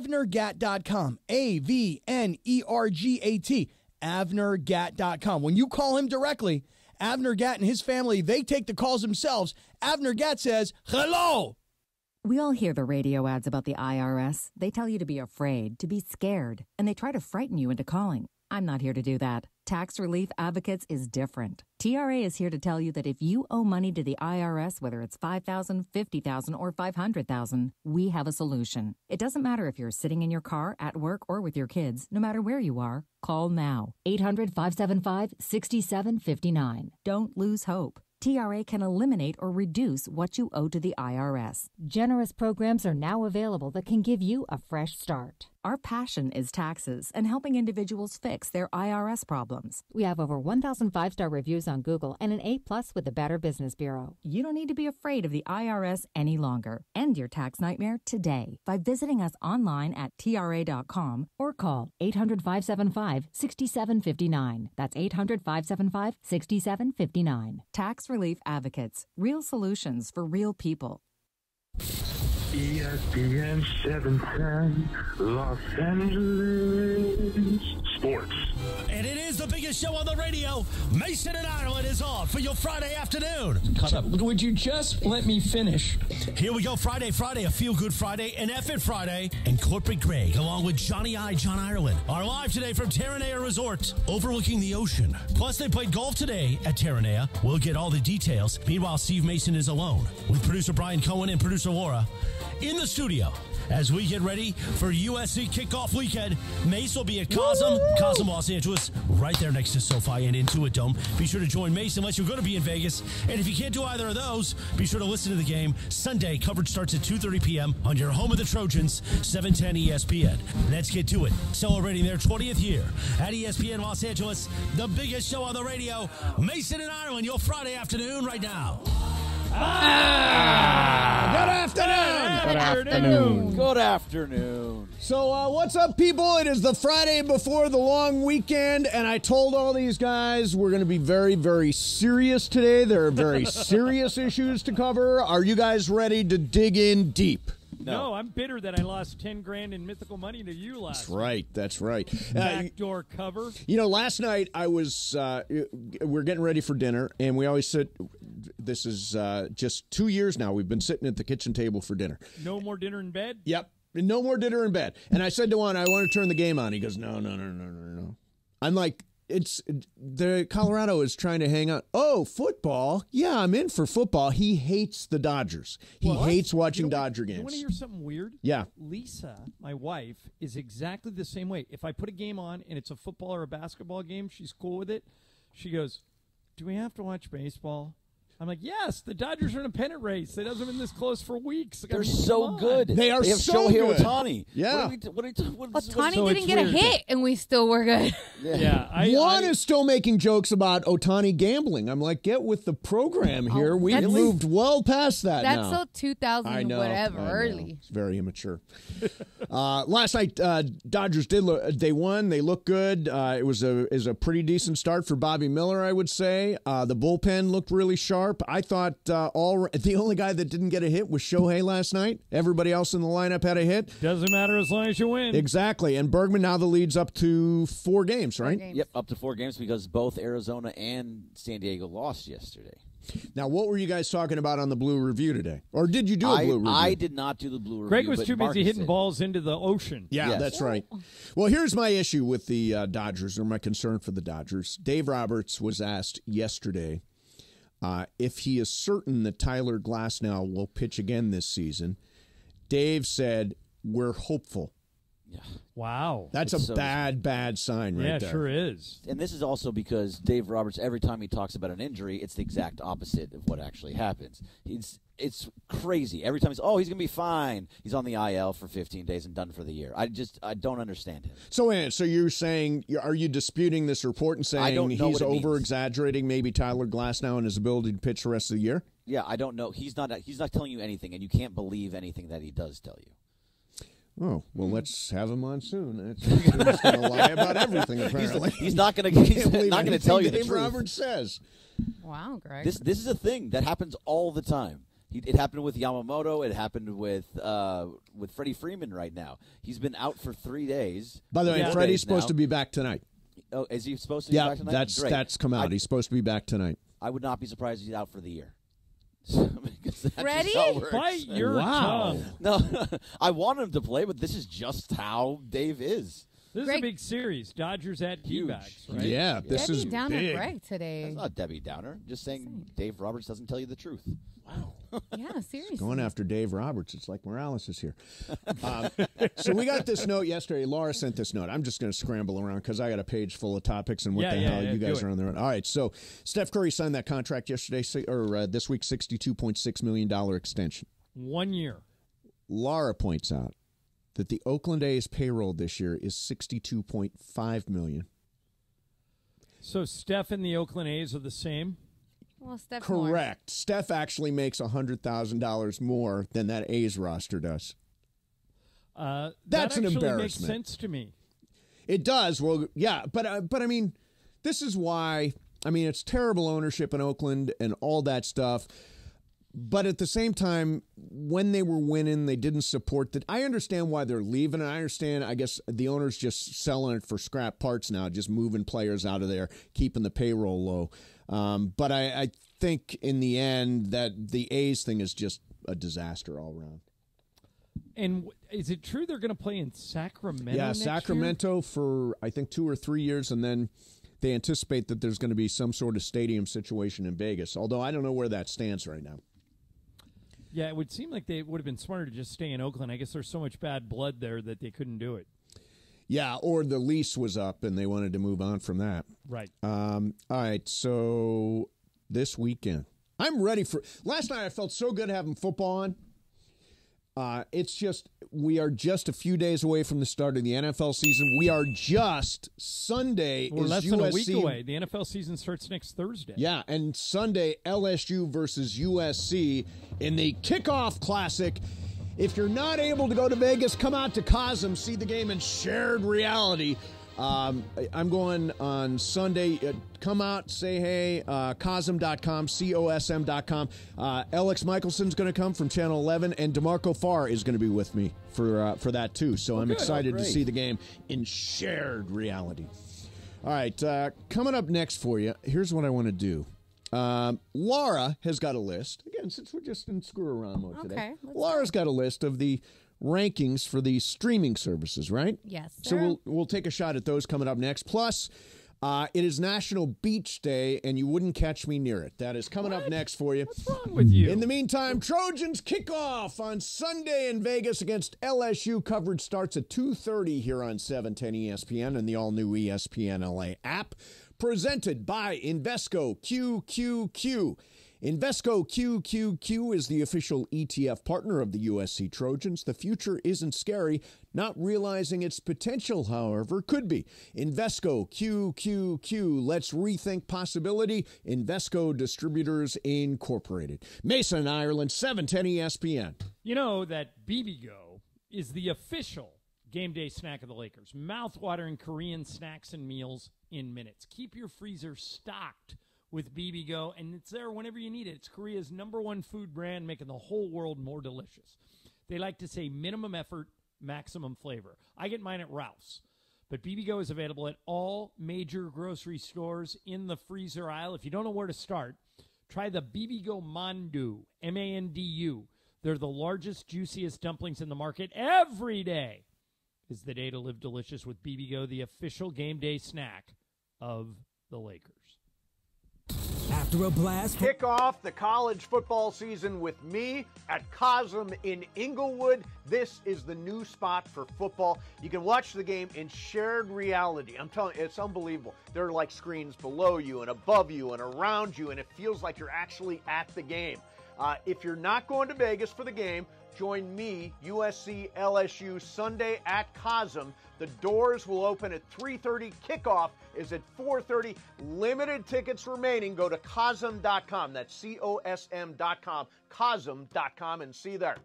AvnerGat.com. AVNERGAT. AvnerGat.com. When you call him directly, Avner Gat and his family, they take the calls themselves. Avner Gat says, hello. We all hear the radio ads about the IRS. They tell you to be afraid, to be scared, and they try to frighten you into calling. I'm not here to do that. Tax Relief Advocates is different. TRA is here to tell you that if you owe money to the IRS, whether it's $5,000, $50,000, or $500,000, we have a solution. It doesn't matter if you're sitting in your car, at work, or with your kids. No matter where you are, call now. 800-575-6759. Don't lose hope. TRA can eliminate or reduce what you owe to the IRS. Generous programs are now available that can give you a fresh start. Our passion is taxes and helping individuals fix their IRS problems. We have over 1,000 5-star reviews on Google and an A+ with the Better Business Bureau. You don't need to be afraid of the IRS any longer. End your tax nightmare today by visiting us online at TRA.com or call 800-575-6759. That's 800-575-6759. Tax Relief Advocates. Real solutions for real people. ESPN 710, Los Angeles Sports. And it is the biggest show on the radio. Mason and Ireland is on for your Friday afternoon. Cut up. Would you just let me finish? Here we go. Friday, a feel-good Friday, an F-it Friday. And Corporate Greg, along with Johnny I, John Ireland, are live today from Terranea Resort, overlooking the ocean. Plus, they played golf today at Terranea. We'll get all the details. Meanwhile, Steve Mason is alone with producer Brian Cohen and producer Laura in the studio as we get ready for USC kickoff weekend. Mace will be at Cosm, Los Angeles, right there next to SoFi and Intuit Dome. Be sure to join Mace unless you're going to be in Vegas. And if you can't do either of those, be sure to listen to the game. Sunday, coverage starts at 2:30 p.m. on your home of the Trojans, 710 ESPN. Let's get to it. Celebrating their 20th year at ESPN Los Angeles, the biggest show on the radio. Mason and Ireland, your Friday afternoon right now. Good afternoon. Good afternoon. So what's up, people? It is the Friday before the long weekend, and I told all these guys we're going to be very, very serious today. There are very serious issues to cover. Are you guys ready to dig in deep? No, I'm bitter that I lost $10,000 in mythical money to you last week. That's right. Backdoor cover. You know, last night I was, we're getting ready for dinner, and we always sit, this is just 2 years now, we've been sitting at the kitchen table for dinner. No more dinner in bed? Yep. No more dinner in bed. And I said to one, I want to turn the game on. He goes, no. I'm like, the Colorado is trying to hang on. Oh, football? Yeah, I'm in for football. He hates the Dodgers. He hates watching Dodger games. You want to hear something weird? Yeah. Lisa, my wife, is exactly the same way. If I put a game on and it's a football or a basketball game, she's cool with it. She goes, do we have to watch baseball? I'm like, yes, the Dodgers are in a pennant race. It hasn't been this close for weeks. They're so good. They are have so Shohei good. Ohtani. Yeah. Ohtani didn't get a hit, and we still were good. Juan is still making jokes about Ohtani gambling. I'm like, get with the program here. We've moved well past that now. That's so 2000 I know, whatever, I know. early. It's very immature. Last night, Dodgers they won. They looked good. It was a pretty decent start for Bobby Miller, I would say. The bullpen looked really sharp. I thought the only guy that didn't get a hit was Shohei last night. Everybody else in the lineup had a hit. Doesn't matter as long as you win. Exactly. And Bergman, now the lead's up to 4 games, right? 4 games. Yep, up to 4 games because both Arizona and San Diego lost yesterday. Now, what were you guys talking about on the Blue Review today? Or did you do a Blue Review? I did not do the Blue Review. Greg was too busy Marcus hitting did. balls into the ocean. Yeah, Yes. that's right. Well, here's my issue with the Dodgers, or my concern for the Dodgers. Dave Roberts was asked yesterday if he is certain that Tyler Glasnow will pitch again this season. Dave said, we're hopeful. Yeah. Wow. That's a bad sign right there. Yeah, sure is. And this is also because Dave Roberts, every time he talks about an injury, it's the exact opposite of what actually happens. It's crazy. Every time he's going to be fine. He's on the IL for 15 days and done for the year. I don't understand him. So you're saying, are you disputing this report and saying he's over-exaggerating maybe Tyler Glasnow and his ability to pitch the rest of the year? Yeah, I don't know. He's not telling you anything, and you can't believe anything that he does tell you. Oh, well, let's have him on soon. He's going to lie about everything, apparently. He's not going to tell you the Dave truth. Roberts says. Wow, Greg. This is a thing that happens all the time. It happened with Yamamoto. It happened with Freddie Freeman right now. He's been out for 3 days. By the way, Freddie's supposed to be back tonight. Oh, is he supposed to be back tonight? That's come out. He's supposed to be back tonight. I would not be surprised if he's out for the year. Freddie? Bite your tongue. No, I want him to play, but this is just how Dave is. This is a big series. Dodgers at D-backs, right? Yeah, this Debbie is Downer big. Greg today. That's not Debbie Downer. Just saying Dave Roberts doesn't tell you the truth. Wow. Yeah, seriously. Going after Dave Roberts. It's like Morales is here. So we got this note yesterday. Laura sent this note. I'm just going to scramble around because I got a page full of topics and what the hell you guys are on their own. All right, so Steph Curry signed that contract yesterday, or this week, $62.6 million extension. 1 year. Laura points out that the Oakland A's payroll this year is $62.5 million. So Steph and the Oakland A's are the same? Well, Steph Correct. More. Steph actually makes $100,000 more than that A's roster does. That's an embarrassment. Makes sense to me. It does. Well, yeah, but I mean, this is why. I mean, it's terrible ownership in Oakland and all that stuff. But at the same time, when they were winning, they didn't support that. I understand why they're leaving. And I understand, I guess, the owner's just selling it for scrap parts now, just moving players out of there, keeping the payroll low. But I think in the end that the A's thing is just a disaster all around. And is it true they're going to play in Sacramento? Yeah, next Sacramento year? for, I think, 2 or 3 years, and then they anticipate that there's going to be some sort of stadium situation in Vegas, although I don't know where that stands right now. Yeah, it would seem like they would have been smarter to just stay in Oakland. I guess there's so much bad blood there that they couldn't do it. Yeah, or the lease was up and they wanted to move on from that. Right. All right, so this weekend. I'm ready for – last night I felt so good having football on. It's just we are just a few days away from the start of the NFL season. We are just Sunday. We're less USC, than a week away. The NFL season starts next Thursday. Yeah, and Sunday LSU versus USC in the kickoff classic. If you're not able to go to Vegas, come out to Cosm, see the game in shared reality. I'm going on Sunday. Come out, say hey, Cosm.com, COSM.com. Alex Michelson's going to come from Channel 11, and DeMarco Farr is going to be with me for that, too. So I'm excited to see the game in shared reality. All right, coming up next for you, here's what I want to do. Laura has got a list. Again, since we're just in screw-around mode today. Laura's got a list of the rankings for the streaming services, right? Yes, sir. So we'll take a shot at those coming up next. Plus, it is National Beach Day, and you wouldn't catch me near it. That is coming up next for you. What's wrong with you? In the meantime, Trojans kickoff on Sunday in Vegas against LSU. Coverage starts at 2:30 here on 710 ESPN and the all-new ESPN LA app. Presented by Invesco QQQ. Invesco QQQ is the official ETF partner of the USC Trojans. The future isn't scary. Not realizing its potential, however, could be. Invesco QQQ. Let's rethink possibility. Invesco Distributors Incorporated. Mason, Ireland, 710 ESPN. You know that BBGO is the official game day snack of the Lakers. Mouth-watering Korean snacks and meals in minutes. Keep your freezer stocked with BBGO, and it's there whenever you need it. It's Korea's #1 food brand, making the whole world more delicious. They like to say minimum effort, maximum flavor. I get mine at Ralph's, but BBGO is available at all major grocery stores in the freezer aisle. If you don't know where to start, try the BBGO Mandu, M-A-N-D-U. They're the largest, juiciest dumplings in the market. Every day is the day to live delicious with BBGO, the official game day snack of the Lakers. After a blast, Kick off the college football season with me at Cosm in Inglewood. This is the new spot for football. You can watch the game in shared reality. I'm telling you, it's unbelievable. There are like screens below you and above you and around you, and it feels like you're actually at the game. If you're not going to Vegas for the game, join me, USC LSU, Sunday at Cosm. The doors will open at 3:30. Kickoff is at 4:30. Limited tickets remaining. Go to Cosm.com. That's COSM.com. Cosm.com, and see you there.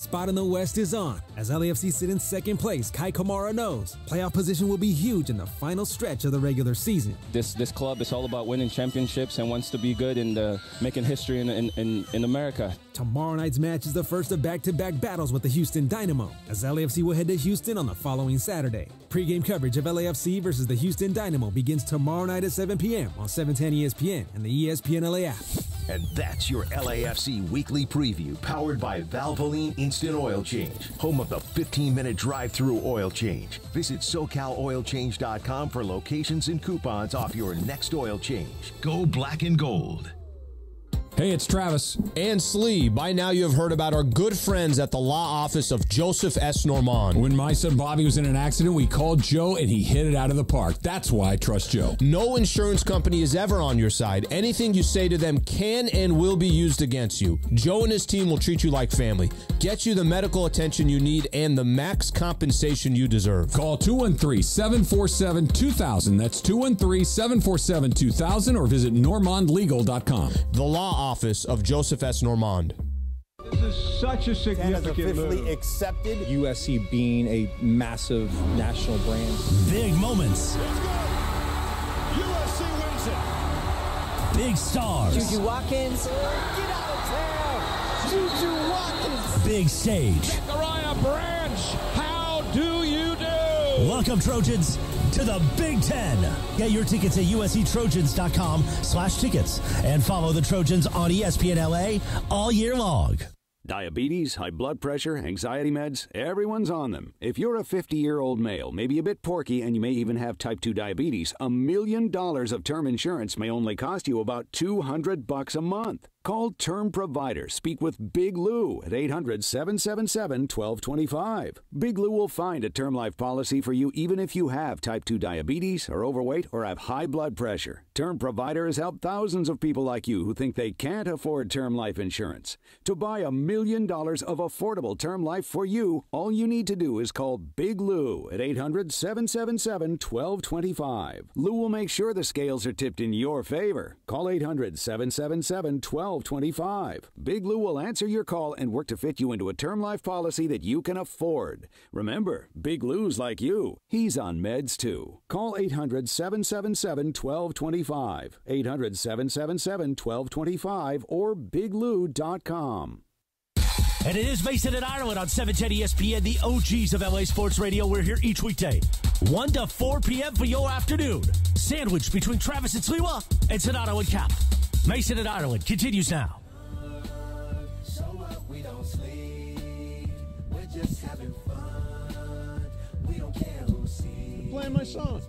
Spot in the West is on. As LAFC sit in second place, Kai Kamara knows playoff position will be huge in the final stretch of the regular season. This club is all about winning championships and wants to be good and making history in America. Tomorrow night's match is the first of back-to-back battles with the Houston Dynamo, as LAFC will head to Houston on the following Saturday. Pre-game coverage of LAFC versus the Houston Dynamo begins tomorrow night at 7 p.m. on 710 ESPN and the ESPN LA app. And that's your LAFC weekly preview, powered by Valvoline Instant Oil Change, home of the 15-minute drive-through oil change. Visit SoCalOilChange.com for locations and coupons off your next oil change. Go black and gold. Hey, it's Travis. And Slee. By now you have heard about our good friends at the law office of Joseph S. Normand. When my son Bobby was in an accident, we called Joe and he hit it out of the park. That's why I trust Joe. No insurance company is ever on your side. Anything you say to them can and will be used against you. Joe and his team will treat you like family, get you the medical attention you need, and the max compensation you deserve. Call 213-747-2000. That's 213-747-2000 or visit normandlegal.com. The law office of Joseph S. Normand. This is such a significant officially move. Accepted. USC being a massive national brand. Big moments. Let's go. USC wins it. Big stars. Juju Watkins. Get out of town. Juju Watkins. Big stage. Zachariah Branch. How do you do? Welcome, Trojans, to the Big Ten. Get your tickets at usctrojans.com/tickets and follow the Trojans on ESPN LA all year long. Diabetes, high blood pressure, anxiety meds, everyone's on them. If you're a 50-year-old male, maybe a bit porky, and you may even have type 2 diabetes, $1 million of term insurance may only cost you about $200 a month. Call Term Provider. Speak with Big Lou at 800-777-1225. Big Lou will find a term life policy for you even if you have type 2 diabetes, are overweight, or have high blood pressure. Term Provider has helped thousands of people like you who think they can't afford term life insurance. To buy $1 million of affordable term life for you, all you need to do is call Big Lou at 800-777-1225. Lou will make sure the scales are tipped in your favor. Call 800-777-1225. Big Lou will answer your call and work to fit you into a term life policy that you can afford. Remember, Big Lou's like you. He's on meds too. Call 800-777-1225. 800-777-1225 or biglou.com. And it is Mason and Ireland on 710 ESPN, the OGs of LA Sports Radio. We're here each weekday, 1 to 4 p.m. for your afternoon. Sandwiched between Travis and Sliwa and Sonato and Cap. Mason and Ireland continues now. So what? We don't sleep. We're just having fun. We don't care who sees. Playing my song.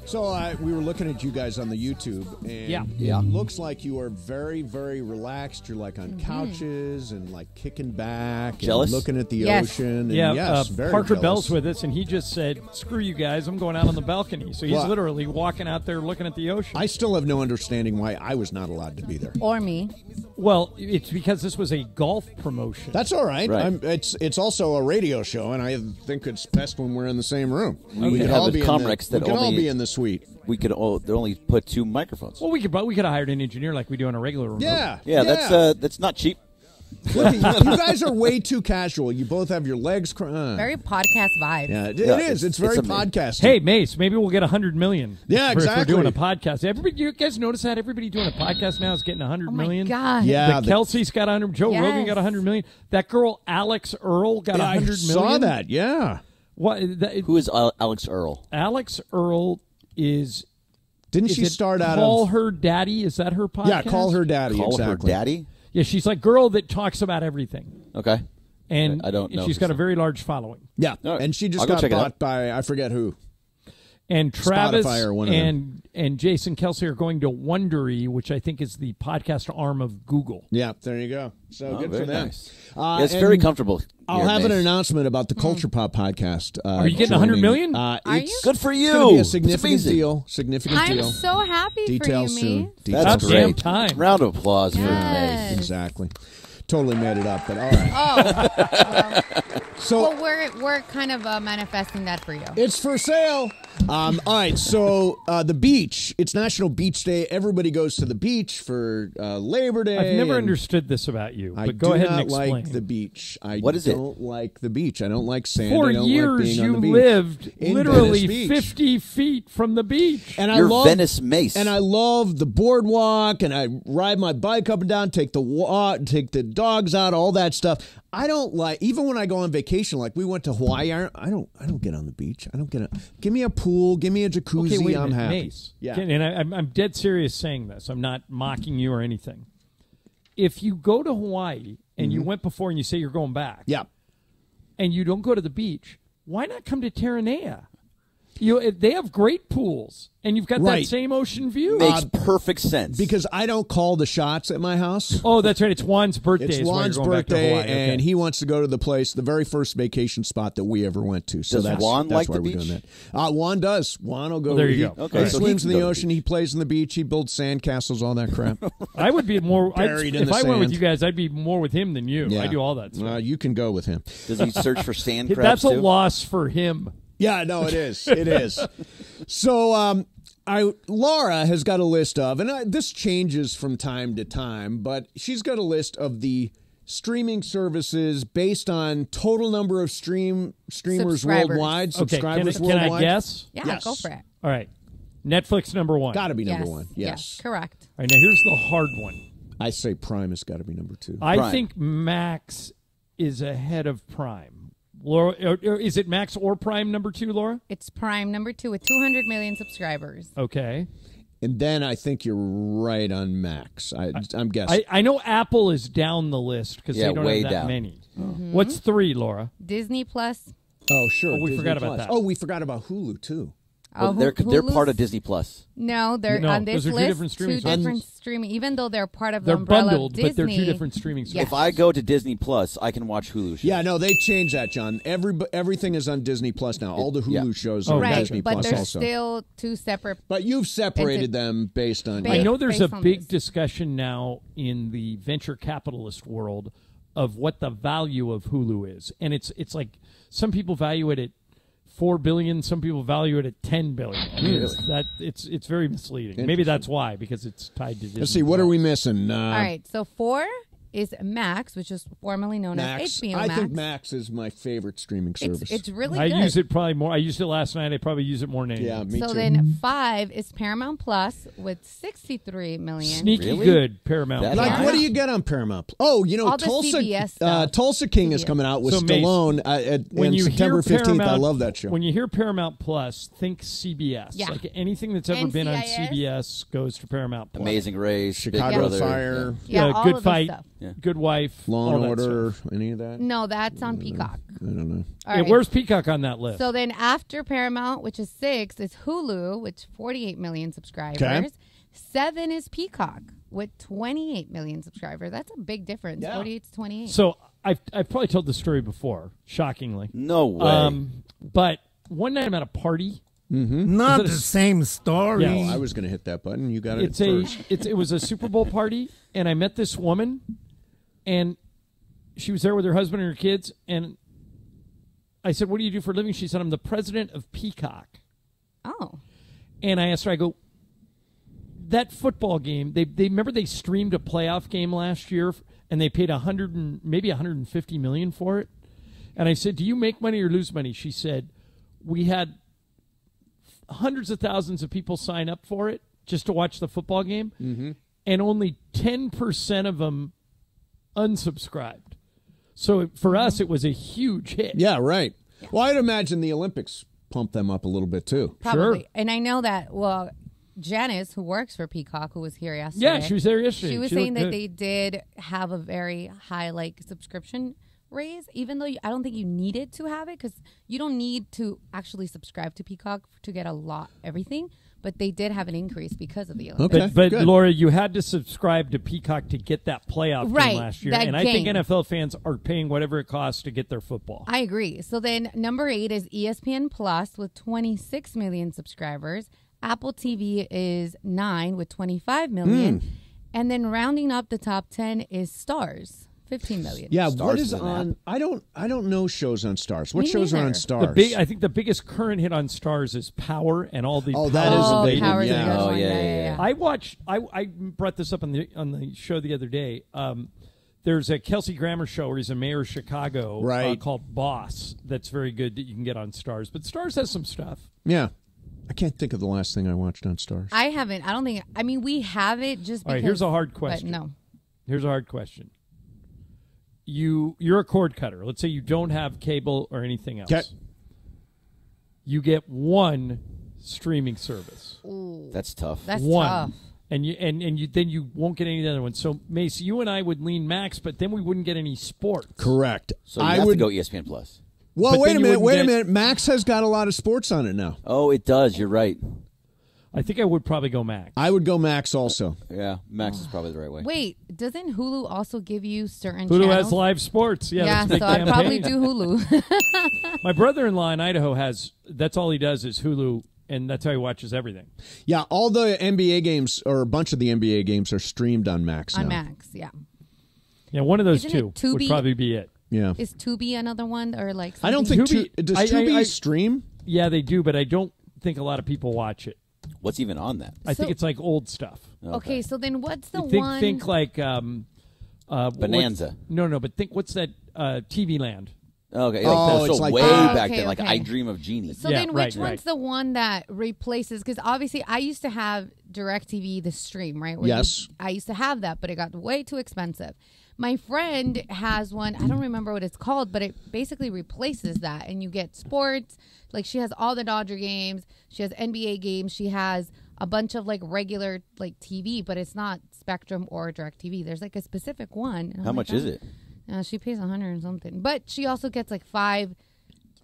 So we were looking at you guys on the YouTube, and it looks like you are very, very relaxed. You're like on couches and like kicking back, jealous, and looking at the ocean. And very Parker jealous. Bell's with us, and he just said, "Screw you guys, I'm going out on the balcony." So he's literally walking out there looking at the ocean. I still have no understanding why I was not allowed to be there, or me. Well, it's because this was a golf promotion. That's all right. It's also a radio show, and I think it's best when we're in the same room. We could have a Comrex that all be in the suite. We could only put 2 microphones. Well, we could have hired an engineer like we do on a regular remote. Yeah. That's not cheap. Look, you guys are way too casual. You both have your legs. Very podcast vibe. Yeah, it is. It's very podcasty. Hey, Mace, maybe we'll get 100 million. Yeah, exactly. If we're doing a podcast. Everybody, you guys notice that everybody doing a podcast now is getting 100 million. God. Yeah, Kelsey's got 100. Joe Rogan got 100 million. That girl Alex Earl got 100 million. I saw that. Yeah. Who is Alex Earl? Alex Earl is. Didn't she start out Call Her Daddy? Is that her podcast? Yeah, Call Her Daddy. Call exactly. Her Daddy? Yeah, she's like girl that talks about everything. Okay. And I don't know. She's got a very large following. Yeah, and she just got bought by, I forget who. And Travis Spotify or one of them. and Jason Kelsey are going to Wondery, which I think is the podcast arm of Google. Yeah, there you go. So good for them. Nice. It's very comfortable. I'll have an announcement about the Culture Pop podcast. Are you getting 100 million? Are you? Good for you. It's going to be a significant deal. I'm so happy Details for you, soon. me. That's great. Time. Round of applause for Mace. Exactly. Totally made it up, but all right. Well, we're kind of manifesting that for you. It's for sale. All right, so the beach. It's National Beach Day. Everybody goes to the beach for Labor Day. I've never understood this about you, but I go ahead do and not explain. like the beach. I What is it? don't like the beach. I don't like sand. For I don't years, like being on you the beach. lived In literally Venice Beach. 50 feet from the beach. And You're I love Venice Mace. And I love the boardwalk, and I ride my bike up and down, take the dogs out, all that stuff. I don't like, even when I go on vacation, like we went to Hawaii. I don't get on the beach. I don't get give me a pool, give me a jacuzzi. Okay, wait a I'm minute, happy. Mace. Yeah, And I'm dead serious saying this. I'm not mocking you or anything. If you go to Hawaii and you went before and you say you're going back, yeah, and you don't go to the beach, why not come to Terranea? They have great pools, and you've got that Right. same ocean view. Makes perfect sense. because I don't call the shots at my house. Oh, that's right. It's Juan's birthday. It's is why Juan's you're going back to birthday, Hawaii. Okay. and he wants to go to the very first vacation spot that we ever went to. So Does that's Juan that's like why the we're beach? doing that. Juan does. Juan will go. Well, there you he, go. Okay, he so he swims can in the go to the ocean. He plays in the beach. He builds sand castles, all that crap. I would be more. Buried in if the I went with sand. you guys, I'd be more with him than you. Yeah. I do all that stuff. You can go with him. Does he search for sand crabs That's a too? loss for him. Yeah, no, it is. It is. So, Laura has got a list of, and this changes from time to time, but she's got a list of the streaming services based on total number of streamers Subscribers. worldwide. Okay, Subscribers can I worldwide. guess? Yeah, Yes. go for it. All right. Netflix number one. Got to be number Yes. one. Yes. Correct. All right, now here's the hard one. I say Prime has got to be number two. I Prime. think Max is ahead of Prime. Laura, or is it Max or Prime number two, Laura? It's Prime number 2 with 200 million subscribers. Okay. And then I think you're right on Max. I'm guessing. I know Apple is down the list because Yeah, they don't way have that down. many. Mm-hmm. What's three, Laura? Disney Plus. oh, sure. Oh, we Disney forgot about Plus. that. Oh, we forgot about Hulu, too. Well, they're Hulu's- part of Disney Plus. No, they're No, on this those are two list. different streaming Two services. different streaming, even though they're part of They're the umbrella bundled, of Disney. but they're two different streaming services. Yes. If I go to Disney Plus, I can watch Hulu shows. Yeah, no, they changed that, John. Everything is on Disney Plus now. All the Hulu shows Oh, are on Right, Disney but Plus they're also. still two separate. But you've separated them based on. Based- I know there's a based on big this. discussion now in the venture capitalist world of what the value of Hulu is, and it's like some people value it at $4 billion, some people value it at $10 billion. I mean, it's very misleading. Maybe that's why, because it's tied to Disney. Let's see, what are we missing? All right, so 4 is Max, which is formerly known Max. as HBO I Max. think Max is my favorite streaming service. It's really I good. use it probably more. I used it last night. I probably use it more than anything. Yeah, me so too. then 5 is Paramount Plus with 63 million. Sneaky Really? good Paramount. That's Like, high. what do you get on Paramount? Oh, you know, All the Tulsa, CBS stuff. Tulsa King is CBS. coming out with So, Mace, Stallone on September 15th. I love that show. When you hear Paramount Plus, think CBS. Yeah. Like anything that's ever been on NCIS. CBS goes to Paramount Plus. Amazing Race, Chicago Big Brother. Fire, Yeah, all Good of this Fight, stuff. Yeah. Good Wife, Law all and that Order, stuff. any of that? No, that's on Peacock. I don't know. All Yeah, right. where's Peacock on that list? So then after Paramount, which is 6, is Hulu, which 48 million subscribers. Okay. 7 is Peacock with 28 million subscribers. That's a big difference. Yeah. 48 to 28. So I've probably told the story before, shockingly. No way. But one night I'm at a party. Not Was it the a- same story. Yeah, I was going to hit that button. You got it It's first. it was a Super Bowl party, and I met this woman, and she was there with her husband and her kids, and I said, "What do you do for a living?" She said, "I'm the president of Peacock." Oh. And I asked her, I go, that football game, they remember they streamed a playoff game last year, and they paid maybe $150 million for it. And I said, "Do you make money or lose money?" She said, "We had hundreds of thousands of people sign up for it just to watch the football game, and only 10% of them unsubscribed. So for us, it was a huge hit." Yeah, right. Well, I'd imagine the Olympics pumped them up a little bit, too. Probably. Sure. And I know that, well, Janice, who works for Peacock, who was here yesterday. Yeah, she was there yesterday. She was She saying looked that good. they did have a very high, subscription raise, even though I don't think you needed to have it, because you don't need to actually subscribe to Peacock to get everything. But they did have an increase because of the Olympics. But Laura, you had to subscribe to Peacock to get that playoff Right, game last year. that And I think game. NFL fans are paying whatever it costs to get their football. I agree. So then number 8 is ESPN Plus with 26 million subscribers. Apple TV is 9 with 25 million. And then rounding up the top 10 is Stars, 15 million. Yeah, Stars what is is an on? I don't know shows on Stars. What Me shows are neither. on Stars? I think the biggest current hit on Stars is Power and all the. Oh, that is Oh, a big one. Power's a Yeah. good Oh, one. yeah. I watched. I brought this up on the show the other day. There's a Kelsey Grammer show where he's a mayor of Chicago, Right. called Boss. That's very good that you can get on Stars. But Stars has some stuff. Yeah. I can't think of the last thing I watched on Stars. I haven't. I don't think. I mean, we have it just. All right, because, here's a hard but question. no. Here's a hard question. You're a cord cutter. Let's say you don't have cable or anything else. 'Kay. You get one streaming service. Ooh. That's tough. That's One. tough. And you won't get any of the other ones. So Mace, you and I would lean Max, but then we wouldn't get any sports. Correct. So you I have would to go ESPN Plus. Well, But wait then a you minute. wouldn't Wait a get- minute. Max has got a lot of sports on it now. Oh, it does. You're right. I think I would probably go Max. I would go Max also. Yeah, Max is probably the right way. Wait, doesn't Hulu also give you certain Hulu channels? has live sports. Yeah, Yeah, that's a big so I'd campaign. probably do Hulu. My brother-in-law in Idaho has. That's all he does is Hulu, and that's how he watches everything. Yeah, all the NBA games, or a bunch of the NBA games, are streamed on Max On now. Max, yeah. Yeah, one of those Isn't it two would Tubi? probably be it. Yeah. Is Tubi another one or like? I don't think something? does Tubi stream? Yeah, they do, but I don't think a lot of people watch it. What's even on that? I think it's like old stuff. Okay, so then what's the think, one? Think like Bonanza. No, but think what's that TV Land? Okay, Oh, so it's like way that. back Okay, then, like okay. I Dream of Jeannie. So then, which one's the one that replaces? Because obviously, I used to have DirecTV, the stream, right? Where Yes. I used to have that, but it got way too expensive. My friend has one. I don't remember what it's called, but it basically replaces that, and you get sports. Like she has all the Dodger games. She has NBA games. She has a bunch of like regular like TV, but it's not Spectrum or DirecTV. There's like a specific one. And I'm How like, much is it? She pays $100 and something, but she also gets like 5.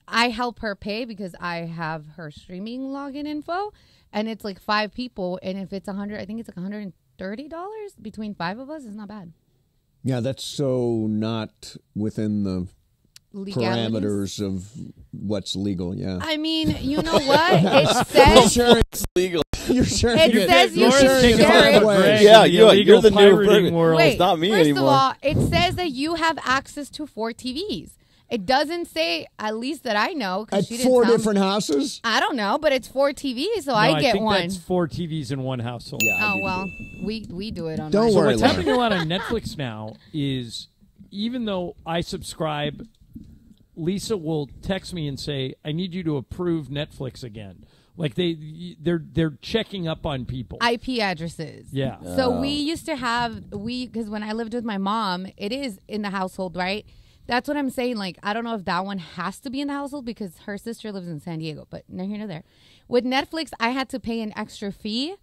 I help her pay because I have her streaming login info, and it's like 5 people, and if it's 100, I think it's like $130 between 5 of us. It's not bad. Yeah, that's so not within the Legalities? parameters of what's legal. Yeah. I mean, you know what? It says It's legal. You're sure It says you Laura's can taking share on it. the Greg Yeah, in the you're illegal the new pirating person. world. Wait, It's not me first anymore. of all, it says that you have access to 4 TVs. It doesn't say, at least that I know. 'cause At she didn't 4 tell me. different houses? I don't know, but it's 4 TVs, so No, I get think one. That's 4 TVs in one household. Oh well, we do it on. Don't mine. So worry, what's Laura. happening a lot on Netflix now is, even though I subscribe, Lisa will text me and say, "I need you to approve Netflix again." Like they're checking up on people. IP addresses. Yeah. So we used to have because when I lived with my mom, it is in the household, right? That's what I'm saying. Like, I don't know if that one has to be in the household because her sister lives in San Diego, but no here nor there. With Netflix, I had to pay an extra fee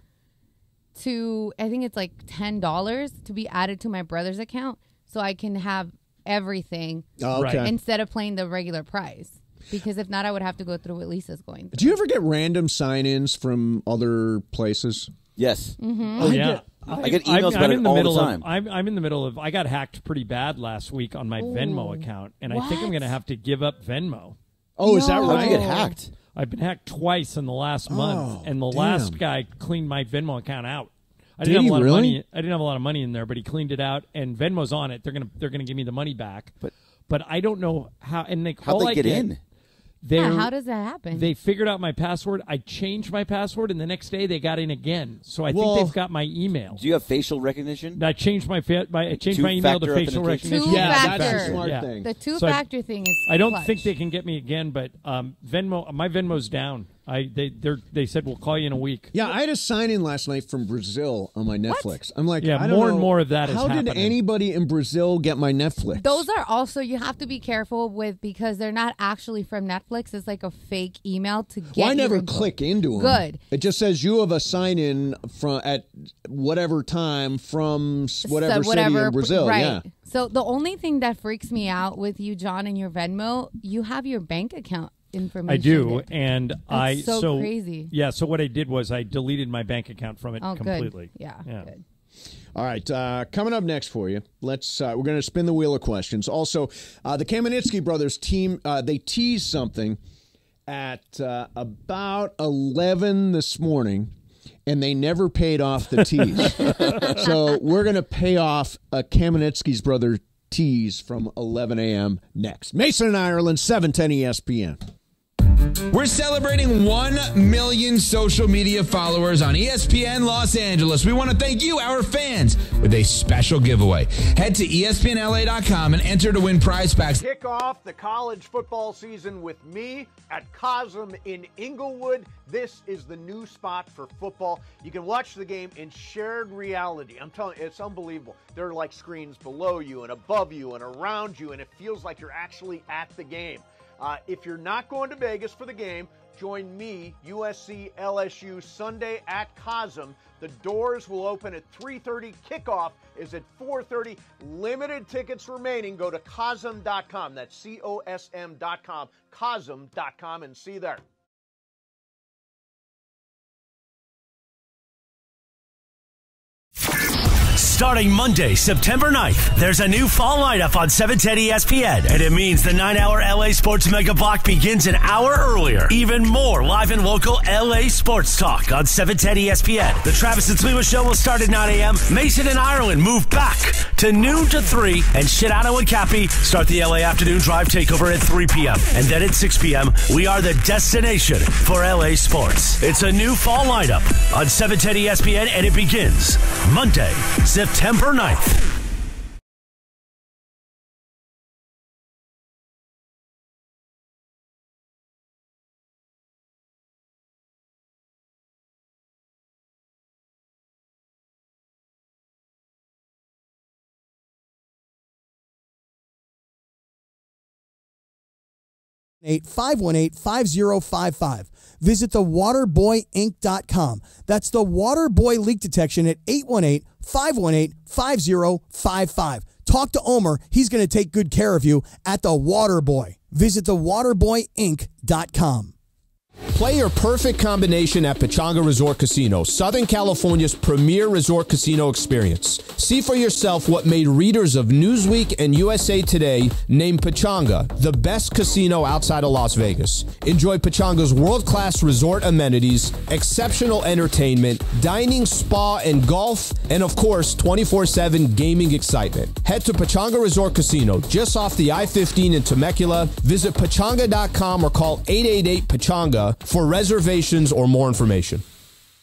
to, I think it's like $10 to be added to my brother's account so I can have everything Oh, okay. instead of paying the regular price. Because if not, I would have to go through what Lisa's going through. Do you ever get random sign-ins from other places? Yes. Mm-hmm. Oh, yeah. I get emails about it all the time. I'm in the middle of. I got hacked pretty bad last week on my Venmo account, and I think I'm going to have to give up Venmo. Oh, is that How'd right? you get hacked? I've been hacked twice in the last month, and the damn. last guy cleaned my Venmo account out. I Did didn't have he a lot really? of money. I didn't have a lot of money in there, but he cleaned it out, and Venmo's on it. They're gonna give me the money back, but I don't know how. And How'd they get in? How does that happen? They figured out my password. I changed my password, and the next day they got in again. So I Well- think they've got my email. Do you have facial recognition? I changed my email to Two-factor facial authentication? recognition. Yeah, Two-factor. that's a smart Yeah. thing. The two-factor thing is I don't clutch. think they can get me again, but Venmo, my Venmo's down. They said we'll call you in a week. Yeah, I had a sign-in last night from Brazil on my Netflix. I'm like, Yeah, I don't more know, and more of that is How did happening. anybody in Brazil get my Netflix? Those are also, you have to be careful with because they're not actually from Netflix. It's like a fake email to get Well, I never your info. click into them. Good. It just says you have a sign-in from at whatever time from whatever city in Brazil. Right. Yeah. So the only thing that freaks me out with you, John, and your Venmo, you have your bank account information. I do, there. and That's so crazy. Yeah, so what I did was I deleted my bank account from it Oh, completely. good. Yeah, good. All right, coming up next for you, we're going to spin the wheel of questions. Also, the Kamenetsky brothers team, they teased something at about 11 this morning, and they never paid off the tease. So we're going to pay off a Kamenetsky's brother tease from 11 a.m. next. Mason and Ireland, 710 ESPN. We're celebrating 1 million social media followers on ESPN Los Angeles. We want to thank you, our fans, with a special giveaway. Head to ESPNLA.com and enter to win prize packs. Kick off the college football season with me at Cosm in Inglewood. This is the new spot for football. You can watch the game in shared reality. I'm telling you, it's unbelievable. There are like screens below you and above you and around you, and it feels like you're actually at the game. If you're not going to Vegas for the game, join me, USC LSU, Sunday at Cosm. The doors will open at 3:30. Kickoff is at 4:30. Limited tickets remaining. Go to Cosm.com. That's COSM.com. Cosm.com, and see you there. Starting Monday, September 9th, there's a new fall lineup on 710 ESPN, and it means the 9-hour LA Sports Mega Block begins an hour earlier. Even more live and local LA sports talk on 710 ESPN. The Travis and Sliwa Show will start at 9 a.m. Mason and Ireland move back to noon to 3, and Shidano and Cappy start the LA Afternoon Drive Takeover at 3 p.m. And then at 6 p.m., we are the destination for LA sports. It's a new fall lineup on 710 ESPN, and it begins Monday, September 9th. $518-5055. Visit thewaterboyinc.com. That's the Waterboy leak detection at 818-518-5055. Talk to Omer. He's going to take good care of you at the Waterboy. Visit thewaterboyinc.com. Play your perfect combination at Pechanga Resort Casino, Southern California's premier resort casino experience. See for yourself what made readers of Newsweek and USA Today name Pechanga the best casino outside of Las Vegas. Enjoy Pechanga's world-class resort amenities, exceptional entertainment, dining, spa, and golf, and of course, 24/7 gaming excitement. Head to Pechanga Resort Casino, just off the I-15 in Temecula. Visit Pechanga.com or call 888-PECHANGA for reservations or more information.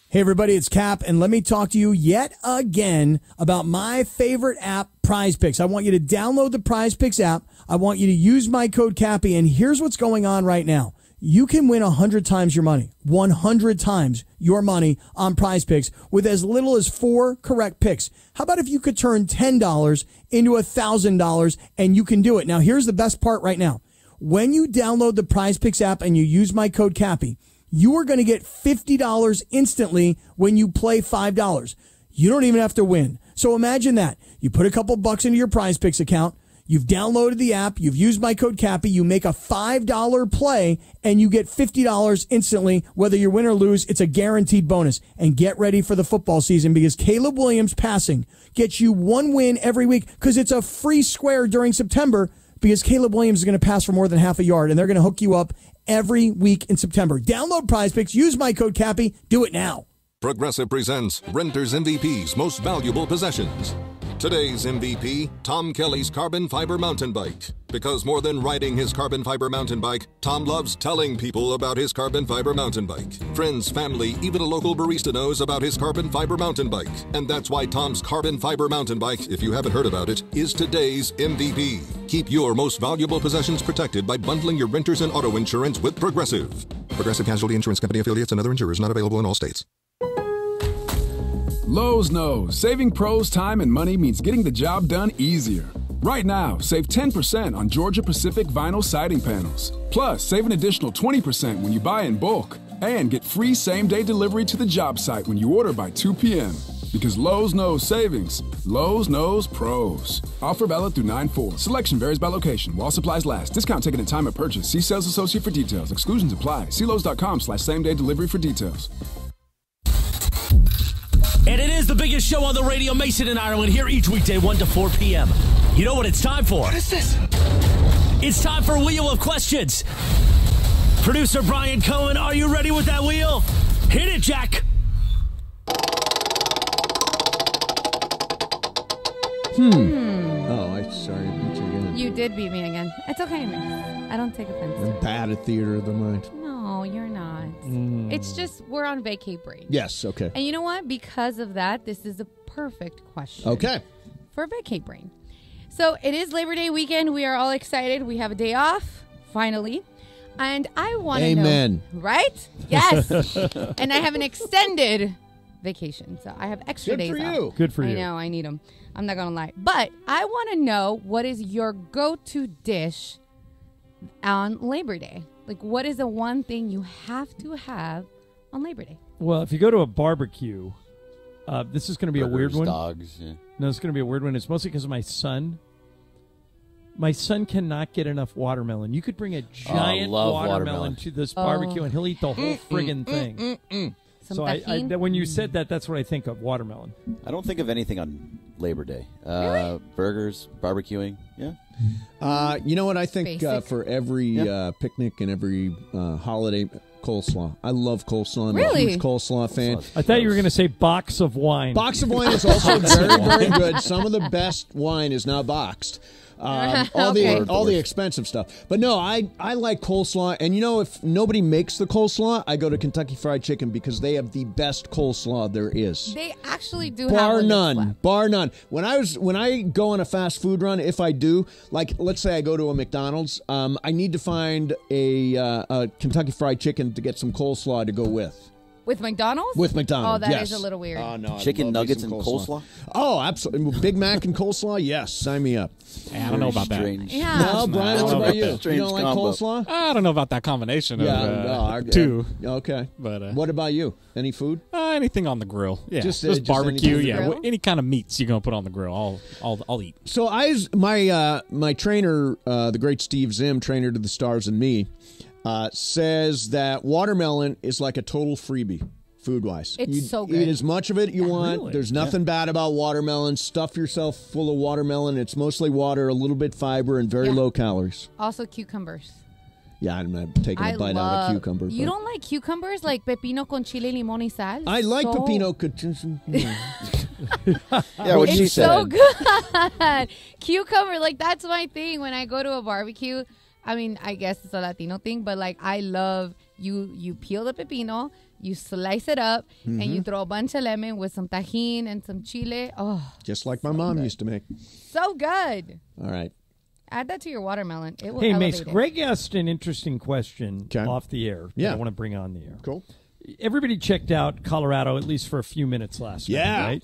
Hey everybody, it's Cap, and let me talk to you yet again about my favorite app, Prize Picks. I want you to download the Prize Picks app. I want you to use my code Cappy, and here's what's going on right now. You can win 100 times your money, 100 times your money on Prize Picks with as little as 4 correct picks. How about if you could turn $10 into $1,000 and you can do it? Now, here's the best part right now. When you download the Prize Picks app and you use my code Cappy, you are going to get $50 instantly when you play $5. You don't even have to win. So imagine that. You put a couple bucks into your Prize Picks account, you've downloaded the app, you've used my code Cappy, you make a $5 play, and you get $50 instantly. Whether you win or lose, it's a guaranteed bonus. And get ready for the football season, because Caleb Williams passing gets you 1 win every week, because it's a free square during September, because Caleb Williams is going to pass for more than half a yard, and they're going to hook you up every week in September. Download Prize Picks. Use my code Cappy. Do it now. Progressive presents Renter's MVP's Most Valuable Possessions. Today's MVP, Tom Kelly's carbon fiber mountain bike. Because more than riding his carbon fiber mountain bike, Tom loves telling people about his carbon fiber mountain bike. Friends, family, even a local barista knows about his carbon fiber mountain bike. And that's why Tom's carbon fiber mountain bike, if you haven't heard about it, is today's MVP. Keep your most valuable possessions protected by bundling your renters and auto insurance with Progressive. Progressive Casualty Insurance Company affiliates and other insurers not available in all states. Lowe's knows saving pros time and money means getting the job done easier. Right now, save 10% on Georgia Pacific vinyl siding panels. Plus, save an additional 20% when you buy in bulk. And get free same-day delivery to the job site when you order by 2 p.m. Because Lowe's knows savings. Lowe's knows pros. Offer valid through 9/4. Selection varies by location. While supplies last. Discount taken at time of purchase. See sales associate for details. Exclusions apply. See Lowe's.com/same-day delivery for details. And it is the biggest show on the radio, Mason and Ireland, here each weekday, 1 to 4 p.m. You know what it's time for? What is this? It's time for Wheel of Questions. Producer Brian Cohen, are you ready with that wheel? Hit it, Jack. Oh, I'm sorry. You did beat me again. It's okay, man. I don't take offense. I'm bad at theater of the mind. No, you're not. It's just we're on vacay break. Yes, okay. And you know what? Because of that, this is a perfect question. Okay. For vacay brain. So it is Labor Day weekend. We are all excited. We have a day off, finally. And I want to know. Amen. Right? Yes. And I have an extended vacation. So I have extra days off. Good for you. I know. I need them. I'm not going to lie. But I want to know, what is your go-to dish on Labor Day? Like, what is the one thing you have to have on Labor Day? Well, if you go to a barbecue, this is going to be a weird one. Dogs, yeah. No, it's going to be a weird one. It's mostly because of my son. My son cannot get enough watermelon. You could bring a giant watermelon to this barbecue, and he'll eat the whole friggin' thing. So when you said that, that's what I think of, watermelon. I don't think of anything on Labor Day. Really? Burgers, barbecuing, yeah. You know what I think for every picnic and every holiday, coleslaw. I love coleslaw. I'm a huge coleslaw fan. I thought you were going to say box of wine. Box of wine is also very, very good. Some of the best wine is now boxed. All the expensive stuff. But no, I like coleslaw. And you know, if nobody makes the coleslaw, I go to Kentucky Fried Chicken because they have the best coleslaw there is. They actually do Bar have none. Bar none. When I go on a fast food run, if I do, like let's say I go to a McDonald's, I need to find a Kentucky Fried Chicken to get some coleslaw to go with. With McDonald's? With McDonald's, Oh, that yes. is a little weird. Oh, no, Chicken nuggets and coleslaw? Oh, absolutely. Big Mac and coleslaw? Yes. Sign me up. I don't know about that. Yeah. No, Brian, what about you? You Strange don't like combo. coleslaw? I don't know about that combination of two. Okay. But what about you? Any food? Anything on the grill. Yeah. Just barbecue. anything on the Yeah. grill? Any kind of meats you're going to put on the grill, I'll eat. So my trainer, the great Steve Zim, trainer to the stars and me, says that watermelon is like a total freebie. Food-wise. It's so good. Eat as much of it you want. Really? There's nothing bad about watermelon. Stuff yourself full of watermelon. It's mostly water, a little bit fiber, and very low calories. Also cucumbers. Yeah, I'm not taking a bite out of cucumber. You but don't like cucumbers? Like pepino con chile, limón y sal? I like So- pepino. Yeah, what she It's said. so good. Cucumber, like that's my thing when I go to a barbecue. I mean, I guess it's a Latino thing, but like I love you peel the pepino, you slice it up, and you throw a bunch of lemon with some tajin and some chile. Oh, Just like my mom used to make. so good. All right. Add that to your watermelon. It will Hey, elevate Mace, it. Greg asked an interesting question off the air that I want to bring on the air. Cool. Everybody checked out Colorado at least for a few minutes last night, Yeah. right?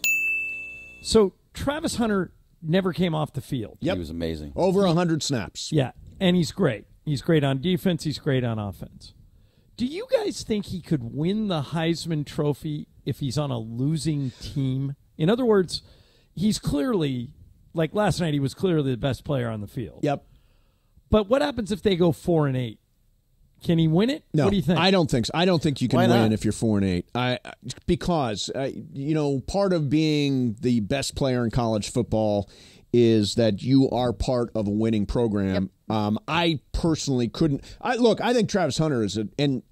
So Travis Hunter never came off the field. Yep. He was amazing. Over 100 snaps. Yeah, and he's great. He's great on defense. He's great on offense. Do you guys think he could win the Heisman Trophy if he's on a losing team? In other words, he's clearly, like last night, he was clearly the best player on the field. Yep. But what happens if they go 4-8? Can he win it? No, What do you think? I don't think so. I don't think you can Why not? win if you're 4-8. Because part of being the best player in college football is that you are part of a winning program. I personally couldn't. I think Travis Hunter is and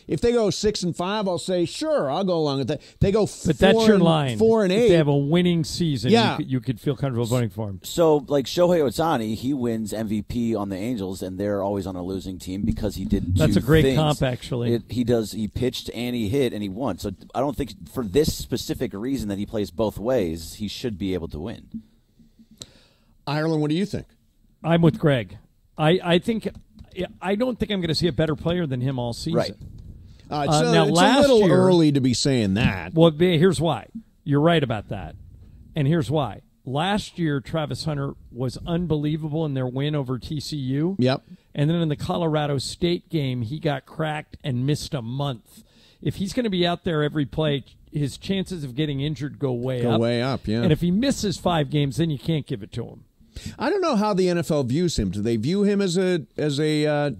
if they go 6-5, I'll say sure, I'll go along with that. They go, but that's your line. 4-8. If they have a winning season, Yeah. you could feel comfortable voting for him. So, like Shohei Ohtani, he wins MVP on the Angels, and they're always on a losing team because he did. That's two a great things. comp, actually. He does. He pitched and he hit and he won. So I don't think for this specific reason that he plays both ways, he should be able to win. Ireland, what do you think? I'm with Greg. I don't think I'm going to see a better player than him all season. Right. Now, it's last a little year, early to be saying that. Well, here's why. You're right about that. And here's why. Last year, Travis Hunter was unbelievable in their win over TCU. Yep. And then in the Colorado State game, he got cracked and missed a month. If he's going to be out there every play, his chances of getting injured go way up. Go way up, yeah. And if he misses 5 games, then you can't give it to him. I don't know how the NFL views him. Do they view him as a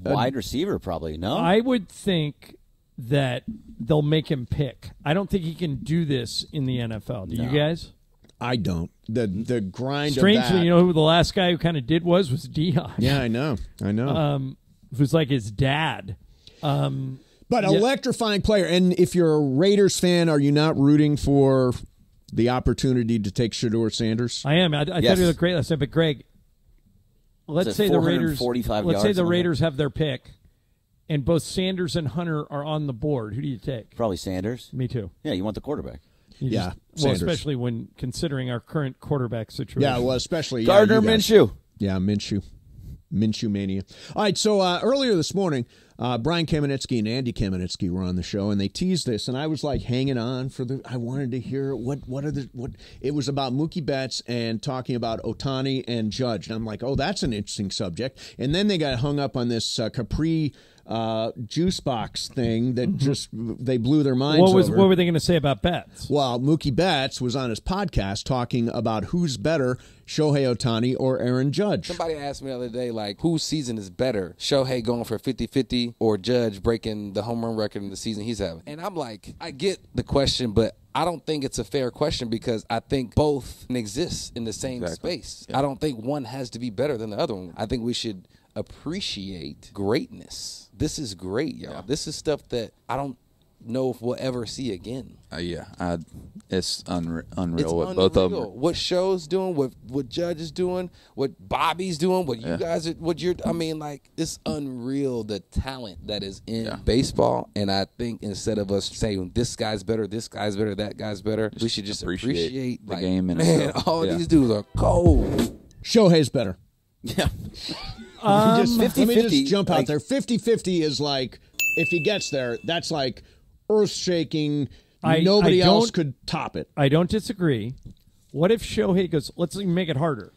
wide receiver? Probably no. I would think that they'll make him pick. I don't think he can do this in the NFL. Do you guys? I don't. The grind. Strangely, of that. you know who the last guy who kind of did was Dion. Yeah, I know. Who's like his dad. But electrifying player. And if you're a Raiders fan, are you not rooting for the opportunity to take Shedeur Sanders? I am. I thought he looked great last night. But Greg, let's say the Raiders 45 let's yards say the in the Raiders have their pick, and both Sanders and Hunter are on the board. Who do you take? Probably Sanders. Me too. Yeah, you want the quarterback. Yeah, well, especially when considering our current quarterback situation. Yeah, well, especially Gardner Minshew. Yeah, Minshew mania. All right, so earlier this morning, Brian Kamenetsky and Andy Kamenetsky were on the show, and they teased this, and I was like hanging on for I wanted to hear what it was about Mookie Betts and talking about Ohtani and Judge, and I'm like, oh, that's an interesting subject, and then they got hung up on this Capri juice box thing that just they blew their minds over. What were they going to say about Betts? Well, Mookie Betts was on his podcast talking about who's better, Shohei Ohtani or Aaron Judge. Somebody asked me the other day, like, whose season is better, Shohei going for 50-50 or Judge breaking the home run record in the season he's having? And I'm like, I get the question, but I don't think it's a fair question because I think both exist in the same space. Yeah. I don't think one has to be better than the other one. I think we should appreciate greatness. This is great, y'all. Yeah. This is stuff that I don't know if we'll ever see again. It's unreal what both of them. What Show's doing, what Judge is doing, what Bobby's doing, what you guys are, it's unreal the talent that is in baseball. And I think instead of us saying this guy's better, that guy's better, we should just appreciate the game. And all these dudes are cold. Shohei's better. Yeah. Let me just jump out there. 50-50 is like, if he gets there, that's like earth-shaking. Nobody else could top it. I don't disagree. What if Shohei goes, let's make it harder.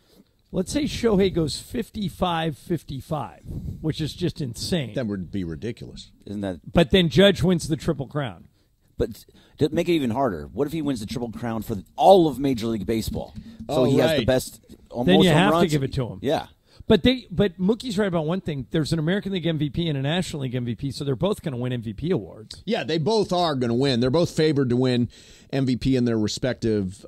Let's say Shohei goes 55-55, which is just insane. That would be ridiculous. Isn't that? But then Judge wins the Triple Crown. But to make it even harder, what if he wins the Triple Crown for all of Major League Baseball? So he has the best almost then you home have runs. to give it to him. Yeah. But Mookie's right about one thing. There's an American League MVP and a National League MVP, so they're both going to win MVP awards. Yeah, they both are going to win. They're both favored to win MVP in their respective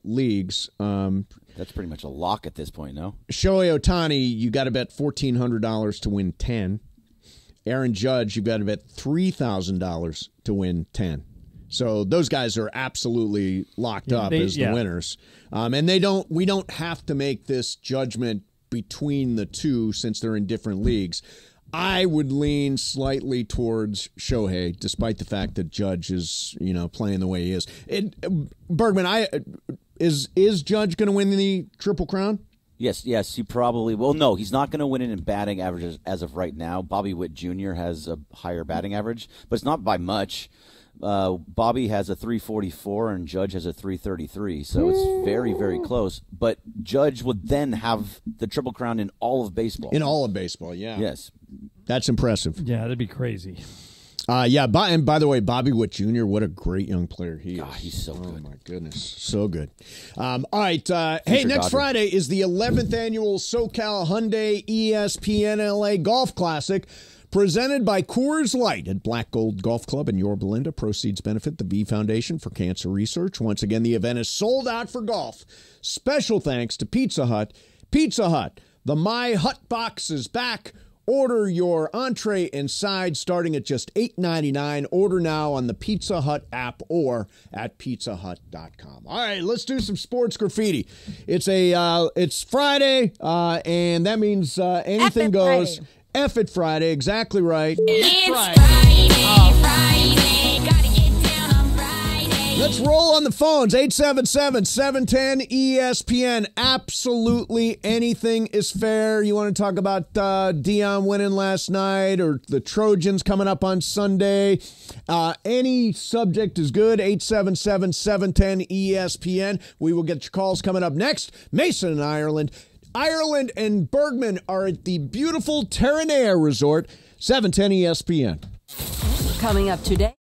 leagues. That's pretty much a lock at this point, no? Shohei Ohtani, you got to bet $1,400 to win 10. Aaron Judge, you've got to bet $3,000 to win 10. So those guys are absolutely locked up as the winners. And we don't have to make this judgment between the two since they're in different leagues. I would lean slightly towards Shohei, despite the fact that Judge is, playing the way he is. Bergman, is Judge going to win the Triple Crown? Yes, he probably will. No, he's not going to win it in batting averages as of right now. Bobby Witt Jr. has a higher batting average, but it's not by much. Bobby has a 344 and Judge has a 333, so it's very, very close. But Judge would then have the Triple Crown in all of baseball. In all of baseball, yeah. Yes. That's impressive. Yeah, that'd be crazy. And by the way, Bobby Witt Jr., what a great young player he is. He's so good. Oh, my goodness. So good. All right. Hey, next Friday is the 11th annual SoCal Hyundai ESPN LA Golf Classic, presented by Coors Light at Black Gold Golf Club in Yorba Linda. Proceeds benefit the V Foundation for Cancer Research. Once again, the event is sold out for golf. Special thanks to Pizza Hut. Pizza Hut, the My Hut box is back. Order your entree and side starting at just $8.99. Order now on the Pizza Hut app or at pizzahut.com. All right, let's do some sports graffiti. It's Friday, and that means anything goes. Friday. F it Friday, exactly right. It's Friday. Gotta get down on Friday. Let's roll on the phones. 877-710-ESPN. Absolutely anything is fair. You want to talk about Dion winning last night or the Trojans coming up on Sunday? Any subject is good. 877-710-ESPN. We will get your calls coming up next. Mason in Ireland. Ireland and Bergman are at the beautiful Terranea Resort. 710 ESPN. Coming up today.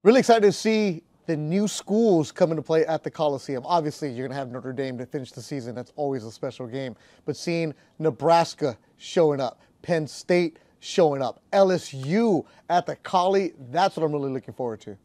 Really excited to see the new schools come into play at the Coliseum. Obviously, you're going to have Notre Dame to finish the season. That's always a special game. But seeing Nebraska showing up, Penn State showing up, LSU at the Collie, that's what I'm really looking forward to.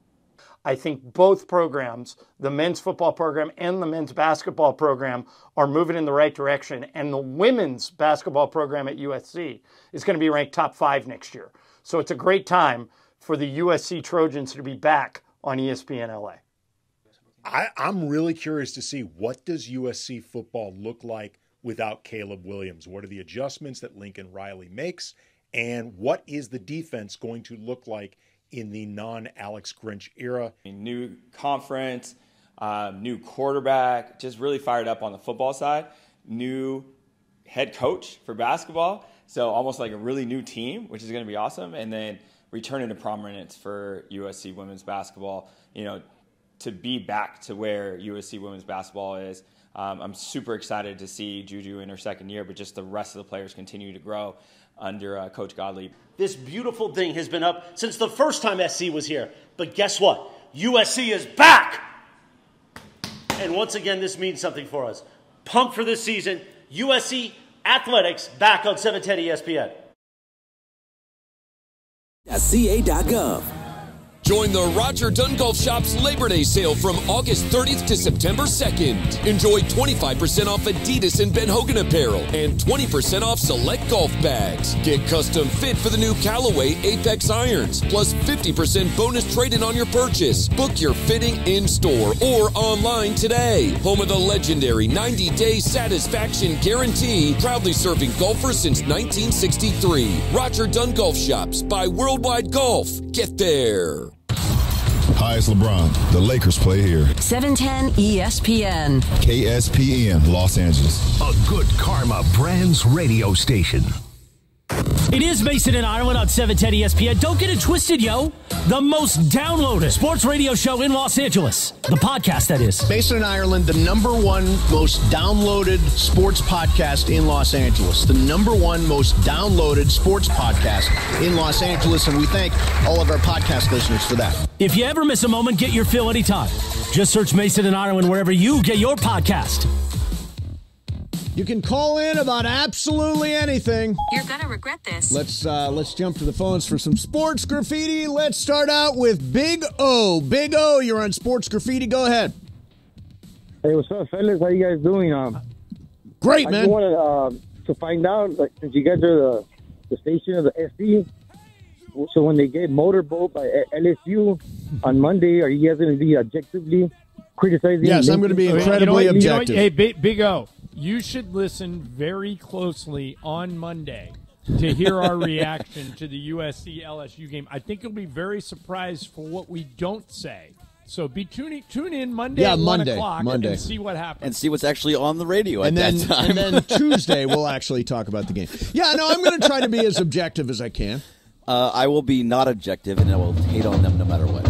I think both programs, the men's football program and the men's basketball program, are moving in the right direction. And the women's basketball program at USC is going to be ranked top 5 next year. So it's a great time for the USC Trojans to be back on ESPN LA. I'm really curious to see what does USC football look like without Caleb Williams? What are the adjustments that Lincoln Riley makes? And what is the defense going to look like in the non-Alex Grinch era? New conference, new quarterback, just really fired up on the football side. New head coach for basketball, so almost like a really new team, which is going to be awesome. And then returning to prominence for USC women's basketball, to be back to where USC women's basketball is. I'm super excited to see Juju in her second year, but just the rest of the players continue to grow under Coach Gottlieb. This beautiful thing has been up since the first time SC was here. But guess what? USC is back! And once again, this means something for us. Pumped for this season. USC Athletics back on 710 ESPN. .ca.gov. Join the Roger Dunn Golf Shop's Labor Day sale from August 30th to September 2nd. Enjoy 25% off Adidas and Ben Hogan apparel and 20% off select golf bags. Get custom fit for the new Callaway Apex irons, plus 50% bonus trade-in on your purchase. Book your fitting in-store or online today. Home of the legendary 90-day satisfaction guarantee, proudly serving golfers since 1963. Roger Dunn Golf Shops by Worldwide Golf. Get there. Hi, it's LeBron. The Lakers play here. 710 ESPN. KSPN, Los Angeles. A good karma brands radio station. It is Mason and Ireland on 710 ESPN. Don't get it twisted, yo. The most downloaded sports radio show in Los Angeles. The podcast, that is. Mason and Ireland, the #1 most downloaded sports podcast in Los Angeles. The #1 most downloaded sports podcast in Los Angeles. And we thank all of our podcast listeners for that. If you ever miss a moment, get your fill anytime. Just search Mason and Ireland wherever you get your podcast. You can call in about absolutely anything. You're going to regret this. Let's jump to the phones for some sports graffiti. Let's start out with Big O. Big O, you're on Sports Graffiti. Go ahead. Hey, what's up, fellas? How you guys doing? Great, man. I just wanted to find out, since you guys are the station of the SC, so when they get motorboat by LSU on Monday, are you guys going to be objectively criticizing? Yes, I'm going to be incredibly objective. Hey, Big O. You should listen very closely on Monday to hear our reaction to the USC LSU game. I think you'll be very surprised for what we don't say. So tune in Monday at 1 o'clock and see what happens. And see what's actually on the radio and at that time. And then Tuesday we'll actually talk about the game. Yeah, no, I'm going to try to be as objective as I can. I will be not objective, and I will hate on them no matter what.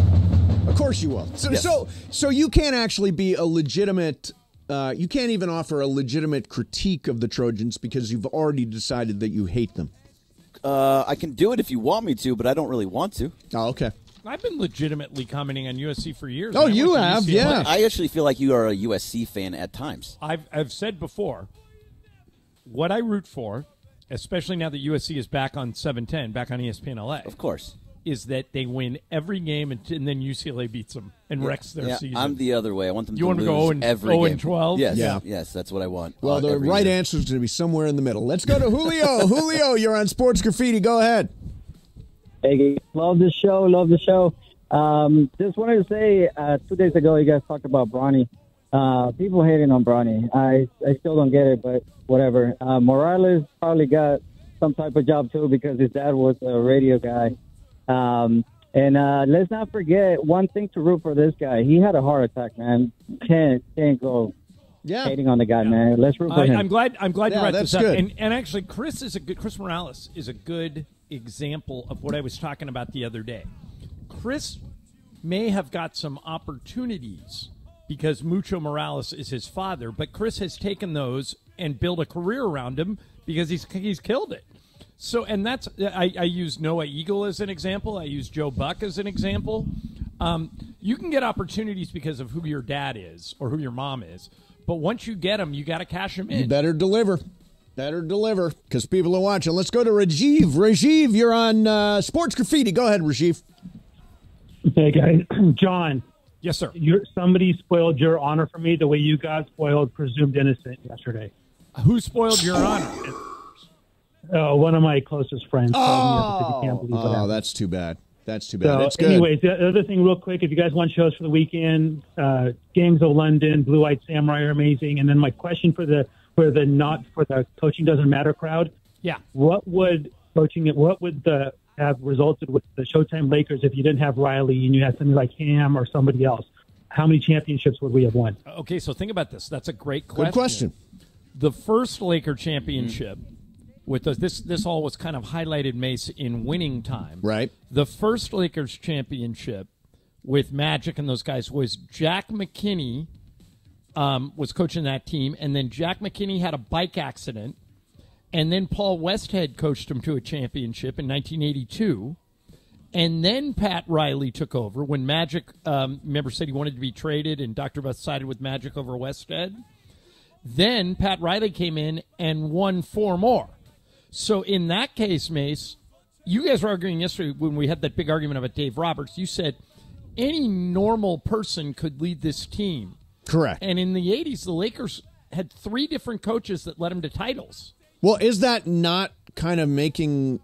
Of course you will. So, yes. so you can't actually be a legitimate... you can't even offer a legitimate critique of the Trojans because you've already decided that you hate them. I can do it if you want me to, but I don't really want to. Oh, okay. I've been legitimately commenting on USC for years. Oh, you have, yeah. I actually feel like you are a USC fan at times. I've said before, what I root for, especially now that USC is back on 710, back on ESPN LA. Of course. Is that they win every game and then UCLA beats them and wrecks their season. I'm the other way. I want them to lose go every game. 0-12? Yes, yes, that's what I want. Well, the right answer is going to be somewhere in the middle. Let's go to Julio. Julio, you're on Sports Graffiti. Go ahead. Hey, love the show. Just wanted to say, 2 days ago, you guys talked about Bronny. People hating on Bronny. I still don't get it, but whatever. Morales probably got some type of job, too, because his dad was a radio guy. And let's not forget one thing to root for this guy. He had a heart attack, man. Can't go hating on the guy, man. Let's root for him. I'm glad you brought this up. Good. And actually, Chris Morales is a good example of what I was talking about the other day. Chris may have got some opportunities because Mucho Morales is his father, but Chris has taken those and built a career around him because he's killed it. So, and that's, I use Noah Eagle as an example. I use Joe Buck as an example. You can get opportunities because of who your dad is or who your mom is. But once you get them, you got to cash them in. You better deliver. Because people are watching. Let's go to Rajiv. Rajiv, you're on Sports Graffiti. Go ahead, Rajiv. Hey, guys. John. Yes, sir. Somebody spoiled your honor for me the way you guys spoiled Presumed Innocent yesterday. Who spoiled your honor? One of my closest friends called me up and said, "You can't believe what that's too bad. That's too bad." So, That's good. anyways, the other thing real quick, if you guys want shows for the weekend, Gangs of London, Blue-Eyed Samurai are amazing. And then my question for the for the coaching doesn't matter crowd. Yeah. What would have resulted with the Showtime Lakers if you didn't have Riley and you had somebody like Ham or somebody else? How many championships would we have won? Okay, so think about this. That's a great question. Good question. The first Laker championship with this all was kind of highlighted, Mace, in winning time. Right. The first Lakers championship with Magic and those guys was Jack McKinney was coaching that team, and then Jack McKinney had a bike accident, and then Paul Westhead coached him to a championship in 1982, and then Pat Riley took over when Magic, remember, said he wanted to be traded, and Dr. Buss sided with Magic over Westhead. Then Pat Riley came in and won 4 more. So in that case, Mace, you guys were arguing yesterday when we had that big argument about Dave Roberts. You said any normal person could lead this team. Correct. And in the 80s, the Lakers had 3 different coaches that led them to titles. Well, is that not kind of making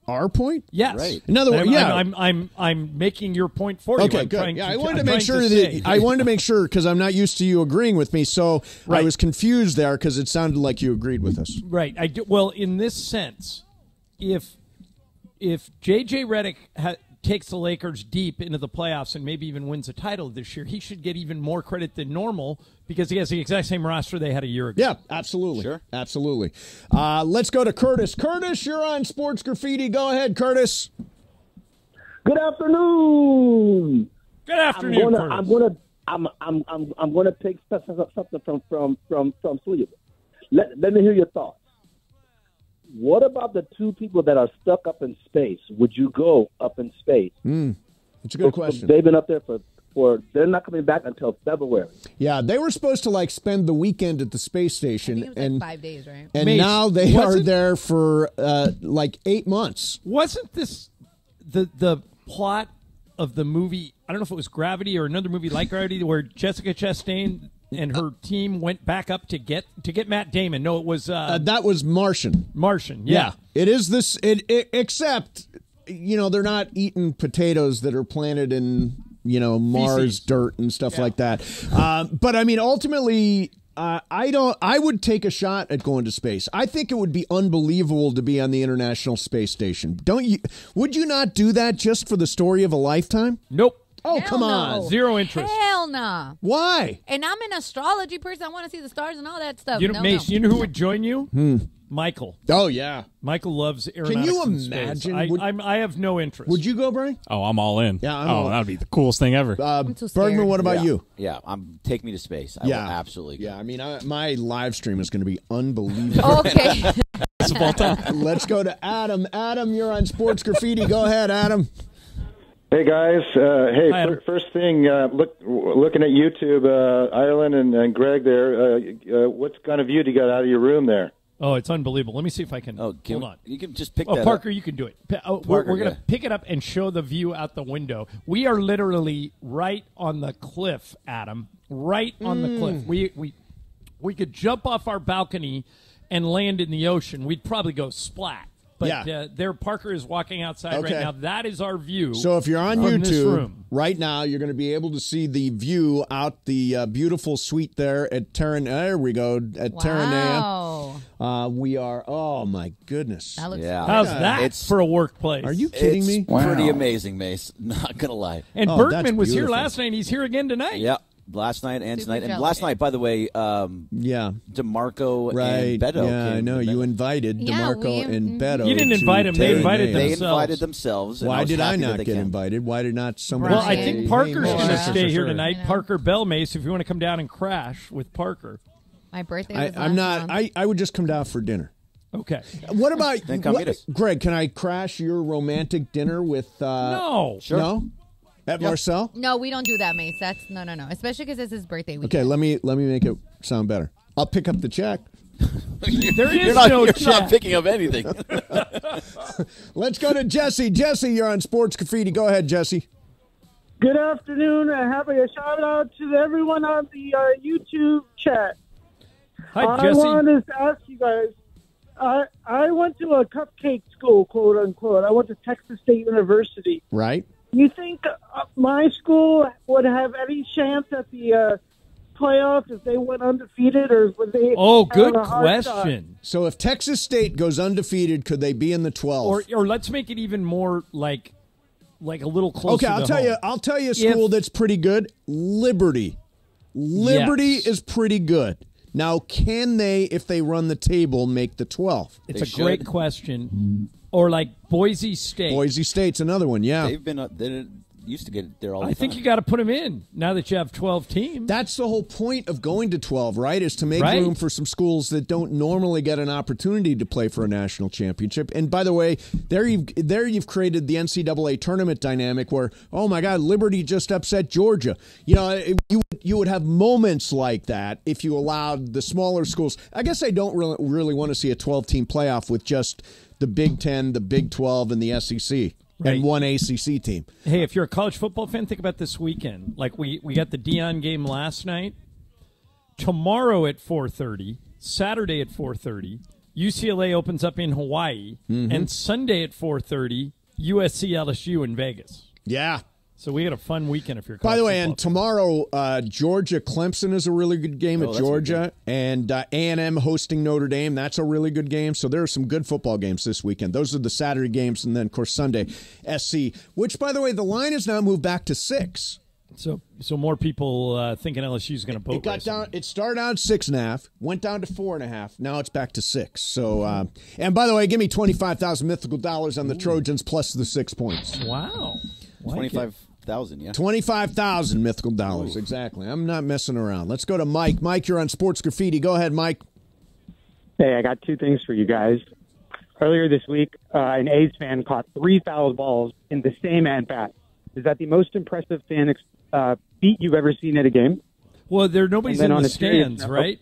our point? Yes. Right. In other words, I'm making your point for you. Okay, good. I wanted to make sure I wanted to make sure because I'm not used to you agreeing with me, so I was confused there because it sounded like you agreed with us. Right. I do. Well, in this sense, if J.J. Redick takes the Lakers deep into the playoffs and maybe even wins a title this year, he should get even more credit than normal because he has the exact same roster they had a year ago. Yeah, absolutely. Sure. Absolutely. Let's go to Curtis. Curtis, you're on Sports Graffiti. Go ahead, Curtis. Good afternoon. Good afternoon, Curtis. I'm gonna take something from Cleveland. Let me hear your thoughts. What about the 2 people that are stuck up in space? Would you go up in space? That's a good question. They've been up there for they're not coming back until February. Yeah, they were supposed to spend the weekend at the space station, and 5 days, right? And now they are there for 8 months. Wasn't this the plot of the movie? I don't know if it was Gravity or another movie like Gravity, where Jessica Chastain and her team went back up to get Matt Damon. No, it was that was Martian. Martian, yeah. It is this. Except they're not eating potatoes that are planted in Mars Feces. dirt and stuff like that. But I mean, ultimately, I would take a shot at going to space. I think it would be unbelievable to be on the International Space Station. Don't you? Would you not do that just for the story of a lifetime? Nope. Oh, Hell come no. on. Zero interest. Hell nah. Why? And I'm an astrology person. I want to see the stars and all that stuff. Mace, you know who would join you? Michael. Oh, yeah. Michael loves aeronautics. Can you and space. imagine? I have no interest. Would you go, Brian? Oh, I'm all in. Yeah, that would be the coolest thing ever. Bergman, what about you? Yeah, take me to space. I will absolutely go. Yeah, I mean, my live stream is going to be unbelievable. Okay. Of all time. Let's go to Adam. Adam, you're on Sports Graffiti. Go ahead, Adam. Hey guys! First thing, looking at YouTube, Ireland and Greg there. What kind of view do you got out of your room there? Oh, it's unbelievable. Let me see if I can. Hold on. You can just pick that that Parker, up. you can do it. We're going to pick it up and show the view out the window. We are literally right on the cliff, Adam. Right on the cliff. We could jump off our balcony and land in the ocean. We'd probably go splat. But there, Parker is walking outside right now. That is our view. So if you're on from this YouTube room. right now, you're going to be able to see the view out the beautiful suite there at Terranea. There we go, at Terranea. We are, oh my goodness. That looks How's that for a workplace? Are you kidding me? Pretty amazing, Mace. Not going to lie. And Bergman was here last night. He's here again tonight. Yeah. Last night and tonight. jealous. And last night, by the way, DeMarco and Beto. Yeah, I know. You invited DeMarco and Beto. You didn't invite them. They invited themselves. They invited themselves. Why did I not get invited? Why did not somebody? Well, I think Parker's going to stay here tonight. Parker Bellmace, if you want to come down and crash with Parker. My birthday was I'm not. I would just come down for dinner. Okay. What about Then come meet us. Greg? Can I crash your romantic dinner with? No. Sure. No. At Marcel? No, we don't do that, Mace. That's no. Especially because it's his birthday weekend. Okay, let me make it sound better. I'll pick up the check. There is you're not picking up anything. Let's go to Jesse. Jesse, you're on Sports Graffiti. Go ahead, Jesse. Good afternoon. Having a shout out to everyone on the YouTube chat. Hi, Jesse. I wanted to ask you guys. I went to a cupcake school, quote unquote. I went to Texas State University. Right. You think my school would have any chance at the playoff if they went undefeated, or would they? Oh, good question. So if Texas State goes undefeated, could they be in the 12? Or let's make it even more like a little closer. Okay, I'll tell you a school that's pretty good. Liberty. Liberty is pretty good. Now, can they, if they run the table, make the 12? It's a great question. Or like Boise State. Boise State's another one, yeah. They've been they used to get there all the time. I think you got to put them in now that you have 12 teams. That's the whole point of going to 12, right? Is to make room for some schools that don't normally get an opportunity to play for a national championship. And by the way, there you've created the NCAA tournament dynamic where, oh my God, Liberty just upset Georgia. You know, you would have moments like that if you allowed the smaller schools. I guess I don't really want to see a 12-team playoff with just the Big 10, the Big 12, and the SEC. Right. And one ACC team. Hey, if you're a college football fan, think about this weekend. Like we got the Deion game last night. Tomorrow at 4:30, Saturday at 4:30, UCLA opens up in Hawaii, and Sunday at 4:30, USC LSU in Vegas. Yeah. So we had a fun weekend if you're. By the way, and tomorrow, Georgia Clemson is a really good game at Georgia, and A&M hosting Notre Dame. That's a really good game. So there are some good football games this weekend. Those are the Saturday games, and then of course Sunday, SC. Which, by the way, the line has now moved back to 6. So more people thinking LSU is going to boat it got race down. It started out 6.5, went down to 4.5. Now it's back to 6. So, and by the way, give me $25,000 mythical dollars on the Trojans plus the 6 points. Wow, 25,000, yeah. 25,000 mythical dollars, exactly. I'm not messing around. Let's go to Mike. Mike, you're on Sports Graffiti. Go ahead, Mike. Hey, I got 2 things for you guys. Earlier this week, an A's fan caught 3 foul balls in the same at-bat. Is that the most impressive fan beat you've ever seen at a game? Well, nobody's in the stands, right?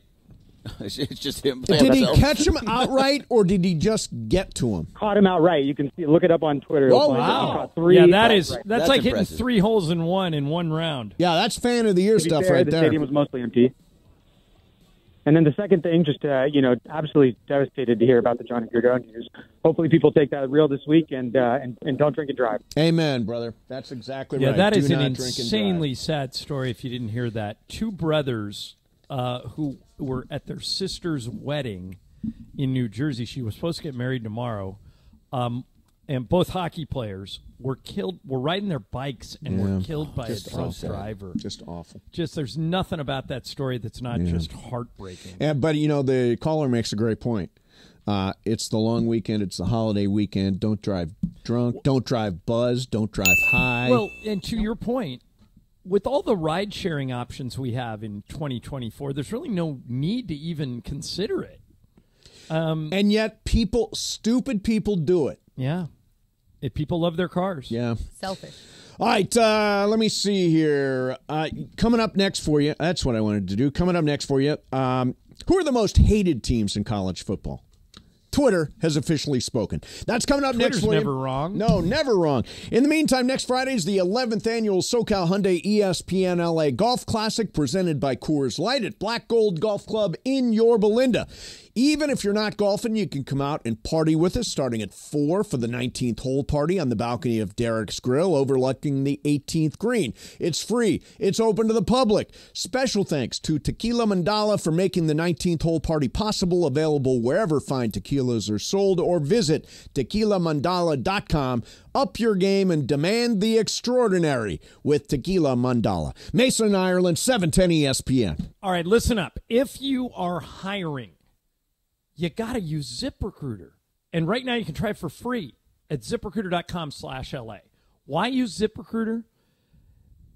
It's just him. Did he catch him outright, or did he just get to him? Caught him outright. You can see. Look it up on Twitter. Oh, wow! Yeah, that's like hitting 3 holes in one round. Yeah, that's fan of the year stuff right there. The stadium was mostly empty. And then the second thing, just absolutely devastated to hear about the Johnny Gargano news. Hopefully, people take that real this week and don't drink and drive. Amen, brother. That's exactly right. Yeah, that is Do an not drink and insanely drive. sad story. If you didn't hear that, 2 brothers who were at their sister's wedding in New Jersey. She was supposed to get married tomorrow, and both hockey players were killed. Were riding their bikes and were killed by a drunk driver. Just awful. There's nothing about that story that's not just heartbreaking. Yeah, but the caller makes a great point. It's the long weekend. It's the holiday weekend. Don't drive drunk. Don't drive buzzed. Don't drive high. Well, and to your point, with all the ride-sharing options we have in 2024, there's really no need to even consider it. And yet stupid people do it. Yeah. If people love their cars. Yeah. Selfish. All right, let me see here. Coming up next for you, that's what I wanted to do. Coming up next for you, who are the most hated teams in college football? Twitter has officially spoken. That's coming up next for you. Never wrong. No, never wrong. In the meantime, next Friday is the 11th annual SoCal Hyundai ESPN LA Golf Classic presented by Coors Light at Black Gold Golf Club in Yorba Linda. Even if you're not golfing, you can come out and party with us starting at 4 for the 19th hole party on the balcony of Derek's Grill overlooking the 18th green. It's free. It's open to the public. Special thanks to Tequila Mandala for making the 19th hole party possible, available wherever fine tequilas are sold, or visit tequilamandala.com. Up your game and demand the extraordinary with Tequila Mandala. Mason, Ireland, 710 ESPN. All right, listen up. If you are hiring, you got to use ZipRecruiter. And right now you can try it for free at ZipRecruiter.com/LA. Why use ZipRecruiter?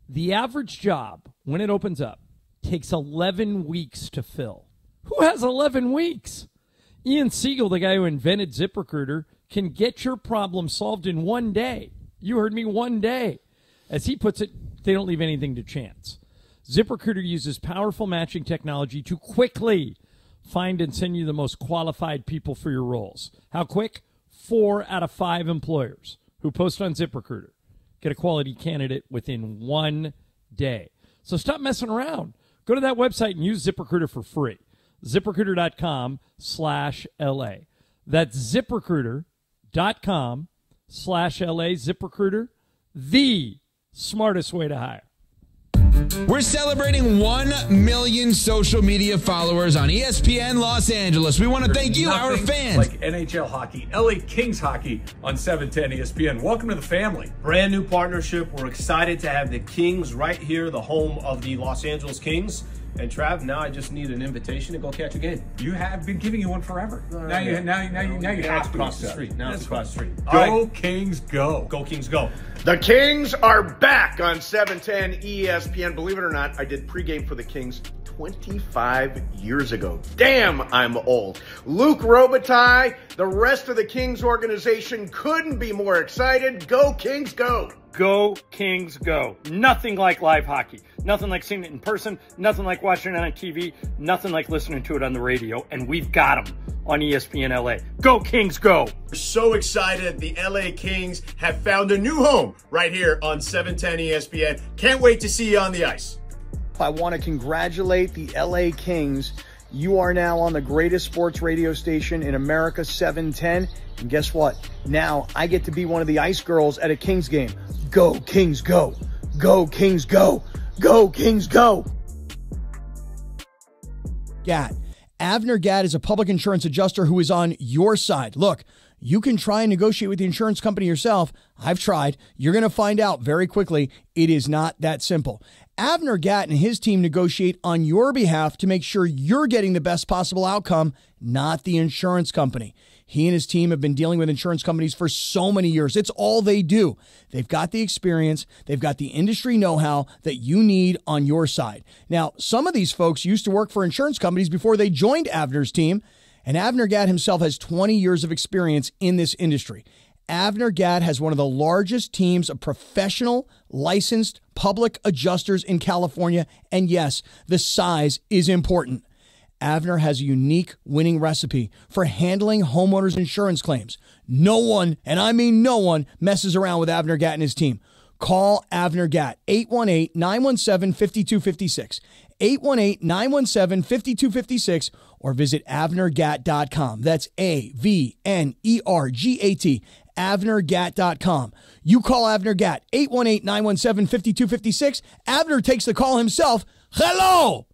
The average job, when it opens up, takes 11 weeks to fill. Who has 11 weeks? Ian Siegel, the guy who invented ZipRecruiter, can get your problem solved in 1 day. You heard me, 1 day. As he puts it, they don't leave anything to chance. ZipRecruiter uses powerful matching technology to quickly find and send you the most qualified people for your roles. How quick? 4 out of 5 employers who post on ZipRecruiter get a quality candidate within 1 day. So stop messing around. Go to that website and use ZipRecruiter for free. ZipRecruiter.com/LA. That's ZipRecruiter.com/LA. ZipRecruiter, the smartest way to hire. We're celebrating 1 million social media followers on ESPN Los Angeles. We want to thank you, our fans. Like NHL hockey, LA Kings hockey on 710 ESPN. Welcome to the family. Brand new partnership. We're excited to have the Kings right here, the home of the Los Angeles Kings. And Trav, now I just need an invitation to go catch a game. You have been giving you one forever. Now you have to across the street. Now it's across the street. Go Kings, go! Go Kings, go! The Kings are back on 710 ESPN. Believe it or not, I did pregame for the Kings 25 years ago. Damn, I'm old. Luke Robitaille, the rest of the Kings organization couldn't be more excited. Go Kings, go! Go Kings, go. Nothing like live hockey. Nothing like seeing it in person. Nothing like watching it on TV. Nothing like listening to it on the radio. And we've got them on ESPN LA. Go Kings, go. We're so excited. The LA Kings have found a new home right here on 710 ESPN. Can't wait to see you on the ice. I want to congratulate the LA Kings. You are now on the greatest sports radio station in America, 710. And guess what? Now I get to be one of the ice girls at a Kings game. Go Kings, go. Go Kings, go. Go Kings, go. Gatt. Avner Gatt is a public insurance adjuster who is on your side. Look, you can try and negotiate with the insurance company yourself. I've tried. You're going to find out very quickly it is not that simple. Avner Gatt and his team negotiate on your behalf to make sure you're getting the best possible outcome, not the insurance company. He and his team have been dealing with insurance companies for so many years. It's all they do. They've got the experience. They've got the industry know-how that you need on your side. Now, some of these folks used to work for insurance companies before they joined Avner's team, and Avner Gatt himself has 20 years of experience in this industry. Avner Gatt has one of the largest teams of professional, licensed public adjusters in California, and yes, the size is important. Avner has a unique winning recipe for handling homeowners' insurance claims. No one, and I mean no one, messes around with Avner Gatt and his team. Call Avner Gatt, 818-917-5256, 818-917-5256, or visit AvnerGatt.com. That's AVNERGAT, AvnerGatt.com. You call Avner Gatt, 818-917-5256. Avner takes the call himself. Hello!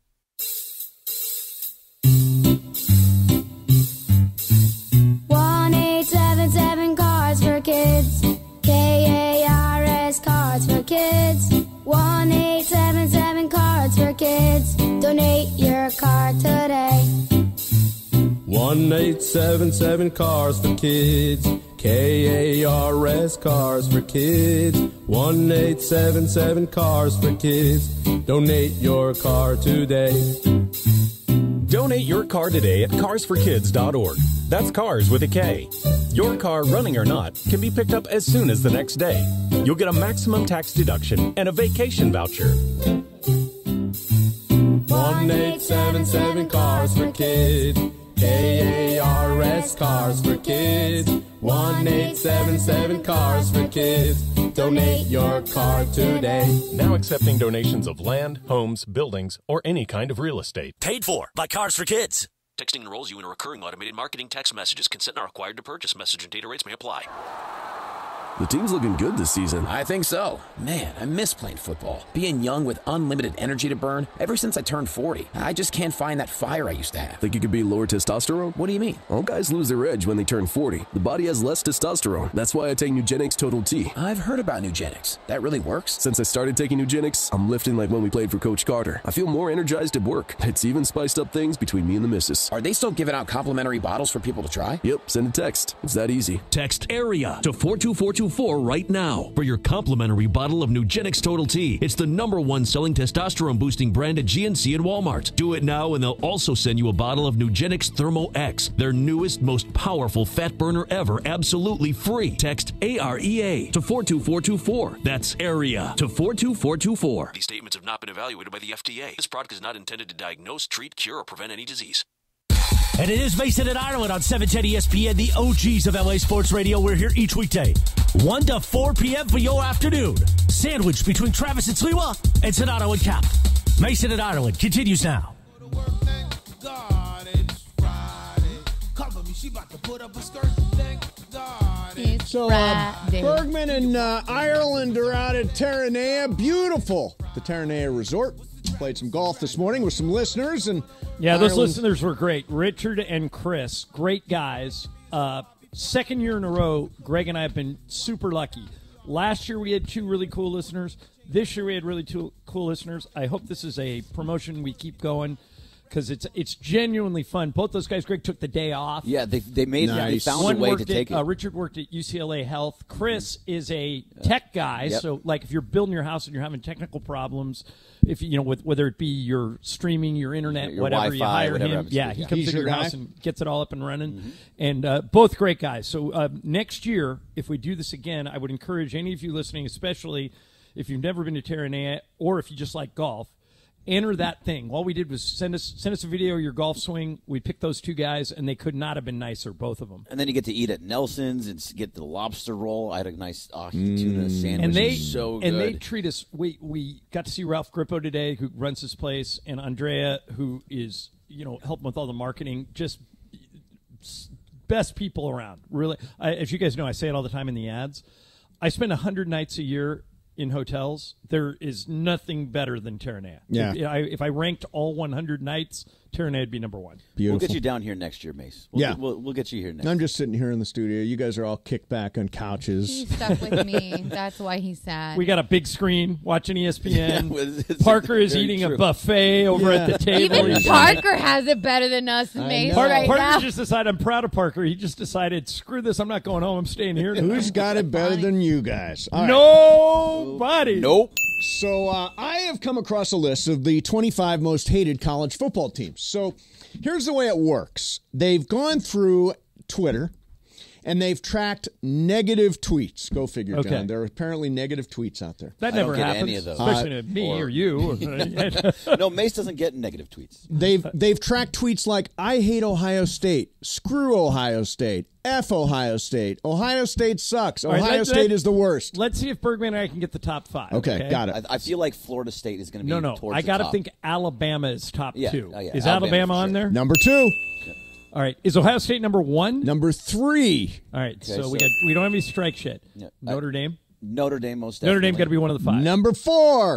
1-877 Cards for Kids. KARS Cards for Kids. 1-877 Cards for Kids. Donate your card today. 1-877 Cars for Kids. KARS Cars for Kids. 1-877 Cars for Kids. Donate your car today. Donate your car today at carsforkids.org. That's cars with a K. Your car, running or not, can be picked up as soon as the next day. You'll get a maximum tax deduction and a vacation voucher. 1-877 Cars for Kids. KARS Cars for Kids. 1-877 Cars for Kids. Donate your car today. Now accepting donations of land, homes, buildings, or any kind of real estate. Paid for by Cars for Kids. Texting enrolls you in a recurring automated marketing text messages. Consent not required to purchase. Message and data rates may apply. The team's looking good this season. I think so. Man, I miss playing football. Being young with unlimited energy to burn. Ever since I turned 40, I just can't find that fire I used to have. Think you could be lower testosterone? What do you mean? All guys lose their edge when they turn 40. The body has less testosterone. That's why I take Nugenix Total T. I've heard about Nugenix. That really works? Since I started taking Nugenix, I'm lifting like when we played for Coach Carter. I feel more energized at work. It's even spiced up things between me and the missus. Are they still giving out complimentary bottles for people to try? Yep, send a text. It's that easy. Text AREA to 42424 right now for your complimentary bottle of Nugenix Total T. It's the #1 selling testosterone boosting brand at GNC and Walmart. Do it now and they'll also send you a bottle of Nugenix Thermo X, their newest, most powerful fat burner ever, absolutely free. Text AREA to 42424. That's AREA to 42424. These statements have not been evaluated by the FDA. This product is not intended to diagnose, treat, cure, or prevent any disease. And it is Mason and Ireland on 710 ESPN, the OGs of LA Sports Radio. We're here each weekday, 1 to 4 p.m. for your afternoon. Sandwiched between Travis and Sliwa and Sonato and Cap. Mason and Ireland continues now. God, it's Friday. Cover me, she about to put up a skirt. Thank God. So Bergman and Ireland are out at Terranea. Beautiful. The Terranea Resort. Played some golf this morning with some listeners. And yeah, those listeners were great. Richard and Chris, great guys. Second year in a row, Greg and I have been super lucky. Last year we had 2 really cool listeners. This year we had really 2 cool listeners. I hope this is a promotion we keep going because it's genuinely fun. Both those guys, Greg took the day off. Yeah, they made they found One a way worked to take at, it. Richard worked at UCLA Health. Chris is a tech guy, so like if you're building your house and you're having technical problems, if with whether it be your streaming, your internet, your whatever, Wi-Fi, you hire whatever him. happens Yeah, to be, he yeah. comes He's into your your house guy? and gets it all up and running. And both great guys. So next year, if we do this again, I would encourage any of you listening, especially if you've never been to Terranea or if you just like golf, enter that thing. All we did was send us a video of your golf swing. We picked those 2 guys, and they could not have been nicer, both of them. And then you get to eat at Nelson's and get the lobster roll. I had a nice tuna sandwich. And they It was so good. and they treat us. We got to see Ralph Grippo today, who runs his place, and Andrea, who is helping with all the marketing. Just best people around. Really, as you guys know, I say it all the time in the ads. I spend 100 nights a year in hotels. There is nothing better than Terranea. Yeah. If I ranked all 100 nights, Terranea would be number 1. Beautiful. We'll get you down here next year, Mace. We'll get you here next I'm year. just sitting here in the studio. You guys are all kicked back on couches. He's stuck with me. That's why he's sad. We got a big screen watching ESPN. Yeah, Parker is very eating true. a buffet over at the table. Even He's- Parker has it better than us, Mace, right Parker now. just decided, I'm proud of Parker. He just decided, screw this, I'm not going home. I'm staying here. Who's got it better than you guys? All right. Nobody. Nope. So I have come across a list of the 25 most hated college football teams. So here's the way it works. They've gone through Twitter, and they've tracked negative tweets. Go figure, Okay. John. There are apparently negative tweets out there. That I never don't get happens, any of those. especially to me or you. No, Mace doesn't get negative tweets. They've tracked tweets like, I hate Ohio State, screw Ohio State, F Ohio State, Ohio State sucks, All right, Ohio State is the worst. Let's see if Bergman and I can get the top 5. Okay, got it. I feel like Florida State is going to be No. towards I the got to top. think Alabama is top 2. yeah, Is Alabama Alabama for on sure. there? Number 2. All right. Is Ohio State number 1? Number 3. All right. Okay, so so- we don't have any strikes yet. Yeah. Notre Dame? Notre Dame most definitely. Notre Dame got to be one of the 5. Number 4. All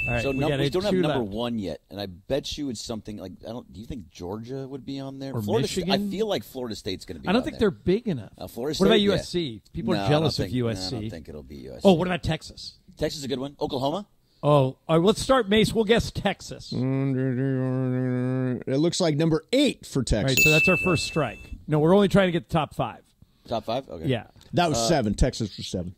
right. So we we got don't have 2 number left. 1 yet, and I bet you it's something like do you think Georgia would be on there? Or Florida Michigan? I feel like Florida State's going to be. I don't on think there. they're big enough. Florida What about State, yeah. USC? People No, are I jealous don't of think- USC. I don't think it'll be USC. Oh, what about Texas? Texas is a good one. Oklahoma. Oh, all right, let's start, Mace. We'll guess Texas. It looks like number 8 for All Texas. right, so that's our first strike. No, we're only trying to get the top 5. Top 5. Okay. Yeah. That was 7. Texas was 7.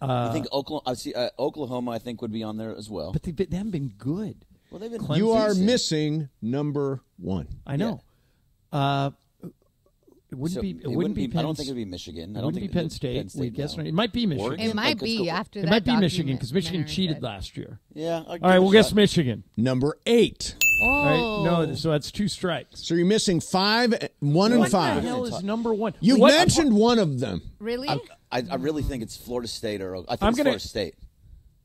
I think Oklahoma. I think would be on there as well. But they haven't been good. Well, they've been. Clemson. You are missing number 1. I know. It wouldn't be. It wouldn't be. I don't think it would be Michigan. It wouldn't be Penn State. We guess it might be Michigan. It might be after that. It might be Michigan because Michigan documentary cheated said. last year. Yeah. All right, we'll guess Michigan. Number 8. All right, Oh. no, so that's 2 strikes. So you're missing 5, 1, and What 5. the hell is number 1? You What- mentioned one of them. Really? I really think it's Florida State or I think I'm it's gonna- Florida State.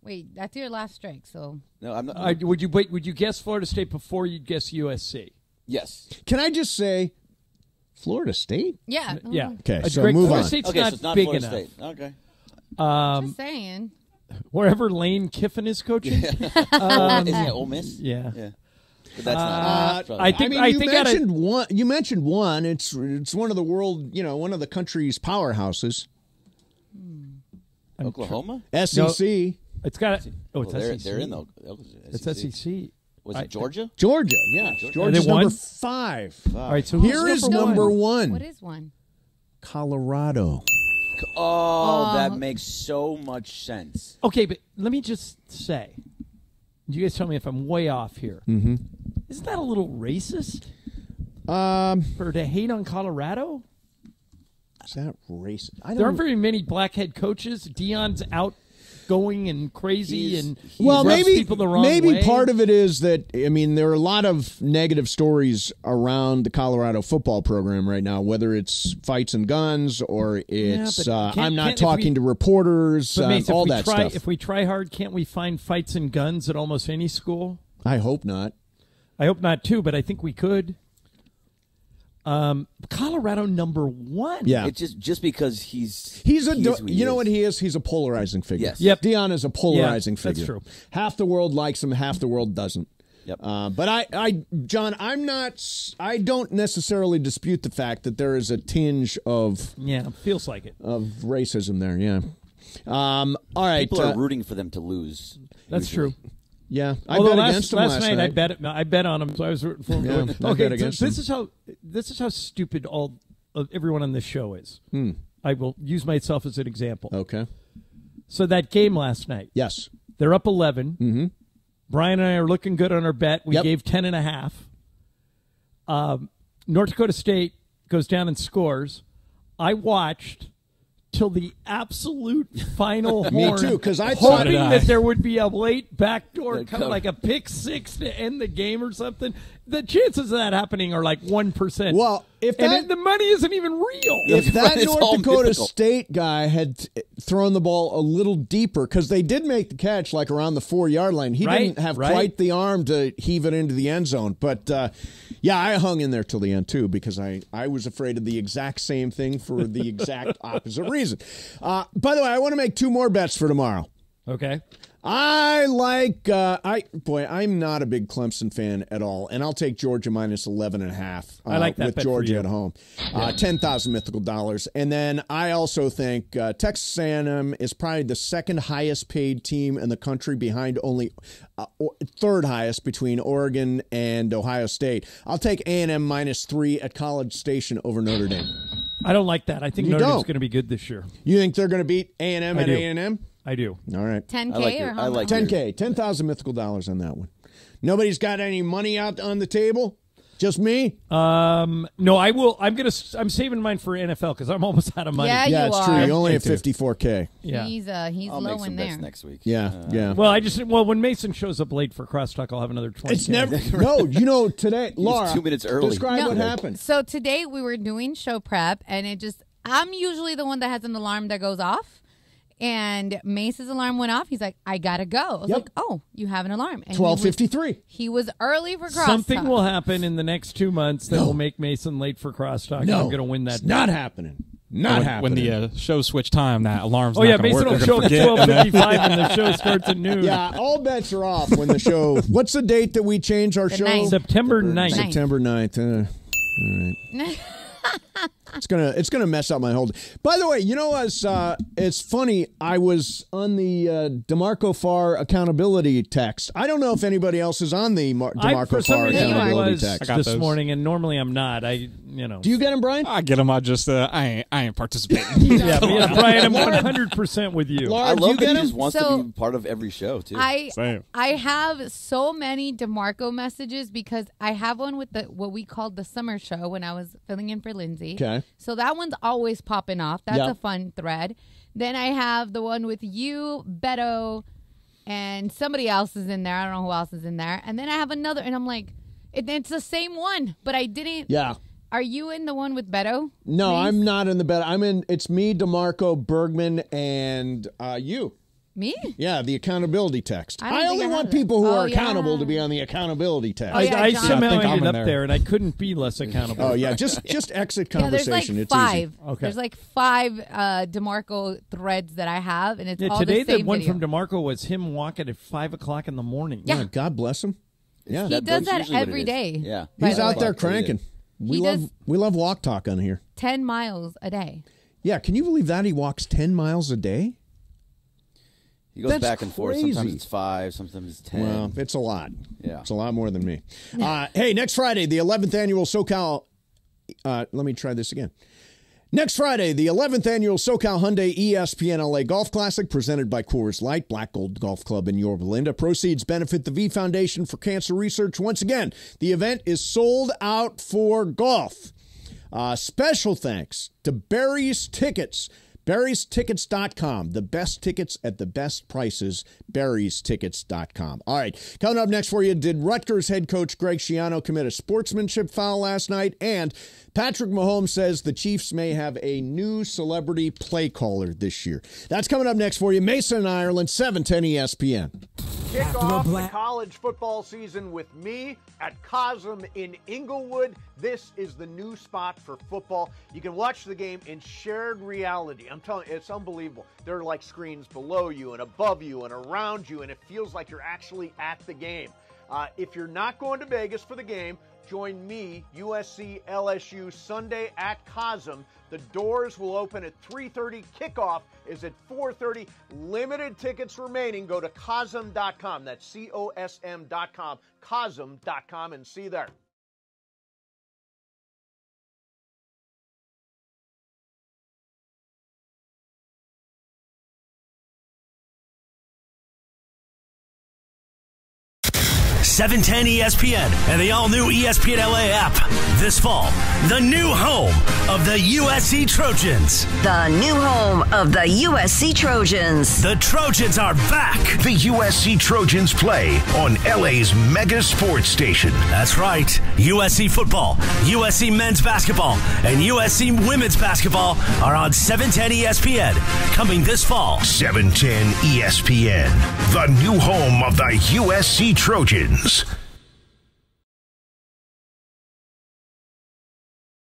Wait, that's your last strike, so. No, I'm not. Would you guess Florida State before you'd guess USC? Yes. Can I just say Florida State? Yeah. Yeah. Okay, so Greg, move Florida on. State's Okay, not so it's not big Florida enough. State. Okay. Just saying. Wherever Lane Kiffin is coaching. Is he at Ole Miss? Yeah. Yeah. But that's not. I think you mentioned one. You mentioned one. It's one of the world. One of the country's powerhouses. Oklahoma. SEC. It's got. Oh, it's Well, SEC. they're in the. It's SEC. Was it Georgia? Georgia. Yeah. Georgia. Georgia's They won? number 5. All right. So who's Here is number 1. What is 1? Colorado. Oh, that makes so much sense. Okay, but let me just say, you guys tell me if I'm way off here. Mm-hmm. Isn't that a little racist? For to hate on Colorado? Is that racist? There aren't very many black head coaches. Dion's outgoing and crazy, and Well, rubs maybe people the wrong way. part of it is that there are a lot of negative stories around the Colorado football program right now. Whether it's fights and guns or it's but I'm not if talking to reporters, But Mace, all if we that try, stuff. If we try hard, can't we find fights and guns at almost any school? I hope not. I hope not too, but I think we could. Colorado #1. Yeah. It's just because he's you know what he is? He's a polarizing figure. Yes. Yep. Deion is a polarizing figure. That's true. Half the world likes him, half the world doesn't. Yep. But John, I don't necessarily dispute the fact that there is a tinge of feels like it of racism there. Yeah. All right. People are rooting for them to lose. That's usually. true. Yeah, I Although bet against him last night. I bet on him, so I was rooting for him. Yeah, I bet against him. This is how stupid everyone on this show is. I will use myself as an example. Okay. So that game last night. Yes. They're up 11. Mm-hmm. Brian and I are looking good on our bet. We gave 10.5. North Dakota State goes down and scores. I watched till the absolute final horn. Me too, because I thought hoping that there would be a late backdoor, kind of like a pick six to end the game or something. The chances of that happening are like 1%. Well, the money isn't even real. If that North Dakota State guy had thrown the ball a little deeper, because they did make the catch like around the 4-yard line. He didn't have quite the arm to heave it into the end zone. But, yeah, I hung in there till the end, too, because I was afraid of the exact same thing for the exact opposite reason. By the way, I want to make 2 more bets for tomorrow. Okay. I like I'm not a big Clemson fan at all, and I'll take Georgia minus 11.5. I like that with bet Georgia for you. at home. 10,000 mythical dollars, and then I also think Texas A&M is probably the second highest paid team in the country, behind only third highest between Oregon and Ohio State. I'll take A&M minus 3 at College Station over Notre Dame. I don't like that. I think Notre Dame's going to be good this year. You think they're going to beat A&M at A&M? I do. All right. 10K or how much? 10K. 10,000 mythical dollars on that one. Nobody's got any money out on the table? Just me? No, I will. I'm saving mine for NFL because I'm almost out of money. Yeah, it's true. You only have 54K. Yeah. He's I'll low make some in bets there. next week. Yeah. Well, when Mason shows up late for crosstalk, I'll have another 20. It's never. No, today, Laura. 2 minutes early. Describe what happened. So today we were doing show prep, and I'm usually the one that has an alarm that goes off. And Mace's alarm went off. He's like, I gotta go. I was like, oh, you have an alarm. 12:53. He was early for crosstalk. Something will happen in the next 2 months that will make Mason late for crosstalk. No, I'm going to win that. It's not happening. Not happening. When the show switch time, that alarm's not going to Mason work. will show up at 12:55 and the show starts at noon. Yeah, all bets are off when the show. What's the date that we change our show? 9th. September 9th. September 9th. All right. It's gonna mess up my whole day. By the way, it's funny. I was on the DeMarco Farr accountability text. I don't know if anybody else is on the DeMarco Farr accountability text this morning, and normally I'm not. Do you get him, Brian? I get him. I just I ain't participating. yeah, Brian, I'm 100% with you. I love that he just wants to be part of every show too. Same. I have so many DeMarco messages because I have one with what we called the summer show when I was filling in for Lindsay. Okay. So that one's always popping off. That's a fun thread. Then I have the one with you, Beto, and somebody else is in there. I don't know who else is in there. And then I have another, and I'm like, it's the same one, but I didn't. Yeah. Are you in the one with Beto? No, please? I'm not in the Beto. It's me, DeMarco, Bergman, and you. Me? Yeah, the accountability text. I don't I think only I want have that. people who Oh, are accountable yeah. to be on the accountability text. I somehow I think I'm ended in up there. there, and I couldn't be less accountable. Oh, yeah, just exit Yeah, there's conversation. like It's 5. easy. Okay. There's like 5 DeMarco threads that I have, and it's all today the same the one video. from DeMarco was him walking at 5 o'clock in the morning. Yeah. God bless him. Yeah, He does that usually what it every is. day. Yeah. by he's the out way. there cranking. We love walk talk on here. 10 miles a day. Yeah, can you believe that he walks 10 miles a day? He goes That's back and forth. crazy. Sometimes it's 5, sometimes it's 10. Well, it's a lot. Yeah. It's a lot more than me. Hey, next Friday, the 11th annual SoCal. Let me try this again. Next Friday, the 11th annual SoCal Hyundai ESPN LA Golf Classic, presented by Coors Light, Black Gold Golf Club in Yorba Linda. Proceeds benefit the V Foundation for Cancer Research. Once again, the event is sold out for golf. Special thanks to Barry's Tickets. Barry'sTickets.com. The best tickets at the best prices. Barry'sTickets.com. All right. Coming up next for you, did Rutgers head coach Greg Schiano commit a sportsmanship foul last night? And Patrick Mahomes says the Chiefs may have a new celebrity play caller this year. That's coming up next for you. Mason and Ireland, 710 ESPN. Kick off the college football season with me at Cosm in Inglewood. This is the new spot for football. You can watch the game in shared reality. I'm telling you, it's unbelievable. There are like screens below you and above you and around you, and it feels like you're actually at the game. If you're not going to Vegas for the game, join me, USC LSU, Sunday at Cosm. The doors will open at 3:30. Kickoff is at 4:30. Limited tickets remaining. Go to Cosm.com. That's COSM.com. Cosm.com, and see you there. .710 ESPN and the all-new ESPN LA app. This fall, the new home of the USC Trojans. The new home of the USC Trojans. The Trojans are back. The USC Trojans play on LA's mega sports station. That's right. USC football, USC men's basketball, and USC women's basketball are on 710 ESPN. Coming this fall. 710 ESPN, the new home of the USC Trojans.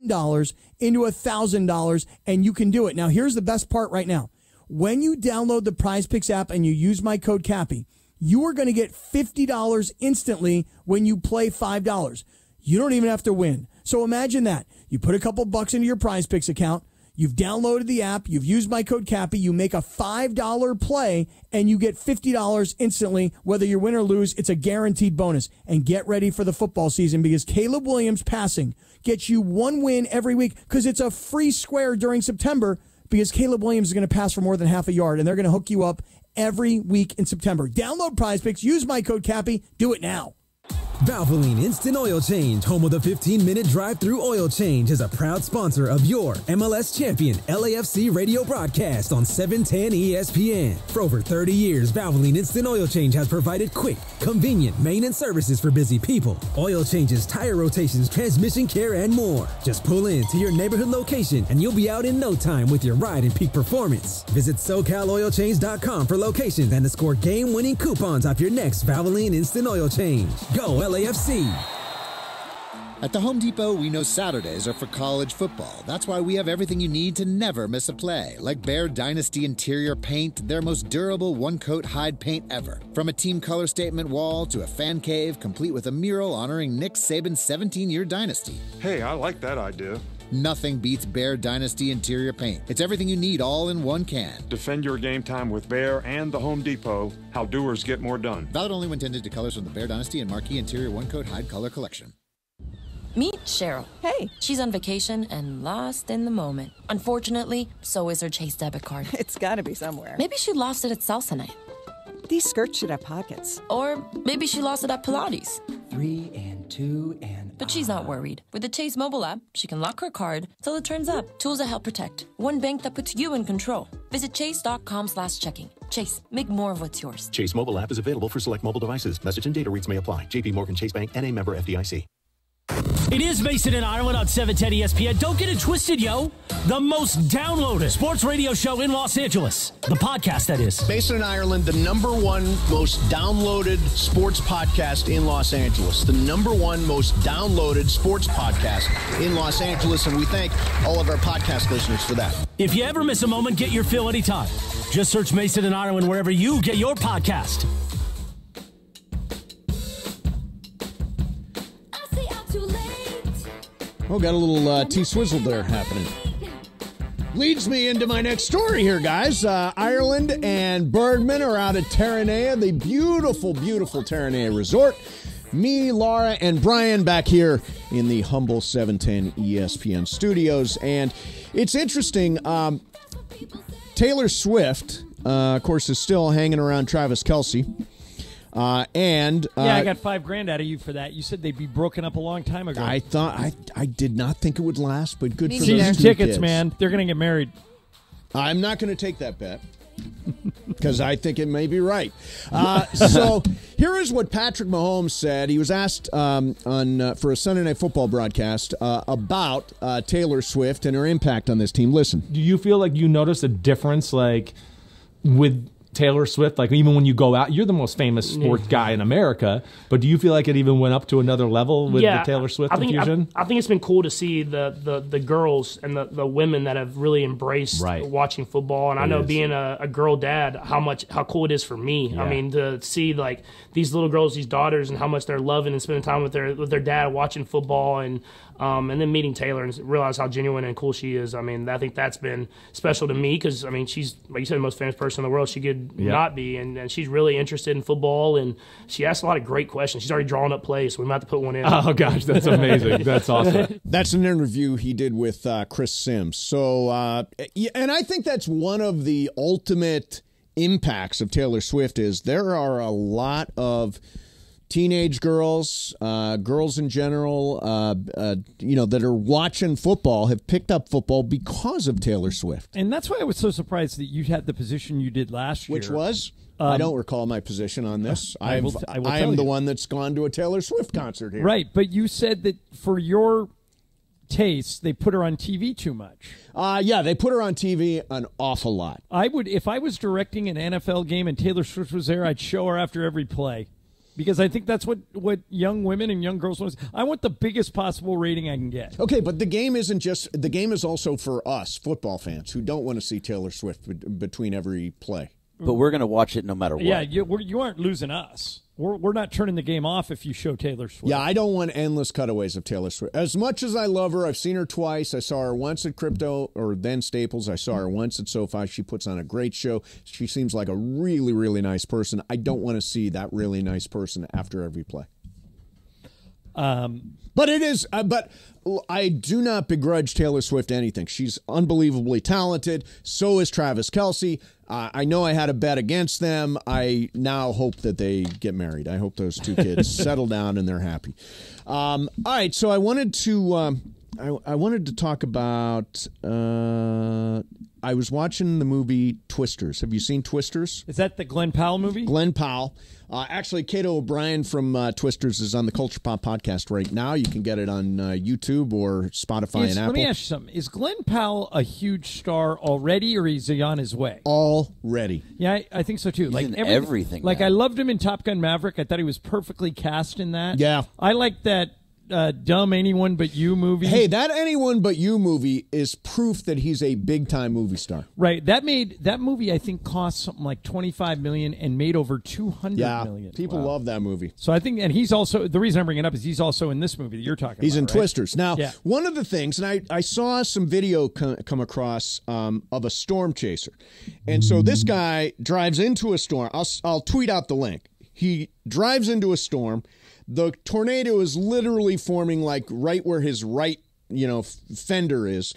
$1,000 into $1,000, and you can do it. Now, here's the best part right now. When you download the Prize Picks app and you use my code Cappy, you are going to get $50 instantly when you play $5. You don't even have to win. So imagine that. You put a couple bucks into your Prize Picks account. You've downloaded the app. You've used my code Cappy. You make a $5 play, and you get $50 instantly. Whether you win or lose, it's a guaranteed bonus. And get ready for the football season, because Caleb Williams passing gets you one win every week, because it's a free square during September, because Caleb Williams is going to pass for more than half a yard, and they're going to hook you up every week in September. Download Prize Picks. Use my code Cappy. Do it now. Valvoline Instant Oil Change, home of the 15-minute drive-through oil change, is a proud sponsor of your MLS champion LAFC radio broadcast on 710 ESPN. For over 30 years, Valvoline Instant Oil Change has provided quick, convenient maintenance services for busy people. Oil changes, tire rotations, transmission care, and more. Just pull in to your neighborhood location and you'll be out in no time with your ride in peak performance. Visit SoCalOilChange.com for locations and to score game-winning coupons off your next Valvoline Instant Oil Change. Go LAFC! At the Home Depot, we know Saturdays are for college football. That's why we have everything you need to never miss a play. Like Bear Dynasty interior paint, their most durable one-coat hide paint ever. From a team color statement wall to a fan cave, complete with a mural honoring Nick Saban's 17-year dynasty. Hey, I like that idea. Nothing beats Bear Dynasty interior paint. It's everything you need all in one can. Defend your game time with Bear and the Home Depot. How doers get more done. Valid only when tinted to colors from the Bear Dynasty and Marquee Interior One-Coat Hide Color Collection. Meet Cheryl. Hey. She's on vacation and lost in the moment. Unfortunately, so is her Chase debit card. It's gotta be somewhere. Maybe she lost it at salsa night. These skirts should have pockets. Or maybe she lost it at Pilates. 3 and 2 and... But she's not worried. With the Chase mobile app, she can lock her card till it turns up. Tools that help protect. One bank that puts you in control. Visit chase.com/checking. Chase, make more of what's yours. Chase mobile app is available for select mobile devices. Message and data rates may apply. JP Morgan Chase Bank, N.A. member FDIC. It is Mason and Ireland on 710 ESPN. Don't get it twisted, yo. The most downloaded sports radio show in Los Angeles. The podcast, that is. Mason and Ireland, the #1 most downloaded sports podcast in Los Angeles. The #1 most downloaded sports podcast in Los Angeles. And we thank all of our podcast listeners for that. If you ever miss a moment, get your fill anytime. Just search Mason and Ireland wherever you get your podcast. Oh, got a little T-Swizzle there happening. Leads me into my next story here, guys. Ireland and Birdman are out at Terranea, the beautiful, beautiful Terranea Resort. Me, Laura, and Brian back here in the humble 710 ESPN studios. And it's interesting. Taylor Swift, of course, is still hanging around Travis Kelce. I got $5,000 out of you for that. You said they'd be broken up a long time ago. I thought I did not think it would last, but good for those season two tickets, kids. man. They're going to get married. I'm not going to take that bet because I think it may be right. So here is what Patrick Mahomes said. He was asked for a Sunday Night Football broadcast about Taylor Swift and her impact on this team. Listen. Do you feel like you noticed a difference, like with Taylor Swift, like even when you go out, you're the most famous sports guy in America, but do you feel like it even went up to another level with the Taylor Swift infusion? I think it's been cool to see the girls and the women that have really embraced watching football. And I know being a girl dad, how cool it is for me. Yeah. I mean, to see like these little girls, these daughters, and how much they're loving and spending time with their dad watching football, and then meeting Taylor and realize how genuine and cool she is. I mean, I think that's been special to me because, I mean, she's, like you said, the most famous person in the world. She could not be, and she's really interested in football, and she asks a lot of great questions. She's already drawing up plays, so we might have to put one in. Oh, gosh, that's amazing. That's awesome. That's an interview he did with Chris Sims. So, and I think that's one of the ultimate impacts of Taylor Swift is there are a lot of teenage girls, girls in general, that are watching football, have picked up football because of Taylor Swift. And that's why I was so surprised that you had the position you did last year. Which was? I don't recall my position on this. I am the one that's gone to a Taylor Swift concert here. Right, but you said that for your taste, they put her on TV too much. Yeah, they put her on TV an awful lot. I would, if I was directing an NFL game and Taylor Swift was there, I'd show her after every play. Because I think that's what young women and young girls want. I want the biggest possible rating I can get. Okay, but the game isn't just – the game is also for us, football fans, who don't want to see Taylor Swift between every play. But we're going to watch it no matter what. Yeah, you aren't losing us. We're not turning the game off if you show Taylor Swift. Yeah, I don't want endless cutaways of Taylor Swift. As much as I love her, I've seen her twice. I saw her once at Crypto, or then Staples. I saw her once at SoFi. She puts on a great show. She seems like a really, really nice person. I don't want to see that really nice person after every play. But it is. But I do not begrudge Taylor Swift anything. She's unbelievably talented. So is Travis Kelce. I know I had a bet against them. I now hope that they get married. I hope those two kids settle down and they're happy. All right, so I wanted to talk about. I was watching the movie Twisters. Have you seen Twisters? Is that the Glenn Powell movie? Glenn Powell. Actually, Cato O'Brien from Twisters is on the Culture Pop podcast right now. You can get it on YouTube or Spotify and Apple. Let me ask you something. Is Glenn Powell a huge star already, or is he on his way? Already. Yeah, I think so, too. He's in everything. Like, I loved him in Top Gun Maverick. I thought he was perfectly cast in that. Yeah. I like that dumb Anyone But You movie. Hey, that Anyone But You movie is proof that he's a big-time movie star. Right. That movie, I think, cost something like $25 million and made over $200 million. People love that movie. So I think, and he's also, the reason I'm bringing it up is he's also in this movie that you're talking about. He's in right? Twisters. Now, one of the things, and I saw some video come across of a storm chaser. And so this guy drives into a storm. I'll tweet out the link. He drives into a storm. The tornado is literally forming like right where his right, fender is.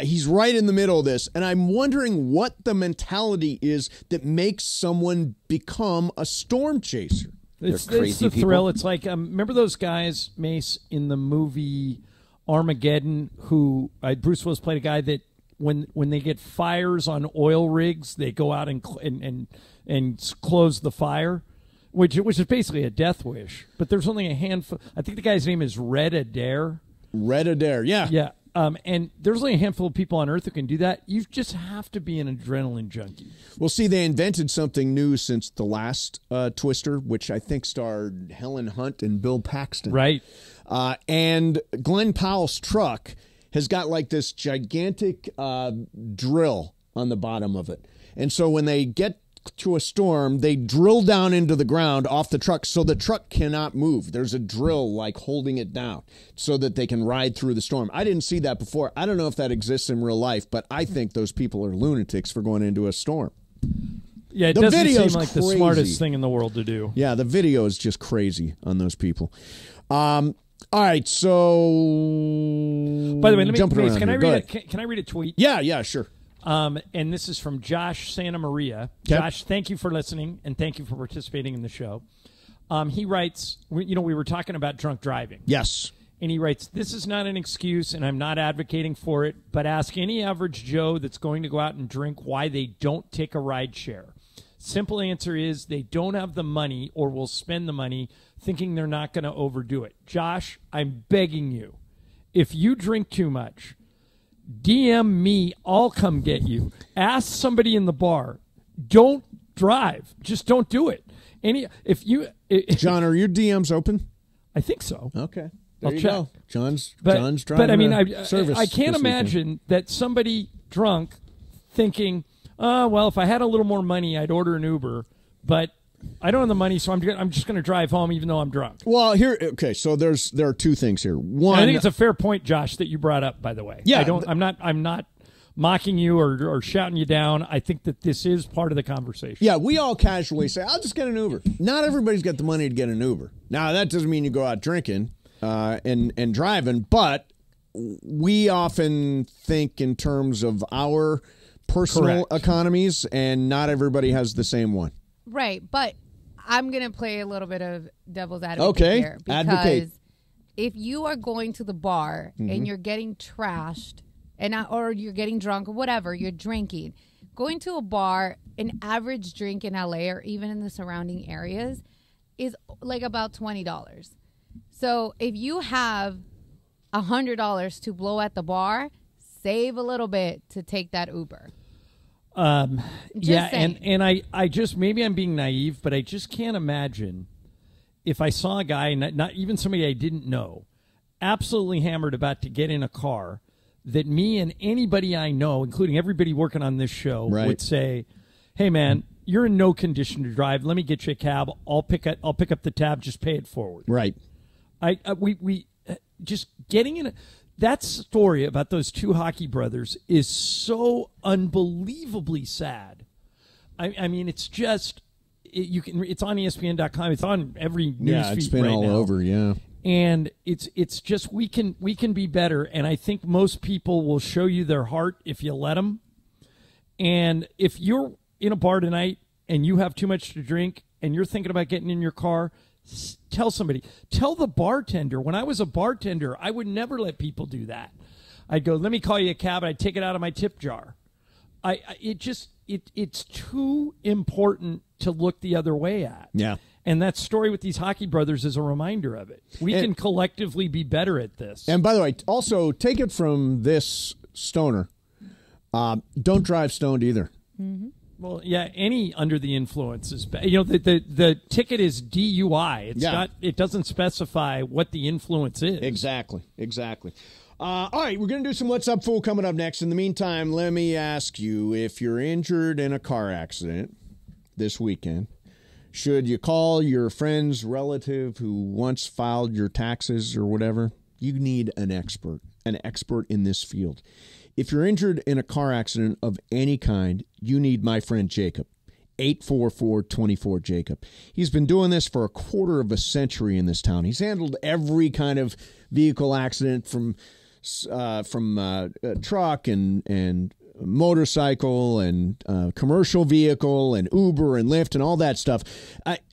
He's right in the middle of this. And I'm wondering what the mentality is that makes someone become a storm chaser. It's the thrill. It's like, remember those guys, Mace, in the movie Armageddon, who Bruce Willis played a guy that when they get fires on oil rigs, they go out and close the fire. Which is basically a death wish, but there's only a handful. I think the guy's name is Red Adair. Red Adair, yeah. Yeah. And there's only a handful of people on Earth who can do that. You just have to be an adrenaline junkie. Well, see, they invented something new since the last Twister, which I think starred Helen Hunt and Bill Paxton. Right. And Glenn Powell's truck has got like this gigantic drill on the bottom of it. And so when they get to a storm, they drill down into the ground off the truck so the truck cannot move. There's a drill like holding it down so that they can ride through the storm. I didn't see that before. I don't know if that exists in real life, but I think those people are lunatics for going into a storm. Yeah, it doesn't seem like the smartest thing in the world to do. Yeah, the video is just crazy on those people. All right, so by the way, can I read a tweet? Yeah, sure. And this is from Josh Santa Maria. Okay. Josh, thank you for listening, and thank you for participating in the show. He writes, we were talking about drunk driving. Yes. And he writes, this is not an excuse, and I'm not advocating for it, but ask any average Joe that's going to go out and drink why they don't take a ride share. Simple answer is they don't have the money or will spend the money thinking they're not going to overdo it. Josh, I'm begging you, if you drink too much, DM me, I'll come get you. Ask somebody in the bar. Don't drive. Just don't do it. John, are your DMs open? I think so. Okay. I'll check. Go. John's driving. But I mean, service I can't imagine that somebody drunk thinking, "Oh, well, if I had a little more money, I'd order an Uber." But I don't have the money, so I'm just going to drive home, even though I'm drunk. Well, so there are two things here. One, I think it's a fair point, Josh, that you brought up. By the way, yeah, I'm not mocking you or shouting you down. I think that this is part of the conversation. Yeah, we all casually say, "I'll just get an Uber." Not everybody's got the money to get an Uber. Now, that doesn't mean you go out drinking and driving, but we often think in terms of our personal economies, and not everybody has the same one. Right, but I'm going to play a little bit of devil's advocate here. Because if you are going to the bar and you're getting trashed or you're getting drunk or whatever, you're drinking, going to a bar, an average drink in LA or even in the surrounding areas is like about $20. So if you have $100 to blow at the bar, save a little bit to take that Uber. And I just, maybe I'm being naive, but I just can't imagine if I saw a guy, not even somebody I didn't know, absolutely hammered about to get in a car, that me and anybody I know, including everybody working on this show, would say, "Hey man, you're in no condition to drive. Let me get you a cab. I'll pick up the tab. Just pay it forward." Right. We just getting in that story about those two hockey brothers is so unbelievably sad. I mean, it's just it's on ESPN.com. It's on every news feed it's been right all now. over. Yeah. And it's just we can be better, and I think most people will show you their heart if you let them. And if you're in a bar tonight and you have too much to drink and you're thinking about getting in your car, tell somebody. Tell the bartender. When I was a bartender, I would never let people do that. I'd go, "Let me call you a cab," and I'd take it out of my tip jar. It's too important to look the other way at. Yeah. And that story with these hockey brothers is a reminder of it. We can collectively be better at this. And by the way, also take it from this stoner. Don't drive stoned either. Mm-hmm. Well, yeah, any under the influence is bad. You know, the ticket is DUI. It doesn't specify what the influence is. Exactly. All right, we're going to do some What's Up Fool coming up next. In the meantime, let me ask you, if you're injured in a car accident this weekend, should you call your friend's relative who once filed your taxes or whatever? You need an expert in this field. If you're injured in a car accident of any kind, you need my friend Jacob. 844-24-JACOB. He's been doing this for a quarter of a century in this town. He's handled every kind of vehicle accident from truck and motorcycle and commercial vehicle and Uber and Lyft and all that stuff.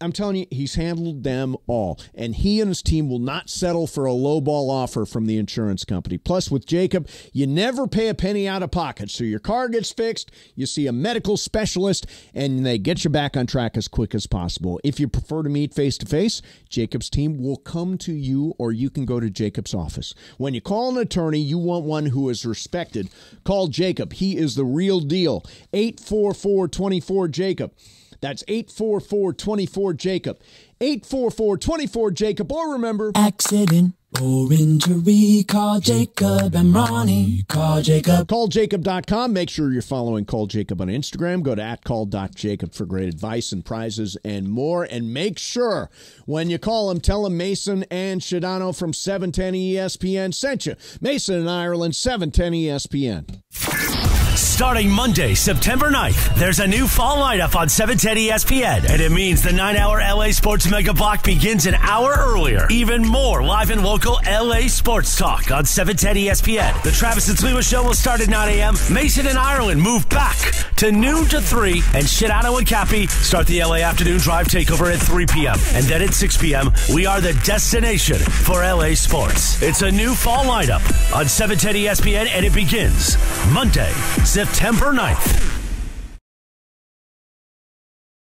I'm telling you, he's handled them all. And he and his team will not settle for a lowball offer from the insurance company. Plus, with Jacob, you never pay a penny out of pocket. So your car gets fixed, you see a medical specialist, and they get you back on track as quick as possible. If you prefer to meet face-to-face, Jacob's team will come to you, or you can go to Jacob's office. When you call an attorney, you want one who is respected. Call Jacob. He is the real deal. 844-24-JACOB. That's 844-24-JACOB. 844-24-JACOB. Or remember, accident or injury, call Jacob and Ronnie. Call Jacob. CallJacob.com. Make sure you're following Call Jacob on Instagram. Go to @call.jacob for great advice and prizes and more. And make sure when you call him, tell him Mason and Shadano from 710 ESPN sent you. Mason and Ireland, 710 ESPN. Starting Monday, September 9th, there's a new fall lineup on 710 ESPN, and it means the 9-hour LA Sports Mega Block begins an hour earlier. Even more live and local LA sports talk on 710 ESPN. The Travis and Tlima Show will start at 9 a.m. Mason and Ireland move back to noon to 3, and Shadano and Cappy start the LA Afternoon Drive Takeover at 3 p.m. And then at 6 p.m., we are the destination for LA sports. It's a new fall lineup on 710 ESPN, and it begins Monday, September 9th.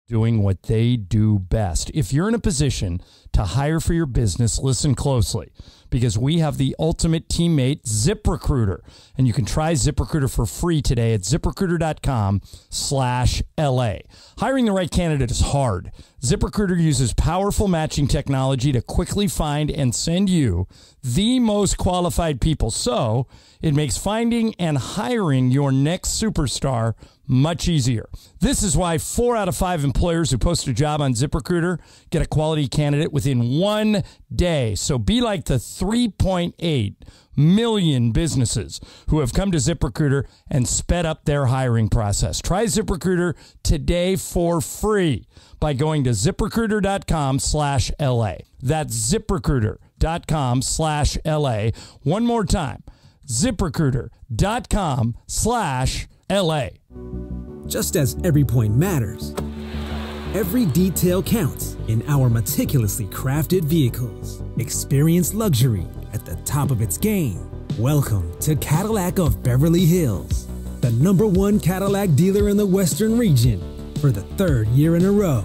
Doing what they do best. If you're in a position to hire for your business, listen closely, because we have the ultimate teammate, ZipRecruiter, and you can try ZipRecruiter for free today at ZipRecruiter.com/LA. Hiring the right candidate is hard. ZipRecruiter uses powerful matching technology to quickly find and send you the most qualified people. So it makes finding and hiring your next superstar much easier. This is why 4 out of 5 employers who post a job on ZipRecruiter get a quality candidate within 1 day. So be like the 3.8 million businesses who have come to ZipRecruiter and sped up their hiring process. Try ZipRecruiter today for free by going to ZipRecruiter.com/LA. That's ZipRecruiter.com/LA. One more time, ZipRecruiter.com/LA. Just as every point matters, every detail counts in our meticulously crafted vehicles. Experience luxury at the top of its game. Welcome to Cadillac of Beverly Hills, the #1 Cadillac dealer in the Western region for the 3rd year in a row.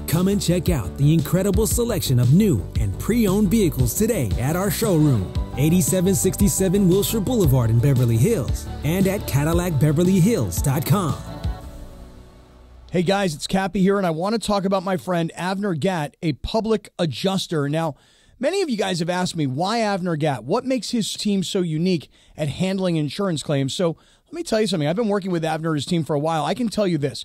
Come and check out the incredible selection of new and pre-owned vehicles today at our showroom, 8767 Wilshire Boulevard in Beverly Hills, and at CadillacBeverlyHills.com. Hey guys, it's Cappy here, and I want to talk about my friend Avner Gatt, a public adjuster. Now, many of you guys have asked me, why Avner Gatt? What makes his team so unique at handling insurance claims? So let me tell you something. I've been working with Avner and his team for a while. I can tell you this.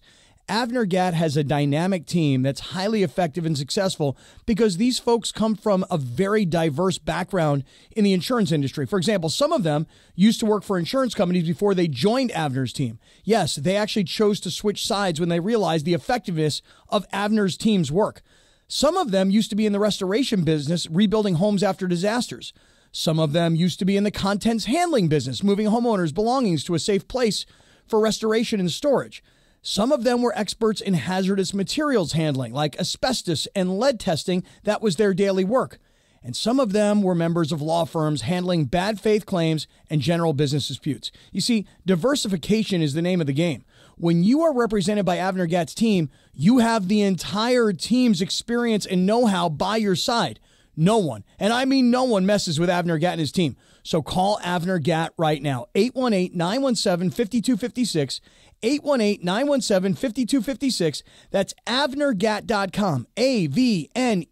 Avner Gatt has a dynamic team that's highly effective and successful because these folks come from a very diverse background in the insurance industry. For example, some of them used to work for insurance companies before they joined Avner's team. Yes, they actually chose to switch sides when they realized the effectiveness of Avner's team's work. Some of them used to be in the restoration business, rebuilding homes after disasters. Some of them used to be in the contents handling business, moving homeowners' belongings to a safe place for restoration and storage. Some of them were experts in hazardous materials handling, like asbestos and lead testing. That was their daily work. And some of them were members of law firms handling bad faith claims and general business disputes. You see, diversification is the name of the game. When you are represented by Avner Gatt's team, you have the entire team's experience and know-how by your side. No one, and I mean no one, messes with Avner Gatt and his team. So call Avner Gatt right now, 818-917-5256, 818-917-5256. That's AvnerGatt.com, AVNERGAT,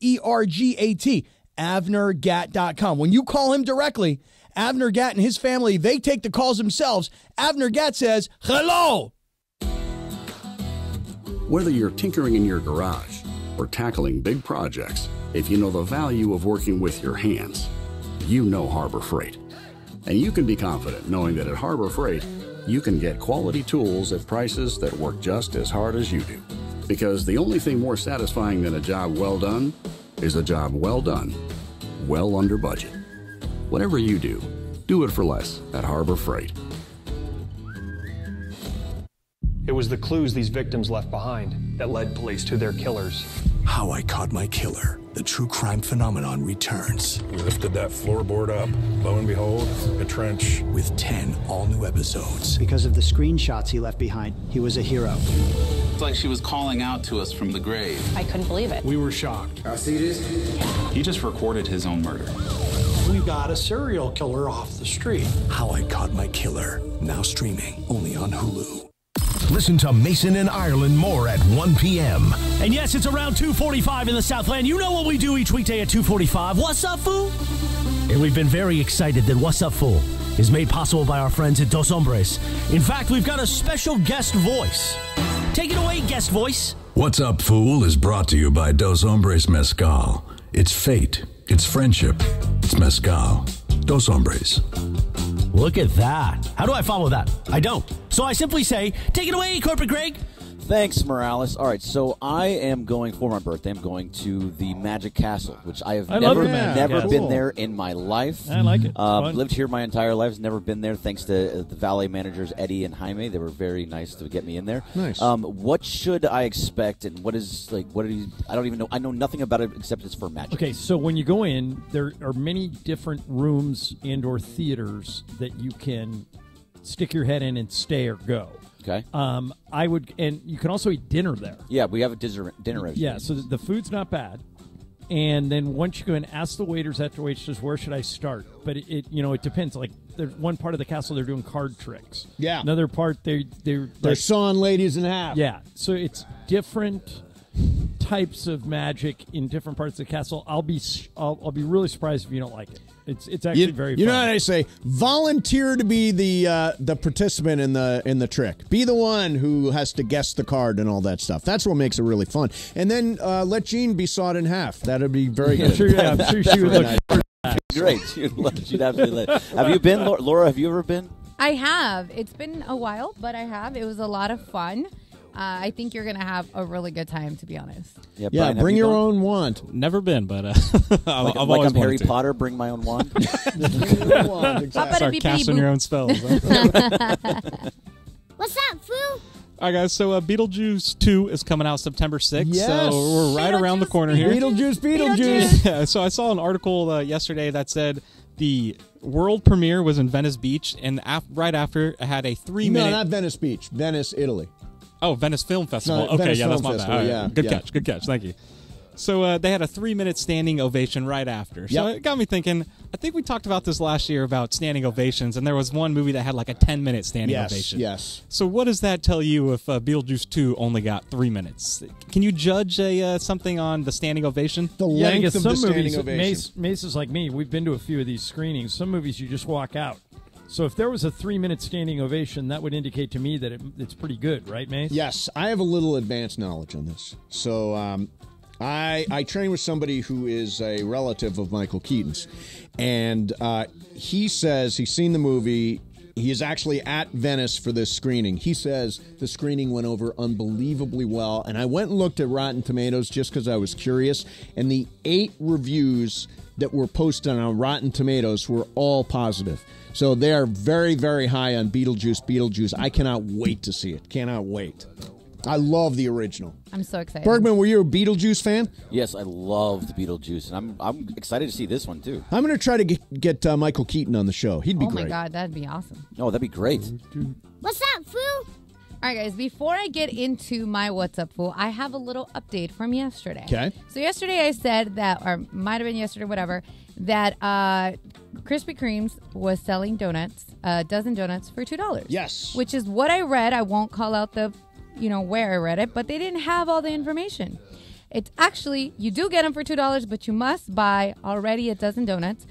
AvnerGatt.com. When you call him directly, Avner Gatt and his family, they take the calls themselves. Avner Gatt says, hello. Whether you're tinkering in your garage or tackling big projects, if you know the value of working with your hands, you know Harbor Freight. And you can be confident knowing that at Harbor Freight, you can get quality tools at prices that work just as hard as you do. Because the only thing more satisfying than a job well done is a job well done, well under budget. Whatever you do, do it for less at Harbor Freight. It was the clues these victims left behind that led police to their killers. How I Caught My Killer, the true crime phenomenon returns. We lifted that floorboard up. Lo and behold, a trench. With 10 all-new episodes. Because of the screenshots he left behind, he was a hero. It's like she was calling out to us from the grave. I couldn't believe it. We were shocked. I see this. He just recorded his own murder. We've got a serial killer off the street. How I Caught My Killer, now streaming only on Hulu. Listen to Mason and Ireland more at 1 p.m. And yes, it's around 2:45 in the Southland. You know what we do each weekday at 2:45. What's Up, Fool? And we've been very excited that What's Up, Fool is made possible by our friends at Dos Hombres. In fact, we've got a special guest voice. Take it away, guest voice. What's Up, Fool is brought to you by Dos Hombres Mezcal. It's fate. It's friendship. It's mezcal. Dos Hombres. Look at that. How do I follow that? I don't. So I simply say, take it away, Corporate Greg. Thanks, Morales. All right, so I am going, for my birthday, I'm going to the Magic Castle, which I have never been there in my life. I like it. Lived here my entire life, never been there, thanks to the valet managers, Eddie and Jaime. They were very nice to get me in there. Nice. What should I expect, and what is, like, what are you, I don't even know. I know nothing about it except it's for magic. Okay, so when you go in, there are many different rooms and or theaters that you can stick your head in and stay or go. Okay. I would, and you can also eat dinner there. Yeah, we have a dinner reservation. Yeah, so the food's not bad. And then once you go and ask the waiters at the waitresses, where should I start? But it depends. Like there's one part of the castle they're doing card tricks. Yeah. Another part they're sawing ladies in half. Yeah. So it's different types of magic in different parts of the castle. I'll be really surprised if you don't like it. It's actually very fun. You know what I say? Volunteer to be the participant in the trick. Be the one who has to guess the card and all that stuff. That's what makes it really fun. And then let Jean be sawed in half. That'd be very good. I'm sure she would look great. She'd absolutely let. Have you been, Laura? Have you ever been? I have. It's been a while, but I have. It was a lot of fun. I think you're going to have a really good time, to be honest. Yeah, Brian, bring your own wand. Never been, but I've always I'm Harry wanted to. Potter, bring my own wand. Start casting your own spells. Huh? What's up, Foo? All right, guys. So Beetlejuice 2 is coming out September 6th. Yes. So we're right around the corner here. Beetlejuice. Yeah, so I saw an article yesterday that said the world premiere was in Venice Beach, and right after it had a 3-minute... No, not Venice Beach. Venice, Italy. Oh, Venice Film Festival. No, Venice that's Film my Festival, bad. yeah, Good yeah. catch. Good catch. Thank you. So they had a 3-minute standing ovation right after. So it got me thinking, I think we talked about this last year about standing ovations, and there was one movie that had like a 10-minute standing ovation. Yes. So what does that tell you if Beetlejuice 2 only got 3 minutes? Can you judge something on the standing ovation? The length of some the standing movies, ovation. Mace is like me. We've been to a few of these screenings. Some movies you just walk out. So if there was a 3-minute standing ovation, that would indicate to me that it's pretty good, right, Mace? Yes, I have a little advanced knowledge on this. So I train with somebody who is a relative of Michael Keaton's, and he says he's seen the movie. He is actually at Venice for this screening. He says the screening went over unbelievably well, and I went and looked at Rotten Tomatoes just because I was curious, and the 8 reviews that were posted on Rotten Tomatoes were all positive. So they are very, very high on Beetlejuice. I cannot wait to see it. Cannot wait. I love the original. I'm so excited. Bergman, were you a Beetlejuice fan? Yes, I loved Beetlejuice, and I'm excited to see this one, too. I'm going to try to get Michael Keaton on the show. He'd be great. Oh, my God. That'd be awesome. Oh, that'd be great. What's up, Foo? All right, guys, before I get into my What's Up, Fool, I have a little update from yesterday. Okay. So yesterday I said that, or might have been yesterday, whatever, that Krispy Kreme's was selling donuts, a dozen donuts for $2. Yes. Which is what I read. I won't call out the, where I read it, but they didn't have all the information. It's actually, you do get them for $2, but you must buy already a dozen donuts.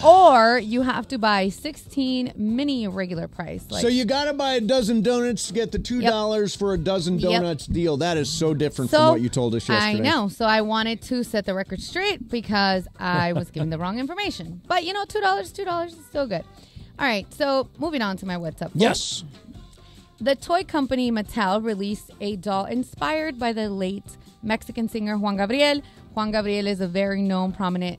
Or you have to buy 16 mini regular price. So you got to buy a dozen donuts to get the $2 for a dozen donuts deal. That is so different from what you told us yesterday. I know. So I wanted to set the record straight because I was giving the wrong information. But, $2 is still good. All right. So moving on to my What's Up. Yes. The toy company Mattel released a doll inspired by the late Mexican singer Juan Gabriel. Juan Gabriel is a very known, prominent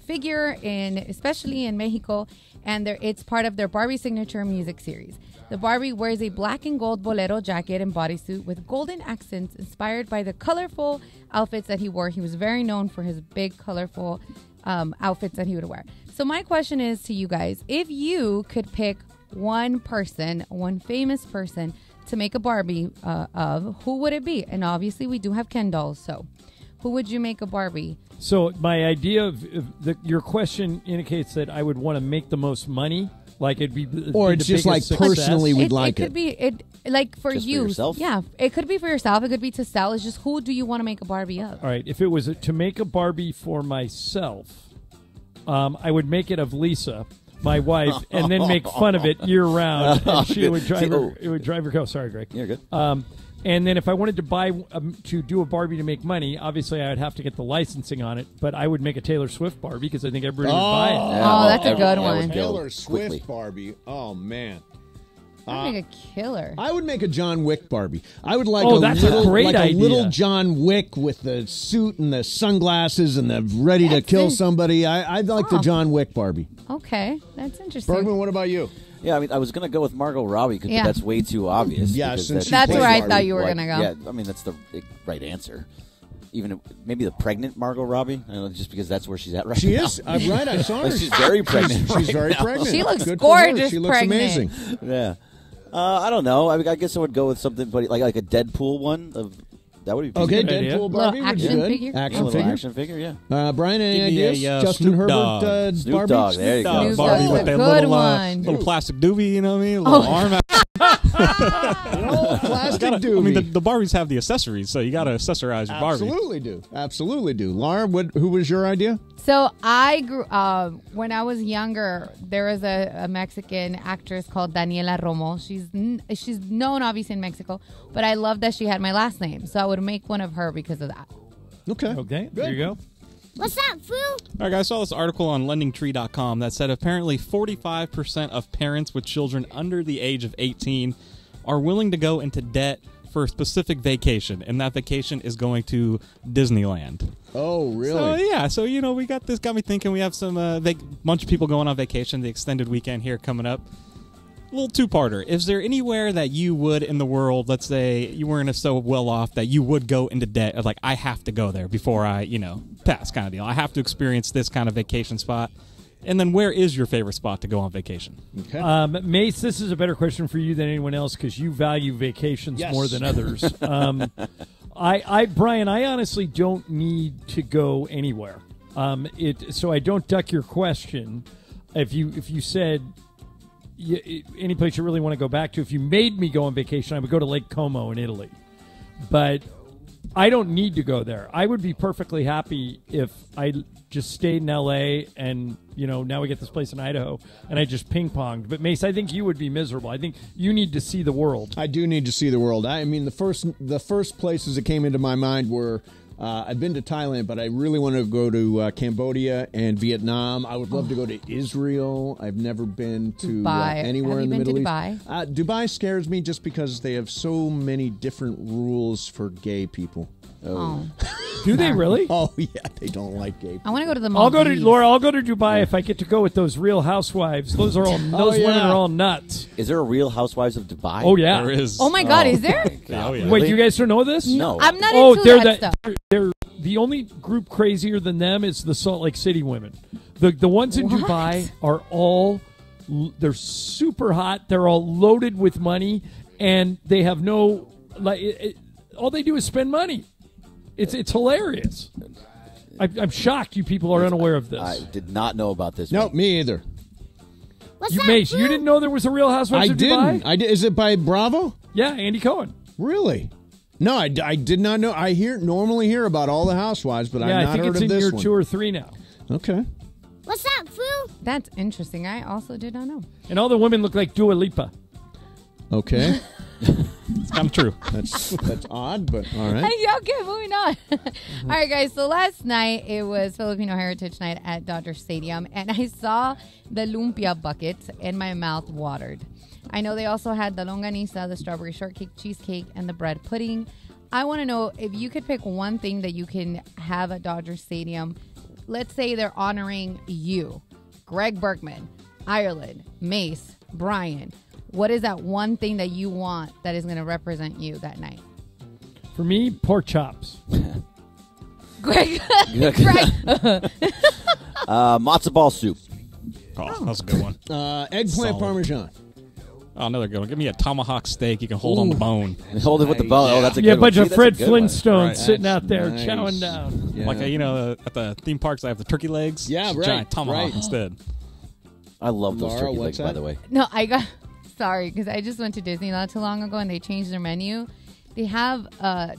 figure, especially in Mexico, and it's part of their Barbie signature music series. The Barbie wears a black and gold bolero jacket and bodysuit with golden accents inspired by the colorful outfits that he wore. He was very known for his big, colorful outfits that he would wear. So my question is to you guys, if you could pick one famous person to make a Barbie of, who would it be? And obviously we do have Ken dolls, so who would you make a Barbie? So my idea of your question indicates that I would want to make the most money, like it'd be, or it's just like success. Personally we'd like it. It could be like for just you. For yourself? Yeah, it could be for yourself. It could be to sell. It's just who do you want to make a Barbie of? All right, if it was to make a Barbie for myself, I would make it of Lisa, my wife, and then make fun of it year round. And it would drive her. Oh, sorry, Greg. You're good. And then if I wanted to buy to do a Barbie to make money, obviously I would have to get the licensing on it. But I would make a Taylor Swift Barbie because I think everybody would buy it. Yeah, that's a good one. Taylor Swift Barbie. Oh man. I'd make a killer. I would make a John Wick Barbie. I would like that's a great idea. A little John Wick with the suit and the sunglasses and the ready to kill somebody. I'd like the John Wick Barbie. Okay, that's interesting. Bergman, what about you? Yeah, I mean, I was going to go with Margot Robbie, but that's way too obvious. Yeah, that's where I thought you were going to go. Yeah, I mean, that's the right answer. Even maybe the pregnant Margot Robbie, just because that's where she's at right now. She is. Right, I saw her. She's very pregnant. She's very pregnant. She looks Good gorgeous. She looks amazing. Yeah. I don't know. I guess I would go with something, but like a Deadpool one. That would be okay. good. Deadpool Barbie would be action good. figure? Action figure, yeah. Brian, any Give me ideas? a, Justin Snoop Herbert Dogg. Snoop Barbie? Dogg, there you go. Snoop Barbie Dogg's with a that good little one. little plastic doobie, you know what I mean? A little arm out. Plastic I doobie. mean, the Barbies have the accessories, so you got to accessorize your Barbie. Absolutely do. Laura, who was your idea? So I grew when I was younger. There was a Mexican actress called Daniela Romo. She's known obviously in Mexico, but I love that she had my last name, so I would make one of her because of that. Okay, there you go. What's up, Foo? All right, guys, I saw this article on lendingtree.com that said apparently 45% of parents with children under the age of 18 are willing to go into debt for a specific vacation, and that vacation is going to Disneyland. Oh, really? So we got this. Got me thinking. We have some bunch of people going on vacation, the extended weekend here coming up. A little two-parter. Is there anywhere that you would in the world, let's say you weren't so well off, that you would go into debt of like, I have to go there before I, pass kind of deal. I have to experience this kind of vacation spot. And then where is your favorite spot to go on vacation? Okay. Mace, this is a better question for you than anyone else because you value vacations more than others. Brian, I honestly don't need to go anywhere. So I don't duck your question. If you said any place you really want to go back to, if you made me go on vacation, I would go to Lake Como in Italy. But I don't need to go there. I would be perfectly happy if I just stayed in L.A. and, now we get this place in Idaho, and I just ping-ponged. But, Mace, I think you would be miserable. I think you need to see the world. I do need to see the world. I mean, the first places that came into my mind were I've been to Thailand, but I really want to go to Cambodia and Vietnam. I would love to go to Israel. I've never been to anywhere in the Middle East. Dubai? Dubai scares me just because they have so many different rules for gay people. Oh. Do they really? Oh, yeah. They don't like gay people. I want to go to the Maldives. I'll go to Dubai if I get to go with those Real Housewives. Those women are all nuts. Is there a Real Housewives of Dubai? Oh, yeah. There is. Oh, my God, is there? Oh, yeah. Wait, you guys don't know this? No. I'm not into that stuff. They're the only group crazier than them is the Salt Lake City women. The ones in Dubai are all, they're super hot. They're all loaded with money, and they have no, all they do is spend money. It's hilarious. I'm shocked you people are unaware of this. I did not know about this. No, me either. Mace, you didn't know there was a Real Housewives of Dubai? I did. Is it by Bravo? Yeah, Andy Cohen. Really? No, I did not know. I normally hear about all the housewives, but I've not heard of this one. I think it's in year 2 or 3 now. Okay. What's up, Foo? That's interesting. I also did not know. And all the women look like Dua Lipa. Okay. It's kind of true. That's odd, but all right. Okay, moving on. All right, guys. So last night it was Filipino Heritage Night at Dodger Stadium, and I saw the lumpia buckets, and my mouth watered. I know they also had the longanisa, the strawberry shortcake cheesecake, and the bread pudding. I want to know if you could pick one thing that you can have at Dodger Stadium. Let's say they're honoring you, Greg Berkman, Ireland, Mace, Brian. What is that one thing that you want that is going to represent you that night? For me, pork chops. Greg. Matzo ball soup. Oh, that's a good one. Eggplant Parmesan. Oh, another good one. Give me a tomahawk steak you can hold on the bone. Hold it with the bone. Oh, that's a good one. Yeah, a bunch of Fred that's Flintstones sitting out there chowing down. Yeah. Like, at the theme parks, I have the turkey legs. Yeah, right. Giant tomahawk instead. I love those Laura, turkey legs, by the way. No, I got... Sorry, because I just went to Disney not too long ago, and they changed their menu. They have...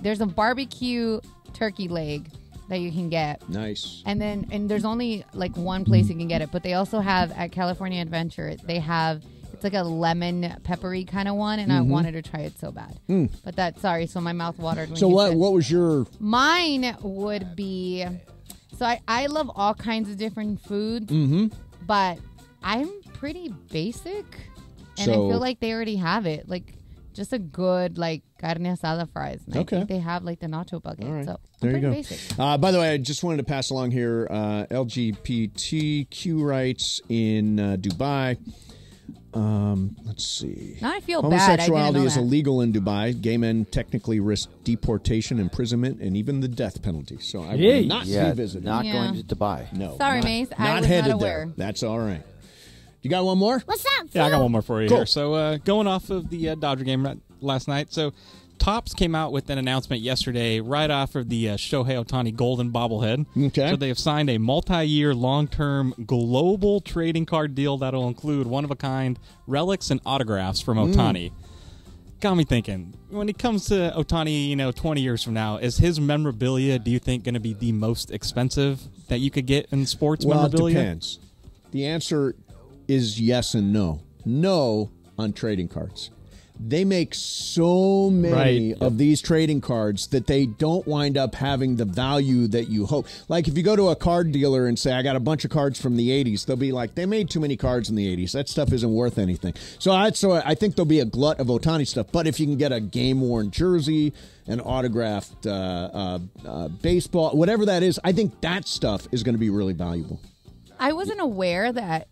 there's a barbecue turkey leg that you can get. Nice. And there's only, one place you can get it. But they also have, at California Adventure, they have... It's like a lemon peppery kind of one, and I wanted to try it so bad. But so my mouth watered when So what was your... Mine would be... So I love all kinds of different food, but I'm pretty basic, and I feel like they already have it. Like, just a good, carne asada fries. And I think they have, the nacho bucket. All right. So there you go. basic. By the way, I just wanted to pass along here LGBTQ rights in Dubai. Let's see. Now I feel Homosexuality bad. is illegal in Dubai. Gay men technically risk deportation, imprisonment, and even the death penalty. So I will not be visiting. Not going to Dubai. No. Sorry, Mace. I was headed not aware. there. That's all right. You got one more? What's up, Yeah, I got one more for you Cool. here. So going off of the Dodger game last night, so Topps came out with an announcement yesterday right off of the Shohei Ohtani golden bobblehead. Okay. So they have signed a multi-year, long-term global trading card deal that will include one-of-a-kind relics and autographs from Ohtani. Got me thinking, when it comes to Ohtani, 20 years from now, is his memorabilia, do you think, going to be the most expensive that you could get in sports memorabilia? Well, it depends. The answer is yes and no. No on trading cards. They make so many of these trading cards that they don't wind up having the value that you hope. Like if you go to a card dealer and say, I got a bunch of cards from the 80s, they'll be like, they made too many cards in the 80s. That stuff isn't worth anything. So I think there'll be a glut of Ohtani stuff. But if you can get a game-worn jersey, an autographed baseball, whatever that is, I think that stuff is going to be really valuable. I wasn't aware that,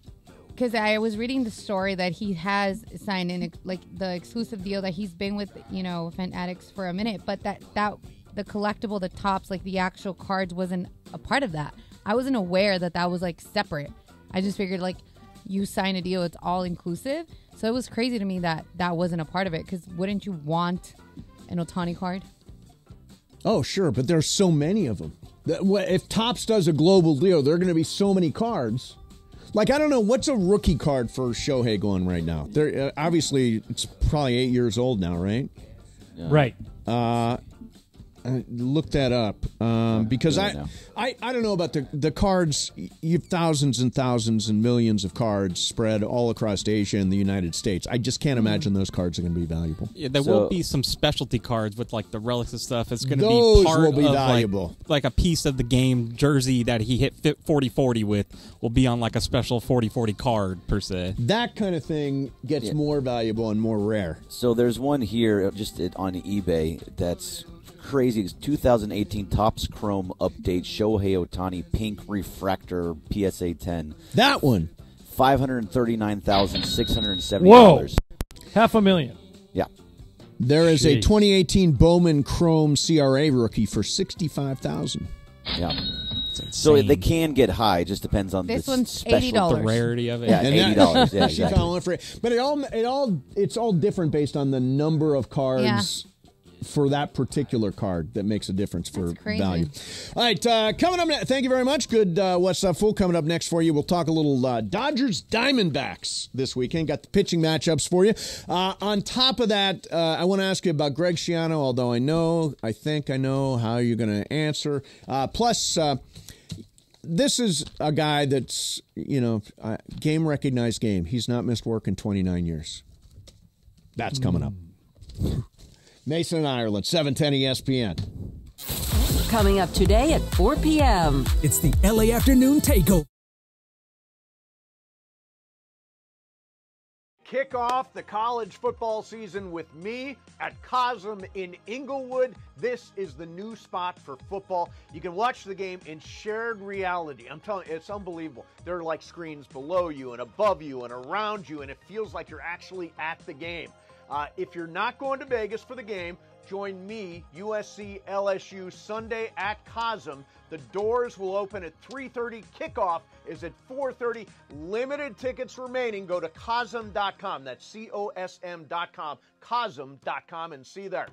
because I was reading the story that he has signed in the exclusive deal that he's been with, Fanatics for a minute, but that the collectible, the Topps, like the actual cards wasn't a part of that. I wasn't aware that was like separate. I just figured like you sign a deal, it's all inclusive. So it was crazy to me that wasn't a part of it, because wouldn't you want an Ohtani card? Oh, sure, but there's so many of them. If Topps does a global deal, there are going to be so many cards. Like, I don't know, what's a rookie card for Shohei going right now? Obviously, it's probably 8 years old now, right? Yeah. Right. Look that up because I don't know about the cards. You have thousands and thousands and millions of cards spread all across Asia and the United States. I just can't imagine those cards are going to be valuable. Yeah, there will be some specialty cards with like the relics and stuff. It's going to be part will be of valuable. Like a piece of the game jersey that he hit 40-40 with will be on like a special 40-40 card per se. That kind of thing gets more valuable and more rare. So there's one here just on eBay that's crazy. It's 2018 Topps Chrome Update Shohei Ohtani Pink Refractor PSA 10. That one. $539,670. Whoa. $500,000. Yeah. There is a 2018 Bowman Chrome CRA rookie for $65,000. Yeah. So they can get high. It just depends on this the one's special, $80. The rarity of it. Yeah, $80. Yeah, She exactly. found one for it. But it's all different based on the number of cards for that particular card that makes a difference for value. All right, coming up next, thank you very much. Good What's Up, Fool? Coming up next for you, we'll talk a little Dodgers Diamondbacks this weekend. Got the pitching matchups for you. On top of that, I want to ask you about Greg Schiano, although I think I know how you're going to answer. Plus, this is a guy that's, game recognized game. He's not missed work in 29 years. That's coming up. Mason and Ireland, 710 ESPN. Coming up today at 4 p.m. It's the LA Afternoon Takeover. Kick off the college football season with me at Cosm in Inglewood. This is the new spot for football. You can watch the game in shared reality. I'm telling you, it's unbelievable. There are like screens below you and above you and around you, and it feels like you're actually at the game. If you're not going to Vegas for the game, join me, USC LSU, Sunday at Cosm. The doors will open at 3:30. Kickoff is at 4:30. Limited tickets remaining. Go to Cosm.com. That's COSM.com. Cosm.com, and see you there.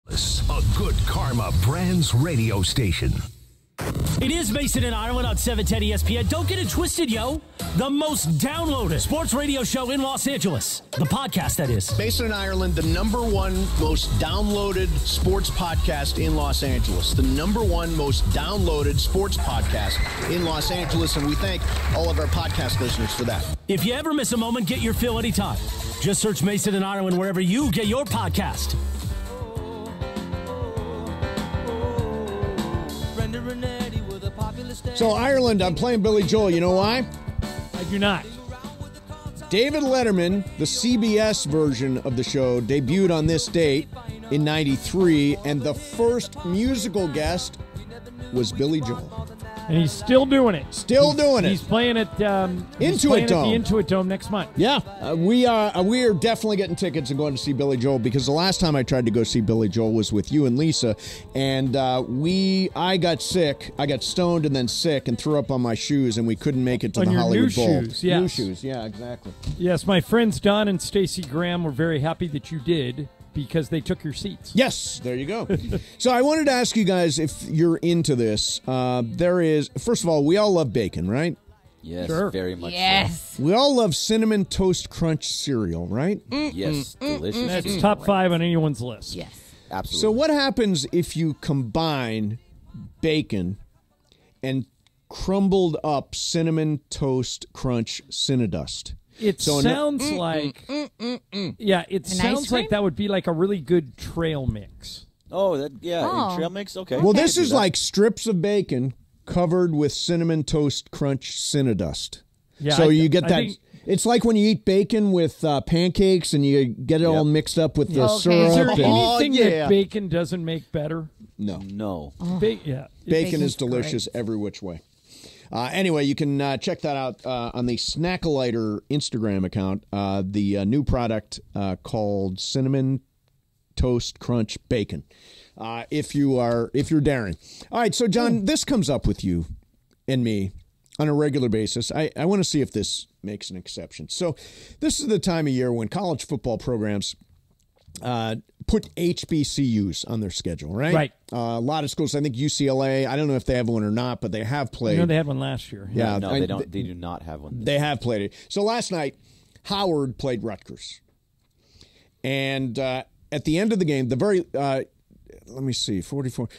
A Good Karma Brands radio station. It is Mason and Ireland on 710 ESPN. Don't get it twisted, yo. The most downloaded sports radio show in Los Angeles. The podcast, that is. Mason and Ireland, the #1 most downloaded sports podcast in Los Angeles. The #1 most downloaded sports podcast in Los Angeles. And we thank all of our podcast listeners for that. If you ever miss a moment, get your fill anytime. Just search Mason and Ireland wherever you get your podcast. So, Ireland, I'm playing Billy Joel. You know why? I do not. David Letterman, the CBS version of the show, debuted on this date in '93, and the first musical guest was Billy Joel. And he's still doing it. Still doing it. He's playing at Intuit Dome. At the Intuit Dome next month. Yeah, we are definitely getting tickets and going to see Billy Joel, because the last time I tried to go see Billy Joel was with you and Lisa, and I got sick. I got stoned and then sick and threw up on my shoes, and we couldn't make it to the Hollywood Bowl. Shoes, yes. New shoes, yeah, exactly. Yes, my friends Don and Stacey Graham were very happy that you did, because they took your seats. Yes, there you go. So I wanted to ask you guys if you're into this. There is, first of all, we all love bacon, right? Yes, sure. very much. Yes. We all love Cinnamon Toast Crunch cereal, right? Yes, delicious. That's top 5 on anyone's list. Yes. Absolutely. So what happens if you combine bacon and crumbled up Cinnamon Toast Crunch Cinnadust? It sounds like, yeah, it sounds like that would be like a really good trail mix. Oh, trail mix? Okay. Well, this is like strips of bacon covered with Cinnamon Toast Crunch Cinnadust. Yeah, so you get that. It's like when you eat bacon with pancakes and you get it all mixed up with the syrup. Is there anything that bacon doesn't make better? No. Bacon is delicious every which way. Anyway, you can check that out on the Snackalighter Instagram account. The new product called Cinnamon Toast Crunch Bacon. If you're daring. All right, so John, this comes up with you and me on a regular basis. I want to see if this makes an exception. So, this is the time of year when college football programs put HBCUs on their schedule, right? Right. A lot of schools, I think UCLA, I don't know if they have one or not, but they have played. They had one last year. Yeah. No, they don't. They do not have one. They have played it. So last night, Howard played Rutgers. And at the end of the game, let me see, 44.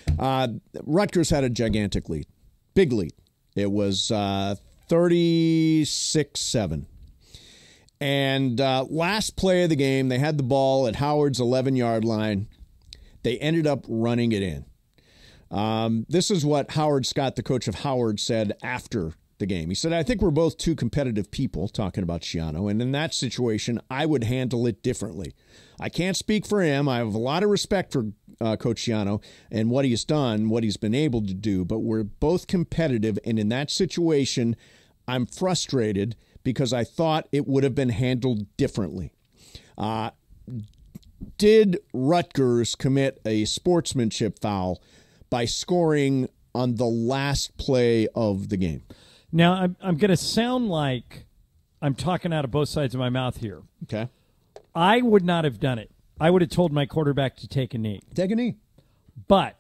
Rutgers had a gigantic lead, big lead. It was 36-7. And last play of the game, they had the ball at Howard's 11-yard line. They ended up running it in. This is what Howard Scott, the coach of Howard, said after the game. He said, I think we're both two competitive people, talking about Schiano, and in that situation, I would handle it differently. I can't speak for him. I have a lot of respect for Coach Schiano and what he's done, what he's been able to do, but we're both competitive, and in that situation, I'm frustrated because I thought it would have been handled differently. Did Rutgers commit a sportsmanship foul by scoring on the last play of the game? Now, I'm going to sound like I'm talking out of both sides of my mouth here. Okay. I would not have done it. I would have told my quarterback to take a knee. Take a knee. But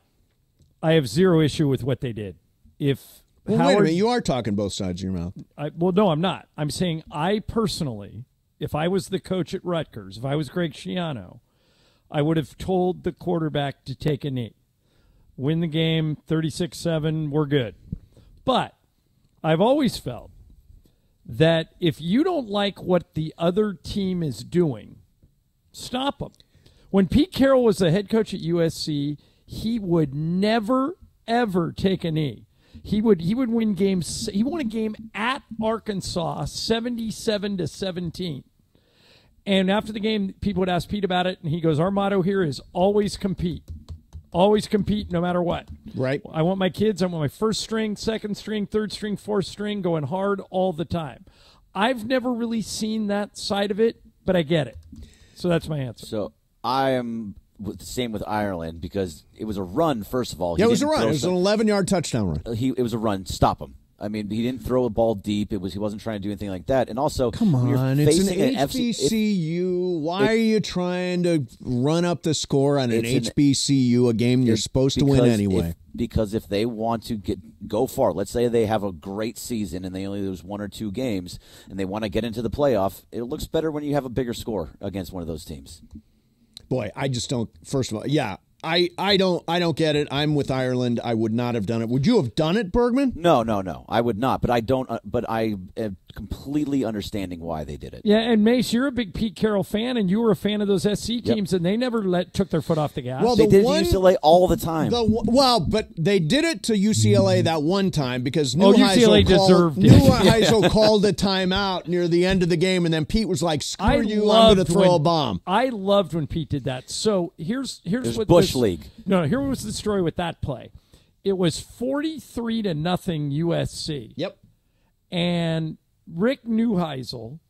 I have zero issue with what they did. If Well, wait a minute. You are talking both sides of your mouth. Well, no, I'm not. I'm saying I personally, if I was the coach at Rutgers, if I was Greg Schiano, I would have told the quarterback to take a knee. Win the game 36-7, we're good. But I've always felt that if you don't like what the other team is doing, stop them. When Pete Carroll was the head coach at USC, he would never, ever take a knee. He would win games. He won a game at Arkansas 77-17. And after the game, people would ask Pete about it, and he goes, our motto here is always compete. Always compete no matter what. Right. I want my kids, I want my first string, second string, third string, fourth string going hard all the time. I've never really seen that side of it, but I get it. So that's my answer. So I am the same with Ireland because it was a run, first of all. Yeah, it was a run. It was an 11-yard touchdown run. It was a run. Stop him. I mean, he didn't throw a ball deep. He wasn't trying to do anything like that. And also, come on, it's an FC HBCU. Why are you trying to run up the score on an HBCU, a game you're supposed to win anyway? Because if they want to go far, let's say they have a great season and they only lose 1 or 2 games, and they want to get into the playoff, it looks better when you have a bigger score against one of those teams. Boy, I just don't. First of all, yeah. I don't get it. I'm with Ireland. I would not have done it. Would you have done it, Bergman? No. I would not. But I don't. But I am completely understanding why they did it. Yeah, and Mace, you're a big Pete Carroll fan, and you were a fan of those SC teams, and they never took their foot off the gas. Well, they did it to UCLA all the time. But they did it to UCLA that one time because UCLA deserved it. Neuheisel called a timeout near the end of the game, and then Pete was like, "Screw you, I'm going to throw a bomb." I loved when Pete did that. So here's what Bush League. No, here was the story with that play. It was 43-0 USC. Yep. And Rick Neuheisel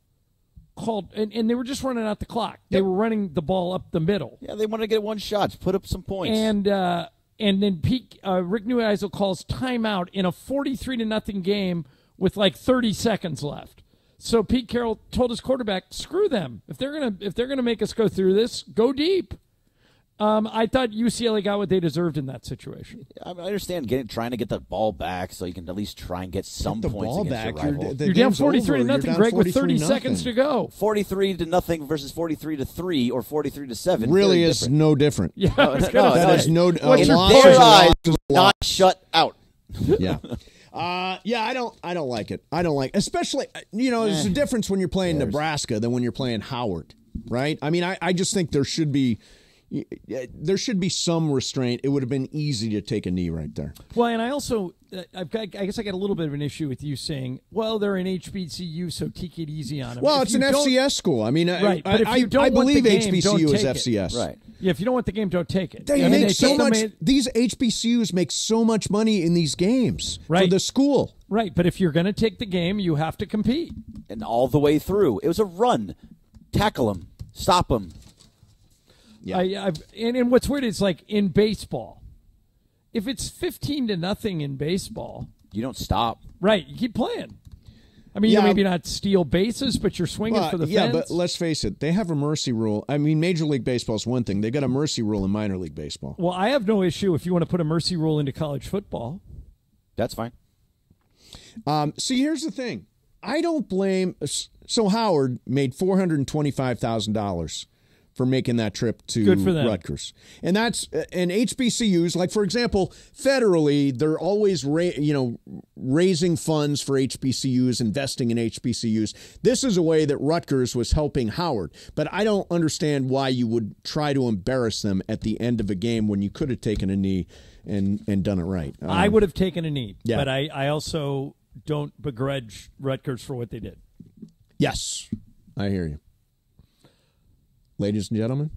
called, and they were just running out the clock. They were running the ball up the middle. Yeah, they wanted to get 1 shot, put up some points. And then Rick Neuheisel calls timeout in a 43-0 game with like 30 seconds left. So Pete Carroll told his quarterback, "Screw them. If they're gonna make us go through this, go deep." I thought UCLA got what they deserved in that situation. I understand trying to get the ball back so you can at least try and get some points against your rival. You're down 43-0, Greg, with 30 seconds to go. 43-0 versus 43-3 or 43-7 really is different. No different. Yeah, that is no. What's your eyes not shut out? Yeah. I don't like it. I don't like, especially, there's a difference when you're playing Nebraska than when you're playing Howard, right? I mean, I just think there should be some restraint. It would have been easy to take a knee right there. Well, and I also, I guess I got a little bit of an issue with you saying, well, they're an HBCU, so take it easy on them. Well, it's an FCS school. I mean, right, I believe HBCU is FCS. Right. Yeah, if you don't want the game, don't take it. They make so much. These HBCUs make so much money in these games for the school. Right, but if you're going to take the game, you have to compete. And all the way through. It was a run. Tackle them. Stop them. Yeah. And what's weird is, like, in baseball, if it's 15-0 in baseball, you don't stop. Right, you keep playing. I mean, you maybe not steal bases, but you're swinging for the fence. Yeah, but let's face it, they have a mercy rule. I mean, Major League Baseball is one thing. They've got a mercy rule in minor league baseball. Well, I have no issue if you want to put a mercy rule into college football. That's fine. See, here's the thing. I don't blame. So Howard made $425,000 for making that trip to Rutgers. And that's and HBCUs, like, for example, federally, they're always raising funds for HBCUs, investing in HBCUs. This is a way that Rutgers was helping Howard. But I don't understand why you would try to embarrass them at the end of a game when you could have taken a knee and done it right. I would have taken a knee, but I also don't begrudge Rutgers for what they did. Yes, I hear you. Ladies and gentlemen,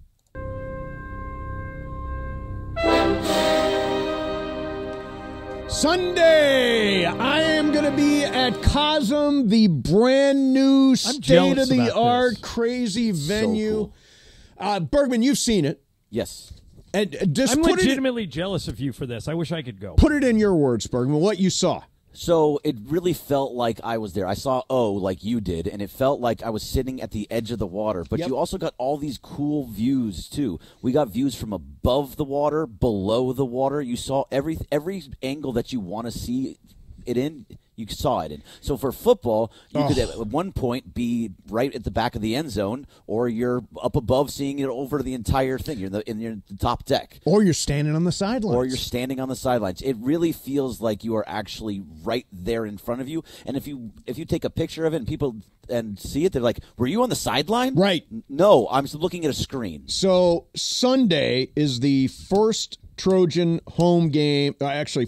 Sunday, I am going to be at Cosm, the brand new state-of-the-art crazy venue. So cool. Bergman, you've seen it. Yes. And just I'm legitimately jealous of you for this. I wish I could go. Put it in your words, Bergman, what you saw. So it really felt like I was there. I saw like you did, and it felt like I was sitting at the edge of the water. But you also got all these cool views, too. We got views from above the water, below the water. You saw every angle that you want to see it in. You saw it in. So for football, you could at one point be right at the back of the end zone, or you're up above seeing it over the entire thing. You're in the top deck. Or you're standing on the sidelines. It really feels like you are actually right there in front of you. And if you take a picture of it and people see it, they're like, "Were you on the sideline?" Right. No, I'm looking at a screen. So Sunday is the first Trojan home game,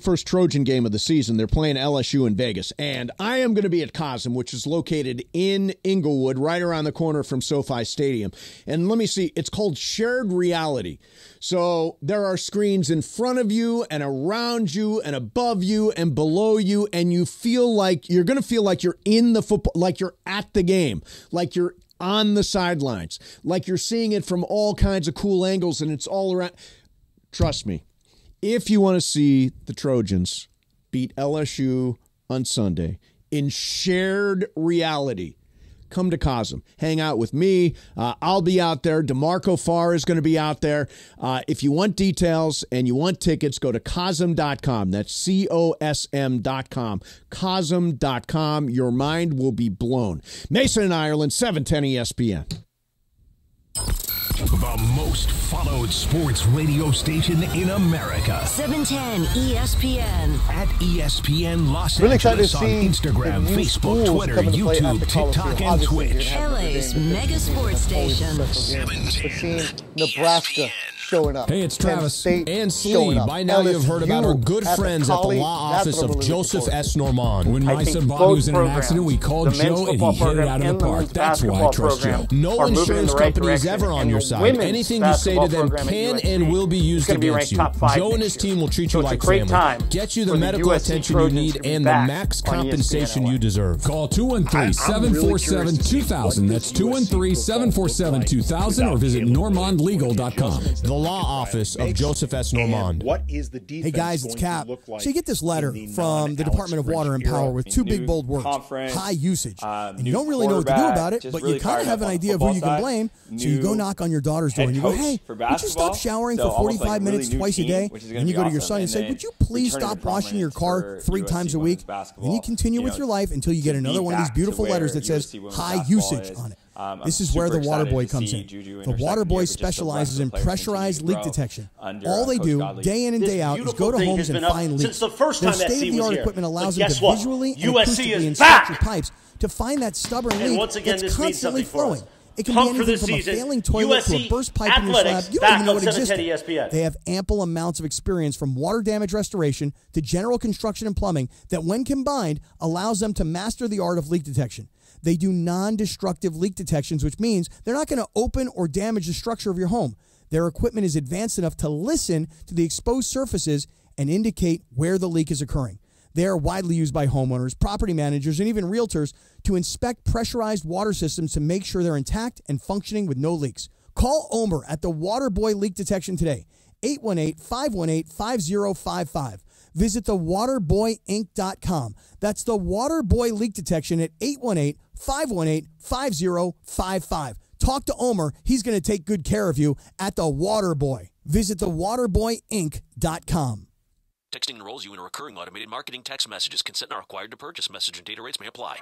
first Trojan game of the season. They're playing LSU in Vegas, and I am going to be at Cosm, which is located in Inglewood, right around the corner from SoFi Stadium. And let me see, it's called Shared Reality. So there are screens in front of you and around you and above you and below you, and you're going to feel like you're in the football, like you're at the game, like you're on the sidelines, like you're seeing it from all kinds of cool angles, and it's all around. Trust me, if you want to see the Trojans beat LSU on Sunday in shared reality. Come to Cosm. Hang out with me. I'll be out there. DeMarco Farr is going to be out there. If you want details and you want tickets, go to Cosm.com. That's COSM.com. Cosm.com. Your mind will be blown. Mason and Ireland, 710 ESPN. The most followed sports radio station in America. 710 ESPN. At ESPN Los really excited Angeles to on see Instagram, Facebook, Twitter, YouTube, TikTok, and Twitch. LA's mega sports station. We're seeing Nebraska showing up. Hey, it's Travis. And Slee. By now you've heard about our good friends at the law office of Joseph S. Normand. When my son Bobby was in an accident, we called Joe and he hit it out of the park. That's why I trust Joe. No insurance company is ever on your side. Anything you say to them can and will be used against you. Joe and his team will treat you like family. Get you the medical attention you need and the max compensation you deserve. Call 213-747-2000. That's 213-747-2000 or visit normandlegal.com. The law office of Joseph S. Normand. What is the defense? Hey guys, it's Cap. So you get this letter from the Department of Water and Power with two big bold words: high usage. And you don't really know what to do about it, but you kind of have an idea of who you can blame. So you go knock on your daughter's door and you go, "Hey, would you stop showering for 45 minutes twice a day?" And you go to your son and say, "Would you please stop washing your car 3 times a week?" And you continue with your life until you get another one of these beautiful letters that says high usage on it. This is where the Water Boy comes in. The Water Boy specializes in pressurized leak detection. All they do, day in and day out, is go to homes and find leaks. Their state-of-the-art equipment allows them to visually and acoustically inspect your pipes to find that stubborn leak that's constantly flowing. It can be anything from a failing toilet to a burst pipe in your slab. You don't even know it existed. They have ample amounts of experience from water damage restoration to general construction and plumbing that, when combined, allows them to master the art of leak detection. They do non-destructive leak detections, which means they're not going to open or damage the structure of your home. Their equipment is advanced enough to listen to the exposed surfaces and indicate where the leak is occurring. They are widely used by homeowners, property managers, and even realtors to inspect pressurized water systems to make sure they're intact and functioning with no leaks. Call Omer at the Water Boy Leak Detection today, 818-518-5055. Visit thewaterboyinc.com. That's the Water Boy Leak Detection at 818-518-5055. Talk to Omer. He's going to take good care of you at the Water Boy. Visit thewaterboyinc.com. Texting enrolls you in a recurring automated marketing text messages. Consent not required to purchase. Message and data rates may apply.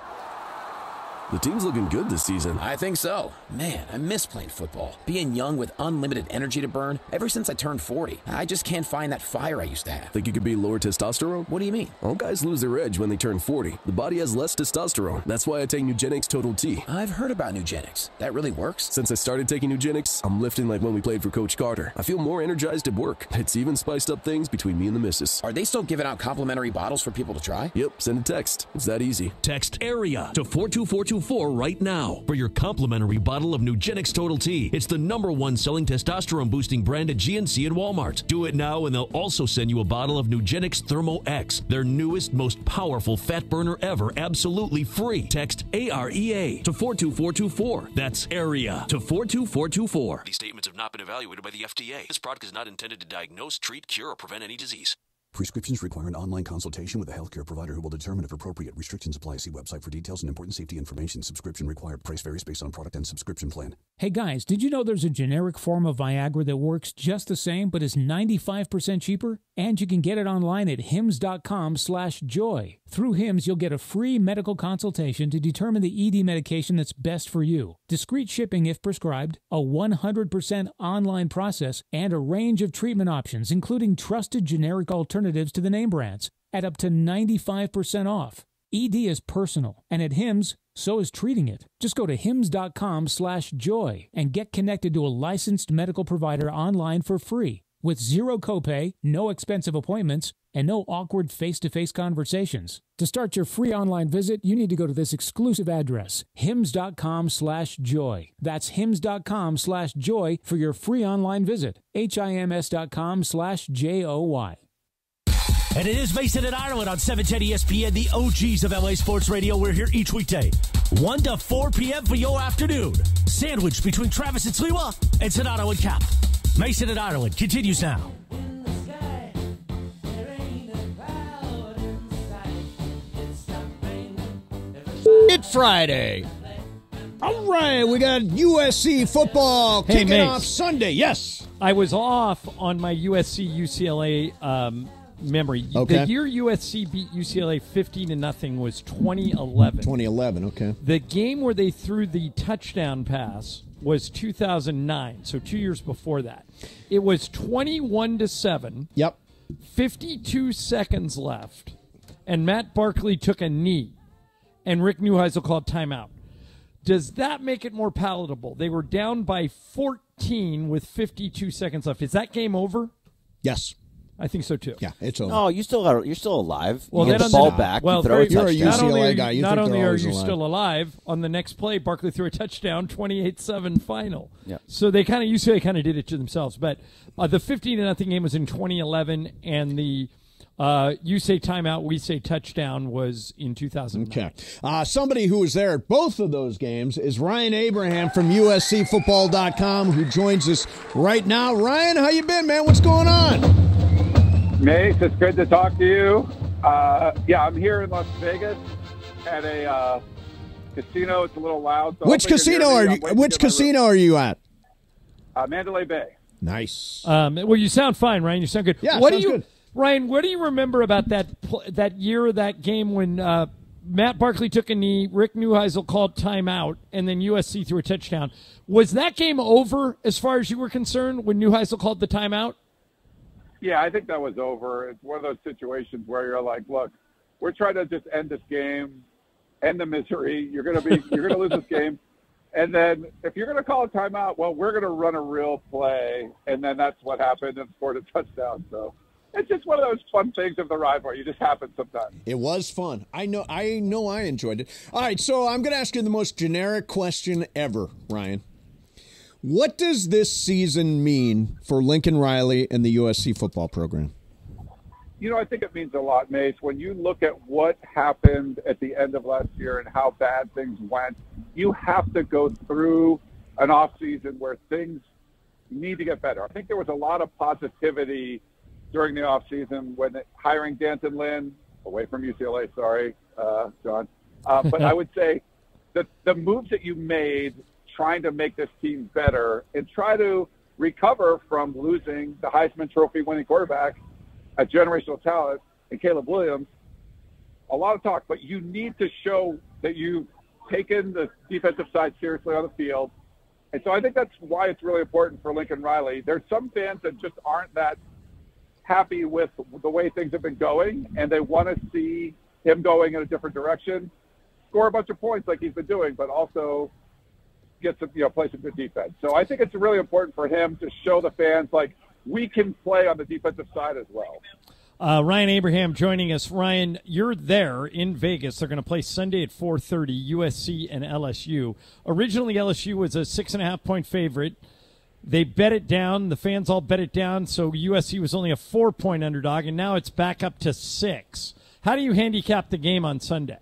The team's looking good this season. I think so. Man, I miss playing football. Being young with unlimited energy to burn. Ever since I turned 40, I just can't find that fire I used to have. Think you could be lower testosterone? What do you mean? All guys lose their edge when they turn 40. The body has less testosterone. That's why I take Nugenix Total T. I've heard about Nugenix. That really works? Since I started taking Nugenix, I'm lifting like when we played for Coach Carter. I feel more energized at work. It's even spiced up things between me and the missus. Are they still giving out complimentary bottles for people to try? Yep, send a text. It's that easy. Text AREA to 42424 right now for your complimentary bottle of Nugenix Total T. It's the #1 selling testosterone boosting brand at GNC and Walmart. Do it now and they'll also send you a bottle of Nugenix Thermo X, their newest, most powerful fat burner ever, absolutely free. Text AREA to 42424. That's AREA to 42424. These statements have not been evaluated by the FDA. This product is not intended to diagnose, treat, cure, or prevent any disease. Prescriptions require an online consultation with a healthcare provider who will determine if appropriate. Restrictions apply. See website for details and important safety information. Subscription required. Price varies based on product and subscription plan. Hey guys, did you know there's a generic form of Viagra that works just the same but is 95% cheaper? And you can get it online at hims.com/joy. Through Hims, you'll get a free medical consultation to determine the ED medication that's best for you. Discreet shipping if prescribed, a 100% online process, and a range of treatment options, including trusted generic alternatives to the name brands, at up to 95% off. ED is personal, and at Hims, so is treating it. Just go to hims.com/joy and get connected to a licensed medical provider online for free, with zero copay, no expensive appointments, and no awkward face-to-face conversations. To start your free online visit, you need to go to this exclusive address, hims.com/joy. That's hims.com/joy for your free online visit, hims.com/joy. And it is Mason and Ireland on 710 ESPN, the OGs of LA Sports Radio. We're here each weekday, 1 to 4 p.m. for your afternoon. Sandwiched between Travis and Sliwa and Sonato and Cap. Mason and Ireland continues now. it Friday. All right, we got USC football kicking off Sunday. Yes. I was off on my USC-UCLA memory. Okay. The year USC beat UCLA 15-0 was 2011. 2011, okay. The game where they threw the touchdown pass was 2009, so 2 years before that. It was 21-7. Yep. 52 seconds left, and Matt Barkley took a knee, and Rick Neuheisel called timeout. Does that make it more palatable? They were down by 14 with 52 seconds left. Is that game over? Yes. I think so too. Yeah, it's over. No, you're still alive. Well, you get the ball back. Well, you throw a you're touchdown. a UCLA guy. You not think only they're are always you alive. still alive, on the next play, Barkley threw a touchdown, 28-7 final. Yeah. So UCLA kind of did it to themselves. But the 15-0 game was in 2011, and the you say timeout, we say touchdown was in 2009. Okay. Somebody who was there at both of those games is Ryan Abraham from USCFootball.com, who joins us right now. Ryan, how you been, man? What's going on? Mace, it's good to talk to you. I'm here in Las Vegas at a casino. It's a little loud. So Which casino are you at? Mandalay Bay. Nice. Well, you sound fine, Ryan. You sound good. Yeah, what sounds do you, good. Ryan? What do you remember about that year, that game when Matt Barkley took a knee, Rick Neuheisel called timeout, and then USC threw a touchdown? Was that game over as far as you were concerned when Neuheisel called the timeout? Yeah, I think that was over. It's one of those situations where you're like, look, we're trying to just end this game, end the misery. You're gonna lose this game. And then if you're going to call a timeout, well, we're going to run a real play. And then that's what happened, and scored a touchdown. So it's just one of those fun things of the rivalry. It just happens sometimes. It was fun. I know I enjoyed it. All right, so I'm going to ask you the most generic question ever, Ryan. What does this season mean for Lincoln Riley and the USC football program? You know, I think it means a lot, Mace. When you look at what happened at the end of last year and how bad things went, you have to go through an offseason where things need to get better. I think there was a lot of positivity during the offseason when hiring Danton Lynn, away from UCLA, sorry, John. But I would say that the moves that you made trying to make this team better and try to recover from losing the Heisman Trophy winning quarterback, a generational talent, and Caleb Williams, a lot of talk, but you need to show that you've taken the defensive side seriously on the field. And so I think that's why it's really important for Lincoln Riley. There's some fans that just aren't that happy with the way things have been going, and they want to see him going in a different direction, score a bunch of points like he's been doing, but also get some, play some good defense. So I think it's really important for him to show the fans, like, we can play on the defensive side as well. Ryan Abraham joining us. Ryan, you're there in Vegas. They're going to play Sunday at 4:30, USC and LSU. Originally, LSU was a 6.5-point favorite. They bet it down. The fans all bet it down, so USC was only a 4-point underdog, and now it's back up to 6. How do you handicap the game on Sunday?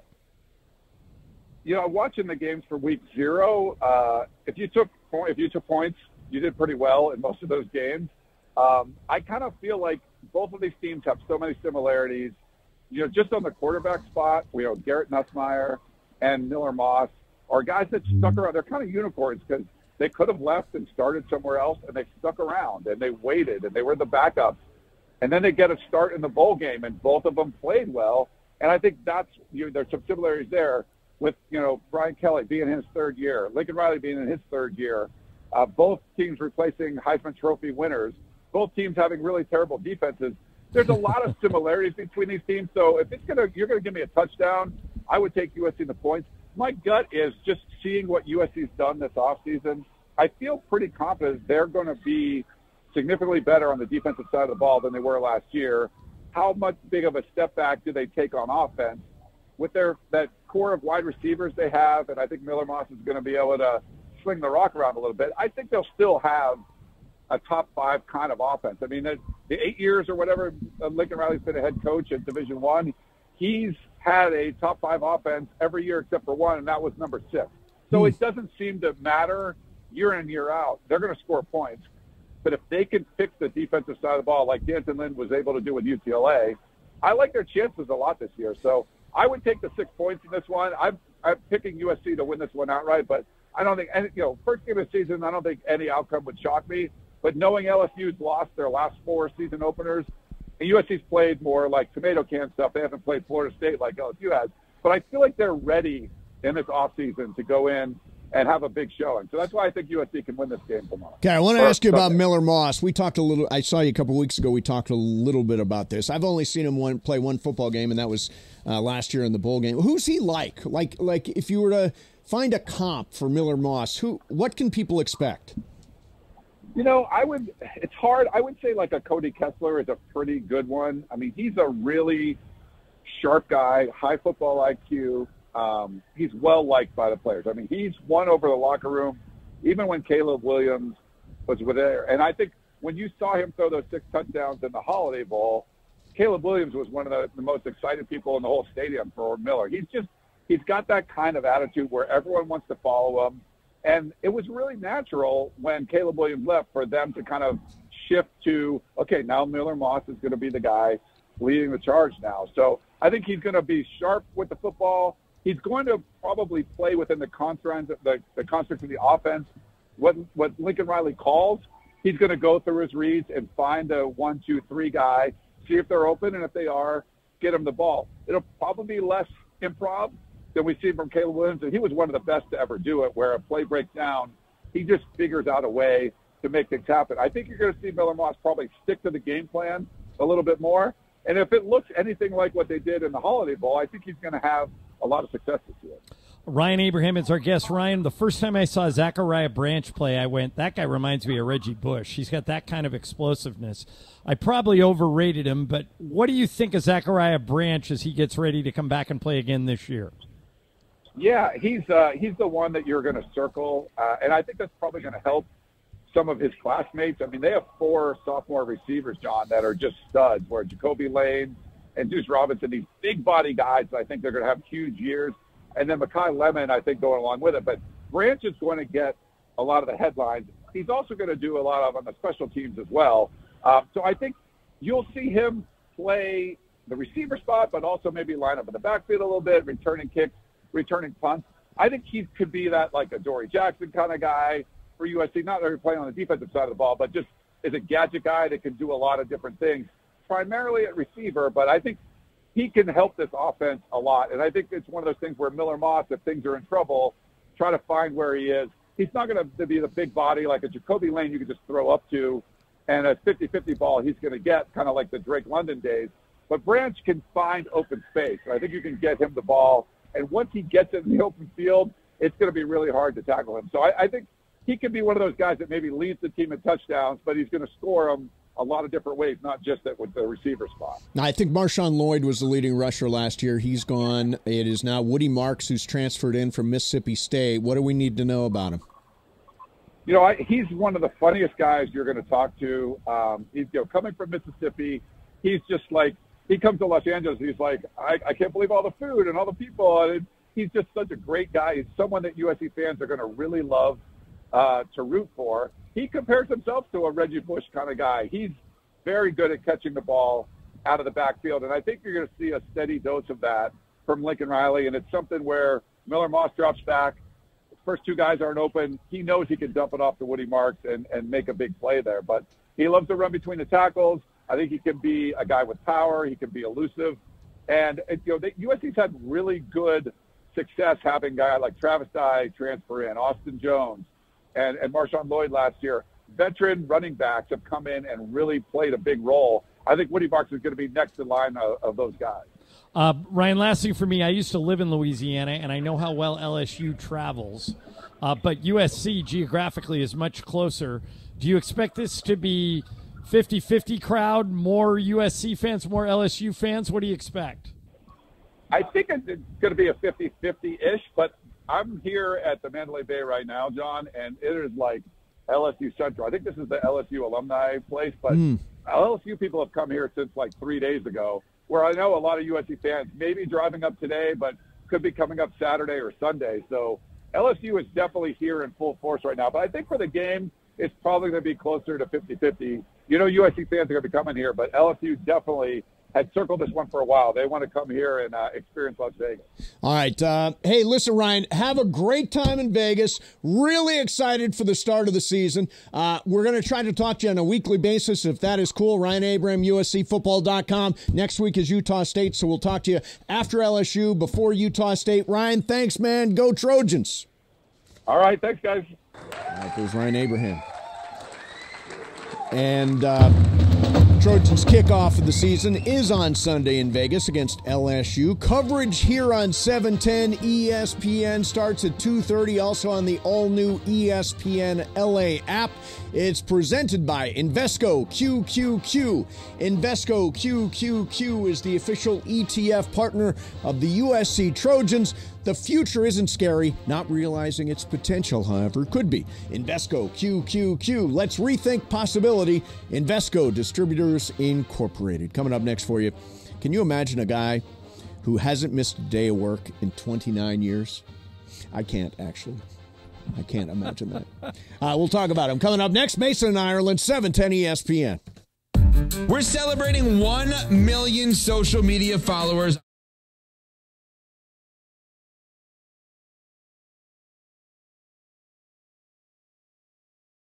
Watching the games for week 0, if you took points, you did pretty well in most of those games. I kind of feel like both of these teams have so many similarities. Just on the quarterback spot, Garrett Nussmeier and Miller Moss are guys that stuck around. They're kind of unicorns because they could have left and started somewhere else, and they stuck around, and they waited, and they were the backups. And then they get a start in the bowl game, and both of them played well. And I think that's there's some similarities there with, Brian Kelly being in his 3rd year, Lincoln Riley being in his 3rd year, both teams replacing Heisman Trophy winners, both teams having really terrible defenses. There's a lot of similarities between these teams. So if you're going to give me a touchdown, I would take USC in the points. My gut is just seeing what USC's done this offseason. I feel pretty confident they're going to be significantly better on the defensive side of the ball than they were last year. How much big of a step back do they take on offense? With that core of wide receivers they have, and I think Miller Moss is going to be able to swing the rock around a little bit, I think they'll still have a top 5 kind of offense. I mean, the 8 years or whatever Lincoln Riley's been a head coach at Division I, he's had a top 5 offense every year except for one, and that was number 6. So it doesn't seem to matter year in, year out. They're going to score points. But if they can fix the defensive side of the ball like Danton Lynn was able to do with UCLA, I like their chances a lot this year. So I would take the 6 points in this one. I'm picking USC to win this one outright, but I don't think first game of the season, I don't think any outcome would shock me. But knowing LSU's lost their last 4 season openers, and USC's played more like tomato can stuff. They haven't played Florida State like LSU has. But I feel like they're ready in this offseason to go in and have a big showing. So that's why I think USC can win this game tomorrow. Okay, I want to ask you about Miller Moss. We talked a little. I saw you a couple weeks ago. We talked a little bit about this. I've only seen him play one football game, and that was last year in the bowl game. Who's he like? Like if you were to find a comp for Miller Moss, what can people expect? It's hard. I would say like a Cody Kessler is a pretty good one. I mean, he's a really sharp guy, high football IQ. He's well liked by the players. I mean, he's won over the locker room, even when Caleb Williams was there. And I think when you saw him throw those 6 touchdowns in the Holiday Bowl, Caleb Williams was one of the most excited people in the whole stadium for Miller. He's got that kind of attitude where everyone wants to follow him. And it was really natural when Caleb Williams left for them to kind of shift to, okay, now Miller Moss is going to be the guy leading the charge now. So I think he's going to be sharp with the football. He's going to probably play within the construct of the offense. What Lincoln Riley calls, he's going to go through his reads and find a 1, 2, 3 guy, see if they're open, and if they are, get him the ball. It'll probably be less improv than we see from Caleb Williams, and he was one of the best to ever do it, where a play breaks down, he just figures out a way to make things happen. I think you're going to see Miller Moss probably stick to the game plan a little bit more, and if it looks anything like what they did in the Holiday Bowl, I think he's going to have a lot of success this year. Ryan Abraham is our guest. Ryan, the first time I saw Zachariah Branch play, I went, that guy reminds me of Reggie Bush. He's got that kind of explosiveness. I probably overrated him, but what do you think of Zachariah Branch as he gets ready to come back and play again this year? Yeah, he's the one that you're going to circle, and I think that's probably going to help some of his classmates. I mean, they have 4 sophomore receivers, John, that are just studs, where Jacoby Lane and Deuce Robinson, these big body guys, I think they're going to have huge years. And then Mekhi Lemon, I think, going along with it. But Branch is going to get a lot of the headlines. He's also going to do a lot on the special teams as well. So I think you'll see him play the receiver spot, but also maybe line up in the backfield a little bit, returning kicks, returning punts. I think he could be that like a Dory Jackson kind of guy for USC, not only playing on the defensive side of the ball, but just is a gadget guy that can do a lot of different things, primarily at receiver. But I think he can help this offense a lot. And I think it's one of those things where Miller Moss, if things are in trouble, try to find where he is. He's not going to be the big body like a Jacoby Lane you can just throw up to, and a 50-50 ball he's going to get, kind of like the Drake London days. But Branch can find open space. And I think you can get him the ball. And once he gets it in the open field, it's going to be really hard to tackle him. So I think he can be one of those guys that maybe leads the team in touchdowns, but he's going to score them a lot of different ways, not just with the receiver spot. Now, I think Marshawn Lloyd was the leading rusher last year. He's gone. It is now Woody Marks, who's transferred in from Mississippi State. What do we need to know about him? He's one of the funniest guys you're going to talk to. He's coming from Mississippi. He's just like, he comes to Los Angeles. He's like, I can't believe all the food and all the people. And he's just such a great guy. He's someone that USC fans are going to really love to root for. He compares himself to a Reggie Bush kind of guy. He's very good at catching the ball out of the backfield, and I think you're going to see a steady dose of that from Lincoln Riley, and it's something where Miller Moss drops back. The first 2 guys aren't open. He knows he can dump it off to Woody Marks and make a big play there, but he loves to run between the tackles. I think he can be a guy with power. He can be elusive. And USC's had really good success having a guy like Travis Dye transfer in, Austin Jones, and Marshawn Lloyd last year. Veteran running backs have come in and really played a big role. I think Woody Marks is going to be next in line of those guys. Ryan, last thing for me, I used to live in Louisiana, and I know how well LSU travels. But USC geographically is much closer. Do you expect this to be 50-50 crowd, more USC fans, more LSU fans? What do you expect? I think it's going to be a 50-50-ish, but I'm here at the Mandalay Bay right now, John, and it is like LSU Central. I think this is the LSU alumni place, but LSU people have come here since like 3 days ago, where I know a lot of USC fans may be driving up today, but could be coming up Saturday or Sunday. So LSU is definitely here in full force right now. But I think for the game, it's probably going to be closer to 50-50. USC fans are going to be coming here, but LSU definitely had circled this one for a while. They want to come here and experience Las Vegas. All right. Hey, listen, Ryan, have a great time in Vegas. Really excited for the start of the season. We're going to try to talk to you on a weekly basis, if that is cool. Ryan Abraham, USCFootball.com. Next week is Utah State, so we'll talk to you after LSU, before Utah State. Ryan, thanks, man. Go Trojans. All right. Thanks, guys. All right, there's Ryan Abraham. And Trojans' kickoff of the season is on Sunday in Vegas against LSU. Coverage here on 710 ESPN starts at 2:30, also on the all-new ESPN LA app. It's presented by Invesco QQQ. Invesco QQQ is the official ETF partner of the USC Trojans. The future isn't scary. Not realizing its potential, however, could be. Invesco QQQ. Let's rethink possibility. Invesco Distributors Incorporated. Coming up next for you. Can you imagine a guy who hasn't missed a day of work in 29 years? I can't, actually. I can't imagine that. We'll talk about him. Coming up next, Mason in Ireland, 710 ESPN. We're celebrating 1 million social media followers.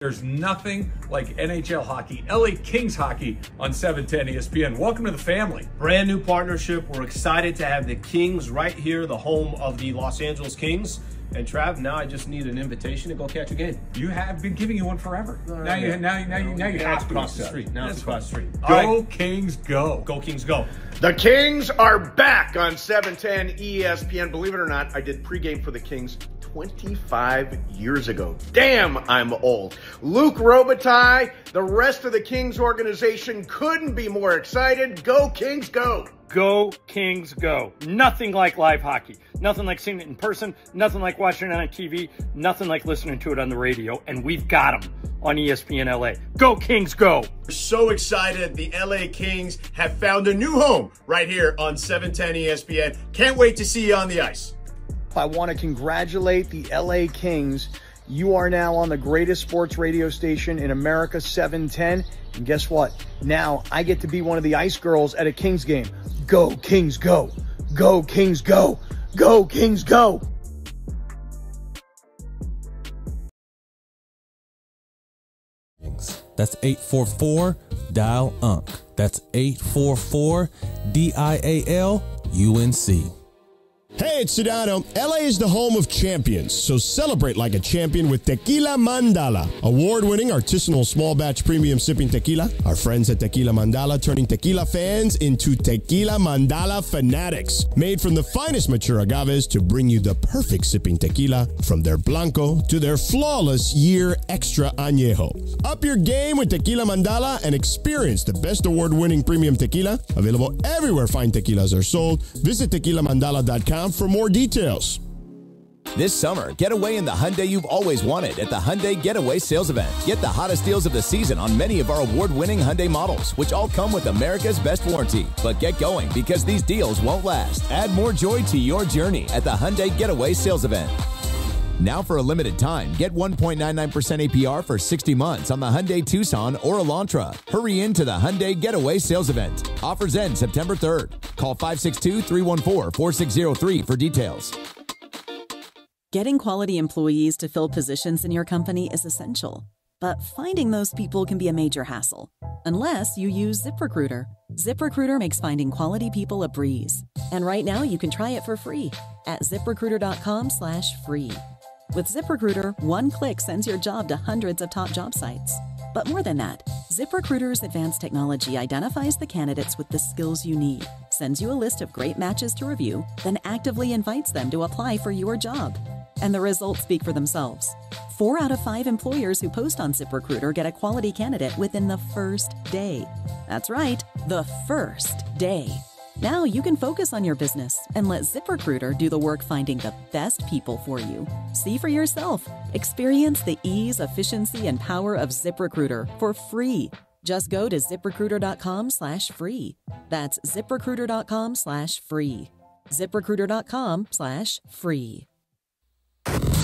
There's nothing like NHL hockey, LA Kings hockey on 710 ESPN. Welcome to the family. Brand new partnership. We're excited to have the Kings right here, the home of the Los Angeles Kings. And Trav, now I just need an invitation to go catch a game. You have been giving you one forever. Now you have to cross the street. Now it's across the street. Go Kings, go. Go Kings, go. The Kings are back on 710 ESPN. Believe it or not, I did pregame for the Kings 25 years ago. Damn, I'm old. Luke Robitaille, the rest of the Kings organization couldn't be more excited. Go Kings, go. Go Kings, go. Nothing like live hockey. Nothing like seeing it in person. Nothing like watching it on TV. Nothing like listening to it on the radio. And we've got them on ESPN LA. Go Kings, go. We're so excited. The LA Kings have found a new home right here on 710 ESPN. Can't wait to see you on the ice. I want to congratulate the LA Kings. You are now on the greatest sports radio station in America, 710. And guess what? Now I get to be one of the ice girls at a Kings game. Go Kings, go. Go Kings, go. Go Kings, go. That's 844-DIAL-UNC. That's 844-DIAL-UNC. Hey, it's Sedano. LA is the home of champions, so celebrate like a champion with Tequila Mandala. Award-winning artisanal small batch premium sipping tequila. Our friends at Tequila Mandala turning tequila fans into Tequila Mandala fanatics. Made from the finest mature agaves to bring you the perfect sipping tequila, from their Blanco to their flawless year extra añejo. Up your game with Tequila Mandala and experience the best award-winning premium tequila. Available everywhere fine tequilas are sold. Visit tequilamandala.com for more details. This summer, get away in the Hyundai you've always wanted at the Hyundai Getaway Sales Event. Get the hottest deals of the season on many of our award-winning Hyundai models, which all come with America's best warranty. But get going, because these deals won't last. Add more joy to your journey at the Hyundai Getaway Sales Event. Now for a limited time, get 1.99% APR for 60 months on the Hyundai Tucson or Elantra. Hurry into the Hyundai Getaway Sales Event. Offers end September 3rd. Call 562-314-4603 for details. Getting quality employees to fill positions in your company is essential. But finding those people can be a major hassle, unless you use ZipRecruiter. ZipRecruiter makes finding quality people a breeze. And right now you can try it for free at ZipRecruiter.com/free. With ZipRecruiter, one click sends your job to hundreds of top job sites. But more than that, ZipRecruiter's advanced technology identifies the candidates with the skills you need, sends you a list of great matches to review, then actively invites them to apply for your job. And the results speak for themselves. 4 out of 5 employers who post on ZipRecruiter get a quality candidate within the first day. That's right, the first day. Now you can focus on your business and let ZipRecruiter do the work finding the best people for you. See for yourself. Experience the ease, efficiency, and power of ZipRecruiter for free. Just go to ZipRecruiter.com/free. That's ZipRecruiter.com/free. ZipRecruiter.com/free.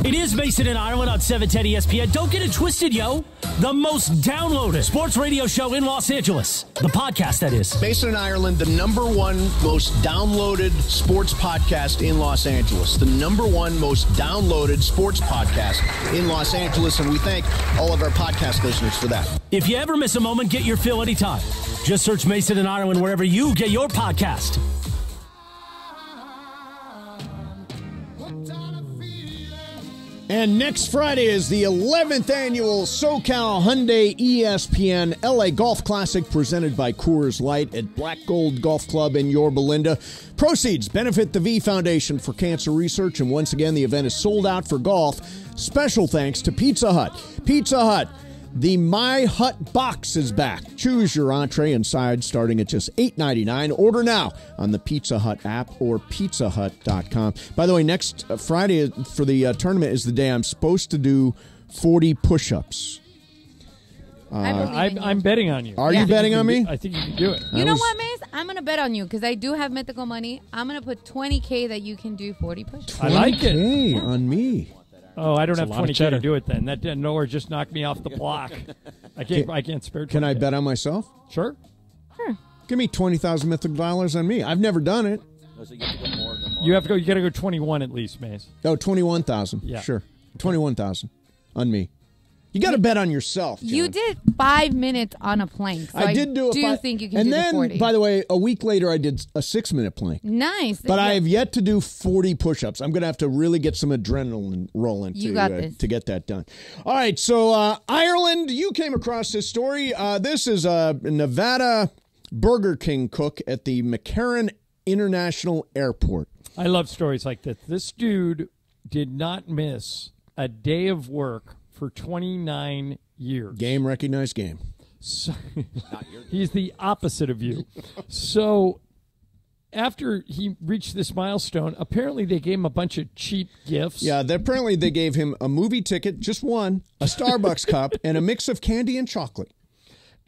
It is Mason and Ireland on 710 ESPN. Don't get it twisted, yo. The most downloaded sports radio show in Los Angeles. The podcast, that is. Mason and Ireland, the #1 most downloaded sports podcast in Los Angeles. The #1 most downloaded sports podcast in Los Angeles. And we thank all of our podcast listeners for that. If you ever miss a moment, get your fill anytime. Just search Mason and Ireland wherever you get your podcast. And next Friday is the 11th annual SoCal Hyundai ESPN LA Golf Classic presented by Coors Light at Black Gold Golf Club in Yorba Linda. Proceeds benefit the V Foundation for Cancer Research, and once again, the event is sold out for golf. Special thanks to Pizza Hut. Pizza Hut, the My Hut box is back. Choose your entree and side starting at just $8.99. Order now on the Pizza Hut app or pizzahut.com. By the way, next Friday for the tournament is the day I'm supposed to do 40 push-ups. I'm betting on you. Are you betting on me? I think you can do it. You know what, Mace? I'm going to bet on you because I do have mythical money. I'm going to put $20K that you can do 40 push-ups. I like it. $20K on me. Oh, I don't have That's a lot of $20K to cheddar. do it then. That nowhere just knocked me off the block. I can't spare $20K. Can I bet on myself? Sure. Give me 20,000 mythical dollars on me. I've never done it. You got to go 21 at least, Mace. Oh, 21,000. Yeah. Sure. 21,000 on me. You got to bet on yourself, John. You did 5 minutes on a plank. So I did do a think you can and do then, the 40. by the way, a week later, I did a 6-minute plank. Nice. But I have yet to do 40 push-ups. I'm going to have to really get some adrenaline rolling You got this. to get that done. All right, so Ireland, you came across this story. This is a Nevada Burger King cook at the McCarran International Airport. I love stories like this. This dude did not miss a day of work for 29 years. Game recognized game. So, he's the opposite of you. So after he reached this milestone, apparently they gave him a bunch of cheap gifts. Yeah, apparently they gave him a movie ticket, just one, a Starbucks cup, and a mix of candy and chocolate.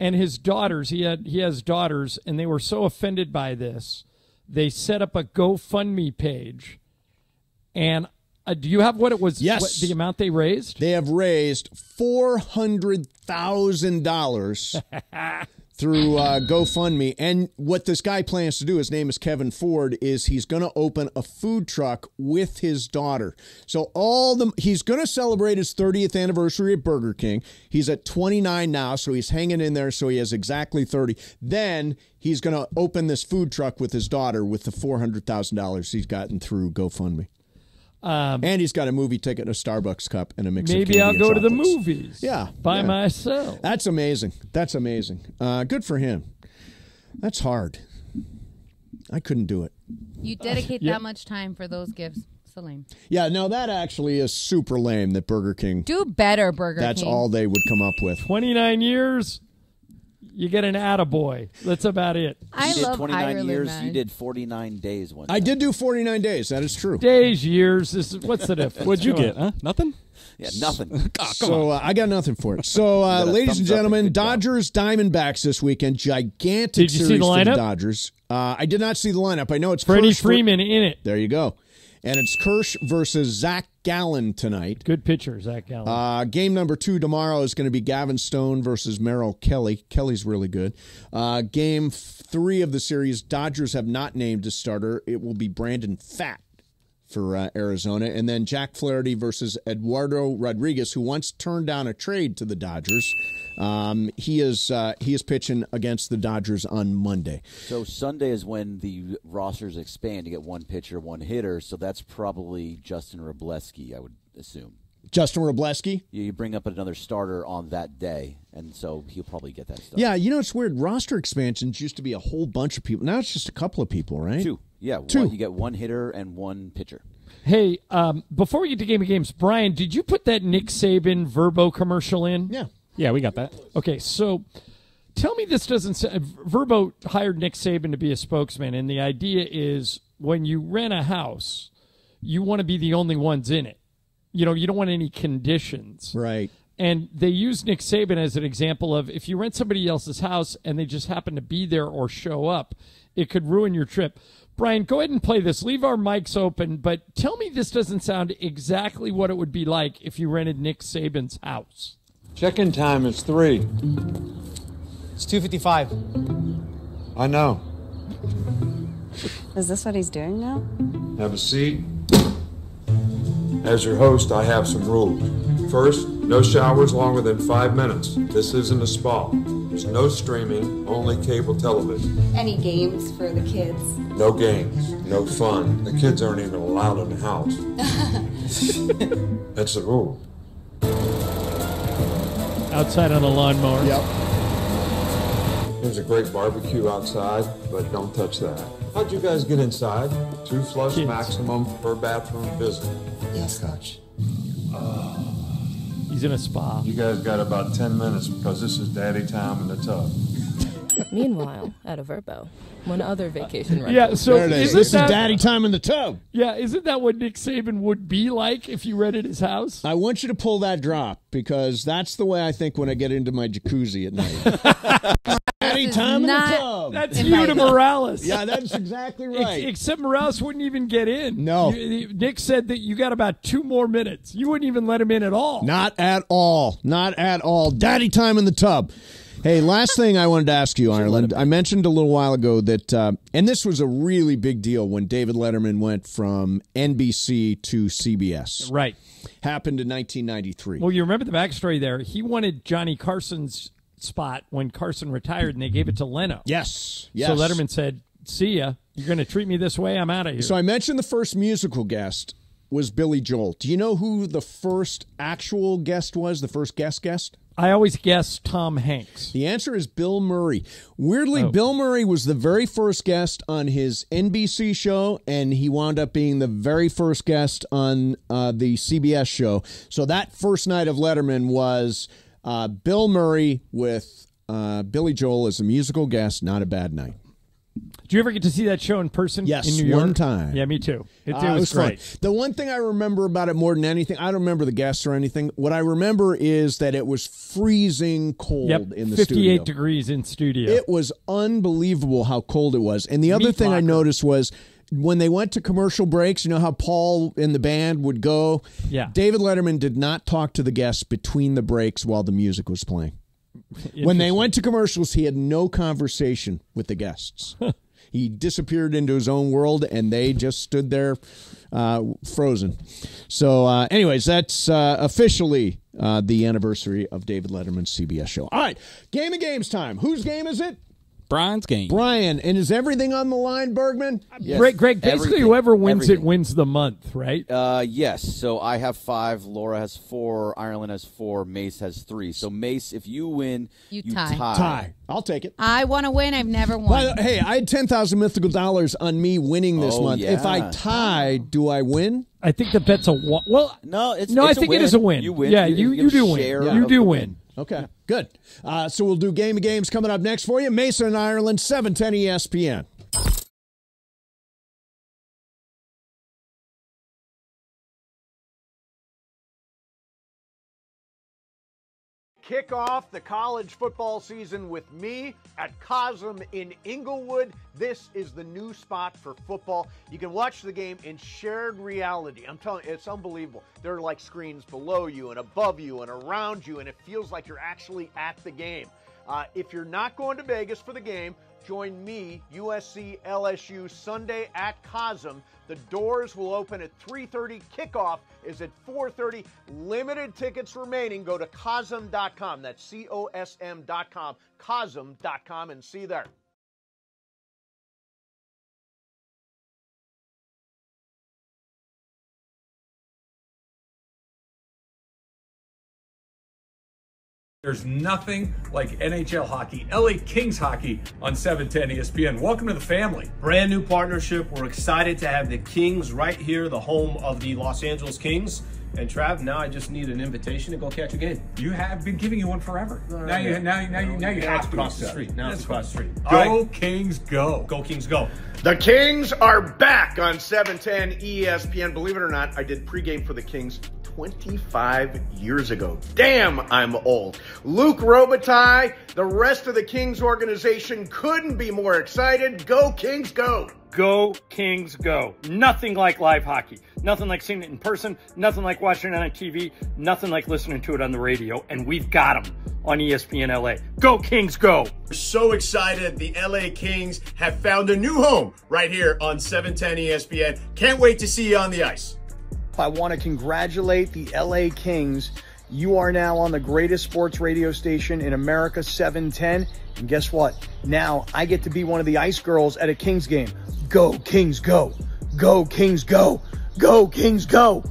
And his daughters, he has daughters, and they were so offended by this, they set up a GoFundMe page. And do you have what it was? Yes. What, the amount they raised? They have raised $400,000 through GoFundMe. And what this guy plans to do, his name is Kevin Ford, is he's going to open a food truck with his daughter. So he's going to celebrate his 30th anniversary at Burger King. He's at 29 now, so he's hanging in there, so he has exactly 30. Then he's going to open this food truck with his daughter with the $400,000 he's gotten through GoFundMe. And he's got a movie ticket, a Starbucks cup, and a mix of candy Maybe I'll and go to the chocolates. movies. Yeah, by myself. That's amazing. That's amazing. Good for him. That's hard. I couldn't do it. You dedicate that much time for those gifts. So lame. Yeah, no, that actually is super lame that Burger King. Do better, Burger King. That's all they would come up with. 29 years, you get an attaboy. That's about it. I You did love 29 Ireland, years. man. You did 49 days one I did do 49 days. That is true. Days, years. What's the difference? What'd you get, huh? Nothing? Yeah, nothing. So I got nothing for it. So, ladies and gentlemen, Dodgers Diamondbacks this weekend. Gigantic Did you see series the for the lineup? Dodgers. I did not see the lineup. I know it's Freddie Kirsch Freeman in it. There you go. And it's Kirsch versus Zach Gallen tonight. Good pitcher, Zach Gallen. Game number 2 tomorrow is going to be Gavin Stone versus Merrill Kelly. Kelly's really good. Game 3 of the series, Dodgers have not named a starter. It will be Brandon Pfaadt for Arizona. And then Jack Flaherty versus Eduardo Rodriguez, who once turned down a trade to the Dodgers. He is pitching against the Dodgers on Monday. So Sunday is when the rosters expand. You get one pitcher, one hitter. So that's probably Justin Wrobleski, I would assume. Justin Wrobleski? You bring up another starter on that day, and so he'll probably get that stuff. Yeah, it's weird. Roster expansions used to be a whole bunch of people. Now it's just a couple of people, right? 2. Yeah, 2. You get one hitter and one pitcher. Hey, before we get to Game of Games, Brian, did you put that Nick Saban Verbo commercial in? Yeah. Yeah, we got that. Okay, so tell me this doesn't say Verbo hired Nick Saban to be a spokesman, and the idea is when you rent a house, you want to be the only ones in it. You don't want any conditions. Right. And they use Nick Saban as an example of if you rent somebody else's house and they just happen to be there or show up, it could ruin your trip. Brian, go ahead and play this. Leave our mics open, but tell me this doesn't sound exactly what it would be like if you rented Nick Saban's house. Check-in time is 3. It's 2:55. I know. Is this what he's doing now? Have a seat. As your host, I have some rules. First, no showers longer than 5 minutes. This isn't a spa. There's no streaming, only cable television. Any games for the kids? No games, no fun. The kids aren't even allowed in the house. That's the rule. Outside on the lawnmower. Yep. There's a great barbecue outside, but don't touch that. How'd you guys get inside? 2 flush maximum per bathroom visit. Yes, Coach. He's in a spa. You guys got about 10 minutes because this is daddy time in the tub. Meanwhile, at a Verbo, one other vacation rental. Yeah, so there it is. This is daddy time in the tub. Yeah, isn't that what Nick Saban would be like if you rented his house? I want you to pull that drop because that's the way I think when I get into my jacuzzi at night. Daddy time in the tub. That's you to Morales. Yeah, that's exactly right. Except Morales wouldn't even get in. No. Nick said that you got about 2 more minutes. You wouldn't even let him in at all. Not at all. Not at all. Daddy time in the tub. Hey, last thing I wanted to ask you, Ireland. I mentioned a little while ago that, and this was a really big deal when David Letterman went from NBC to CBS. Right. Happened in 1993. Well, you remember the backstory there. He wanted Johnny Carson's spot when Carson retired, and they gave it to Leno. Yes. So Letterman said, see ya. You're going to treat me this way? I'm out of here. So I mentioned the first musical guest was Billy Joel. Do you know who the first actual guest was, the first guest? I always guess Tom Hanks. The answer is Bill Murray. Weirdly, Bill Murray was the very first guest on his NBC show, and he wound up being the very first guest on the CBS show. So that first night of Letterman was Bill Murray with Billy Joel as a musical guest. Not a bad night. Did you ever get to see that show in person? Yes, in New York? one time. Yeah, me too. It was great. Fun. The one thing I remember about it more than anything, I don't remember the guests or anything. What I remember is that it was freezing cold in the 58 studio. 58 degrees in studio. It was unbelievable how cold it was. And the other thing I noticed was when they went to commercial breaks, you know how Paul and the band would go? Yeah. David Letterman did not talk to the guests between the breaks while the music was playing. When they went to commercials, he had no conversation with the guests. He disappeared into his own world, and they just stood there frozen. So anyways, that's officially the anniversary of David Letterman's CBS show. All right, Game of Games time. Whose game is it? Brian's game. Brian, and is everything on the line, Bergman? Yes, Greg, basically whoever wins it wins the month, right? Yes. So I have 5, Laura has 4, Ireland has 4, Mace has 3. So Mace, if you win, you tie. I'll take it. I want to win. I've never won. Hey, I had $10,000 mythical dollars on me winning this month. Yeah. If I tie, do I win? I think the bet's a well. No, I think it is a win. You win. Yeah, you do win. You do win. Okay, good. So we'll do Game of Games coming up next for you. Mason and Ireland, 710 ESPN. Kick off the college football season with me at Cosm in Inglewood. This is the new spot for football. You can watch the game in shared reality. I'm telling you, it's unbelievable. There are like screens below you and above you and around you, and it feels like you're actually at the game. If you're not going to Vegas for the game, join me, USC LSU, Sunday at Cosm. The doors will open at 3:30. Kickoff is at 4:30. Limited tickets remaining. Go to Cosm.com. That's COSM.com. Cosm.com, and see you there. There's nothing like NHL hockey, LA Kings hockey on 710 ESPN. Welcome to the family. Brand new partnership. We're excited to have the Kings right here, the home of the Los Angeles Kings. And Trav, now I just need an invitation to go catch a game. You have been giving you one forever. Now you have to cross the street. Now it's across the street. Go Kings, go. Go Kings, go. The Kings are back on 710 ESPN. Believe it or not, I did pregame for the Kings 25 years ago. Damn, I'm old. Luke Robitaille, the rest of the Kings organization couldn't be more excited. Go Kings, go! Go Kings, go. Nothing like live hockey. Nothing like seeing it in person. Nothing like watching it on TV. Nothing like listening to it on the radio. And we've got them on ESPN LA. Go Kings, go. We're so excited. The LA Kings have found a new home right here on 710 ESPN. Can't wait to see you on the ice. I want to congratulate the LA Kings. You are now on the greatest sports radio station in America, 710. And guess what? Now I get to be one of the ice girls at a Kings game. Go Kings, go. Go Kings, go. Go Kings, go.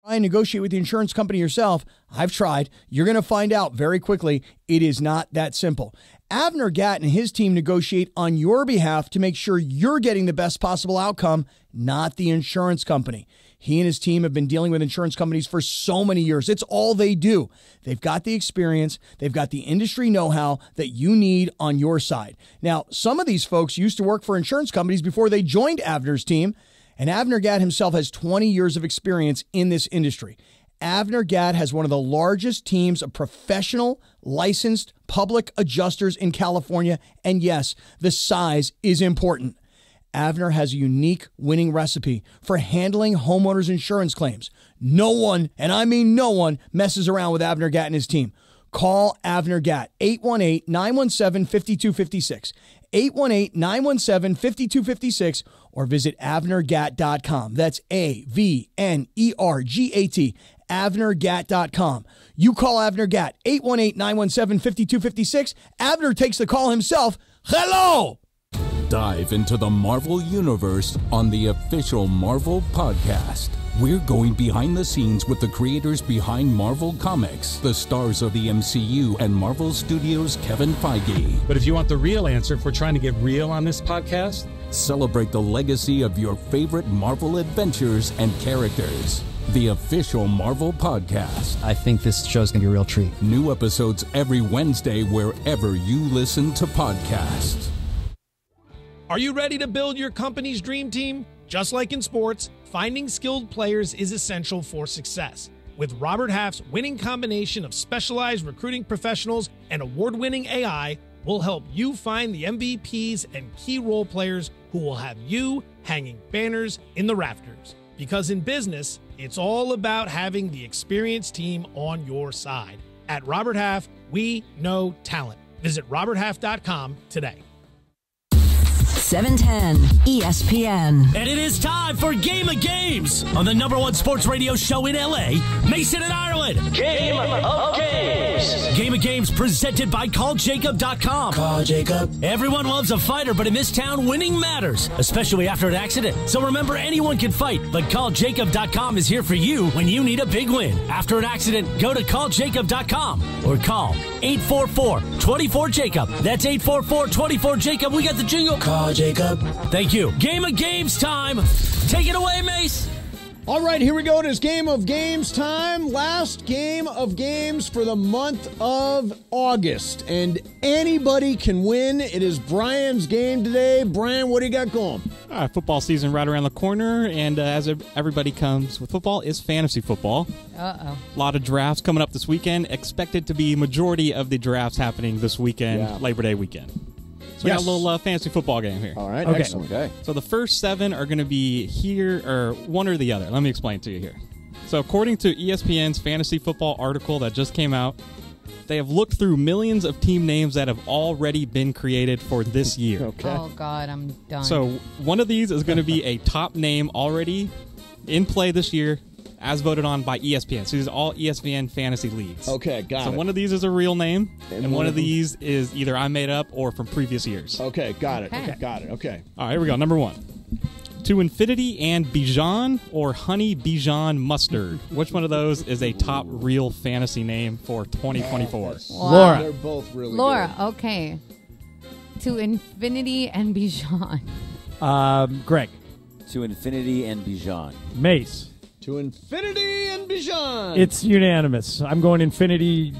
Try and negotiate with the insurance company yourself. I've tried. You're going to find out very quickly it is not that simple. Avner Gatt and his team negotiate on your behalf to make sure you're getting the best possible outcome, not the insurance company. He and his team have been dealing with insurance companies for so many years. It's all they do. They've got the experience. They've got the industry know-how that you need on your side. Now, some of these folks used to work for insurance companies before they joined Avner's team, and Avner Gatt himself has 20 years of experience in this industry. Avner Gatt has one of the largest teams of professional, licensed public adjusters in California, and yes, the size is important. Avner has a unique winning recipe for handling homeowners' insurance claims. No one, and I mean no one, messes around with Avner Gatt and his team. Call Avner Gatt, 818-917-5256, 818-917-5256, or visit AvnerGatt.com. That's AVNERGAT, AvnerGatt.com. You call Avner Gatt, 818-917-5256. Avner takes the call himself. Hello! Dive into the Marvel Universe on the official Marvel Podcast. We're going behind the scenes with the creators behind Marvel Comics, the stars of the MCU, and Marvel Studios' Kevin Feige. But if you want the real answer, if we're trying to get real on this podcast, celebrate the legacy of your favorite Marvel adventures and characters. The official Marvel Podcast. I think this show's going to be a real treat. New episodes every Wednesday wherever you listen to podcasts. Are you ready to build your company's dream team? Just like in sports, finding skilled players is essential for success. With Robert Half's winning combination of specialized recruiting professionals and award-winning AI, we'll help you find the MVPs and key role players who will have you hanging banners in the rafters. Because in business, it's all about having the experienced team on your side. At Robert Half, we know talent. Visit roberthalf.com today. 710 ESPN. And it is time for Game of Games on the #1 sports radio show in LA, Mason and Ireland. Game of Games. Game of Games presented by CallJacob.com. Call Jacob. Everyone loves a fighter, but in this town, winning matters, especially after an accident. So remember, anyone can fight, but CallJacob.com is here for you when you need a big win. After an accident, go to CallJacob.com or call 844-24-JACOB. That's 844-24-JACOB. We got the jingle. Call Jacob. Thank you. Game of Games time. Take it away, Mace. All right, here we go. It is Game of Games time. Last Game of Games for the month of August. And anybody can win. It is Brian's game today. Brian, what do you got going? All right, football season right around the corner. And as everybody comes with football, is fantasy football. Uh-oh. A lot of drafts coming up this weekend. Expected to be majority of the drafts happening this weekend, Labor Day weekend. So we got a little fantasy football game here. All right, excellent. Okay. So the first 7 are going to be here, or one or the other. Let me explain to you here. So according to ESPN's fantasy football article that just came out, they have looked through millions of team names that have already been created for this year. Okay. Oh, God, I'm done. So one of these is going to be a top name already in play this year, as voted on by ESPN. So these are all ESPN fantasy leagues. Okay, got it. So one of these is a real name, and one of these is either I made up or from previous years. Okay, got it. Okay, got it. Okay. All right, here we go. Number 1. To Infinity and Bijan or Honey Bijan Mustard. Which one of those is a top real fantasy name for 2024? Wow. Laura. They're both really Laura, okay. To Infinity and Bijan. Greg. To Infinity and Bijan. Mace. To Infinity and Bijan. It's unanimous. I'm going Infinity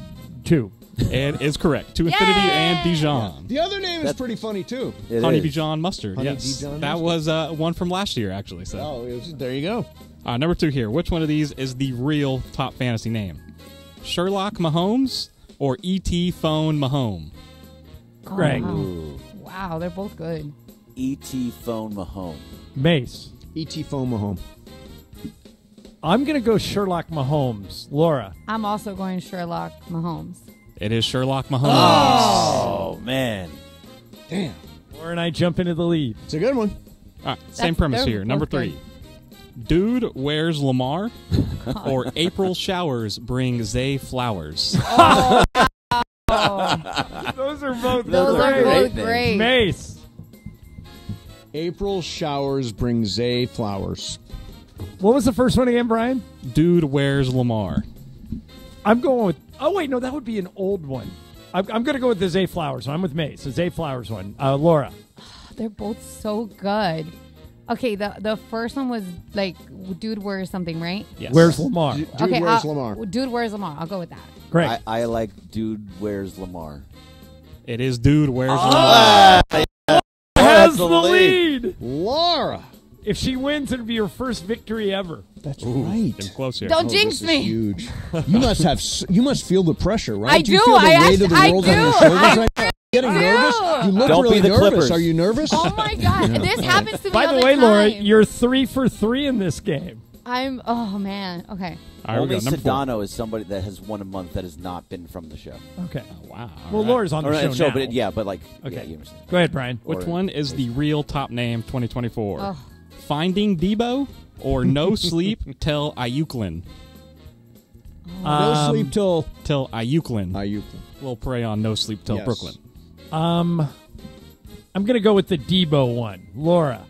2. It is correct. To Infinity and Dijon. The other name is pretty funny, too. Honey Dijon mustard. Honey yes. Dijon that mustard. was one from last year, actually. So. Oh, there you go. Number 2 here. Which one of these is the real top fantasy name? Sherlock Mahomes or E.T. Phone Mahome? Greg. Wow, they're both good. E.T. Phone Mahome. Mace. E.T. Phone Mahome. I'm going to go Sherlock Mahomes. Laura. I'm also going Sherlock Mahomes. It is Sherlock Mahomes. Oh, man. Damn. Laura and I jump into the lead. It's a good one. All right, same premise here. Number 3. Dude wears Lamar or April showers bring Zay flowers. Oh. Those are both great. Mace. April showers bring Zay flowers. What was the first one again, Brian? Dude wears Lamar. I'm going with... Oh, wait, no, that would be an old one. I'm going to go with the Zay Flowers. I'm with Mace. The Zay Flowers one. Laura. They're both so good. Okay, the first one was like Dude Wears something, right? Yes. Where's Lamar? Dude Wears Lamar. Dude Wears Lamar. I'll go with that. Great. I like Dude Wears Lamar. It is Dude Wears Lamar. Has the lead. Laura. If she wins, it'll be her first victory ever. That's right. Getting close here. Don't jinx me. Huge. You must feel the pressure, right? I Do you do. feel the I weight of the world on your shoulders right now? Getting nervous? You look Don't really be the nervous. Clippers. Are you nervous? Oh my God! This happens to me. By all the way, time. Laura, you're 3 for 3 in this game. Oh man. Okay. All right, Only we go. Number 4. Sedano is somebody that has won a month that has not been from the show. Okay. Wow. Well, Laura's on the show now. But but like, okay. yeah, you understand. Go ahead, Brian. Which one is the real top name 2024? Oh. Finding Debo or No Sleep Till Ayuklin? No sleep till Ayuklin. Ayuklin. We'll pray on No Sleep Till Yes. Brooklyn. I'm going to go with the Debo one. Laura.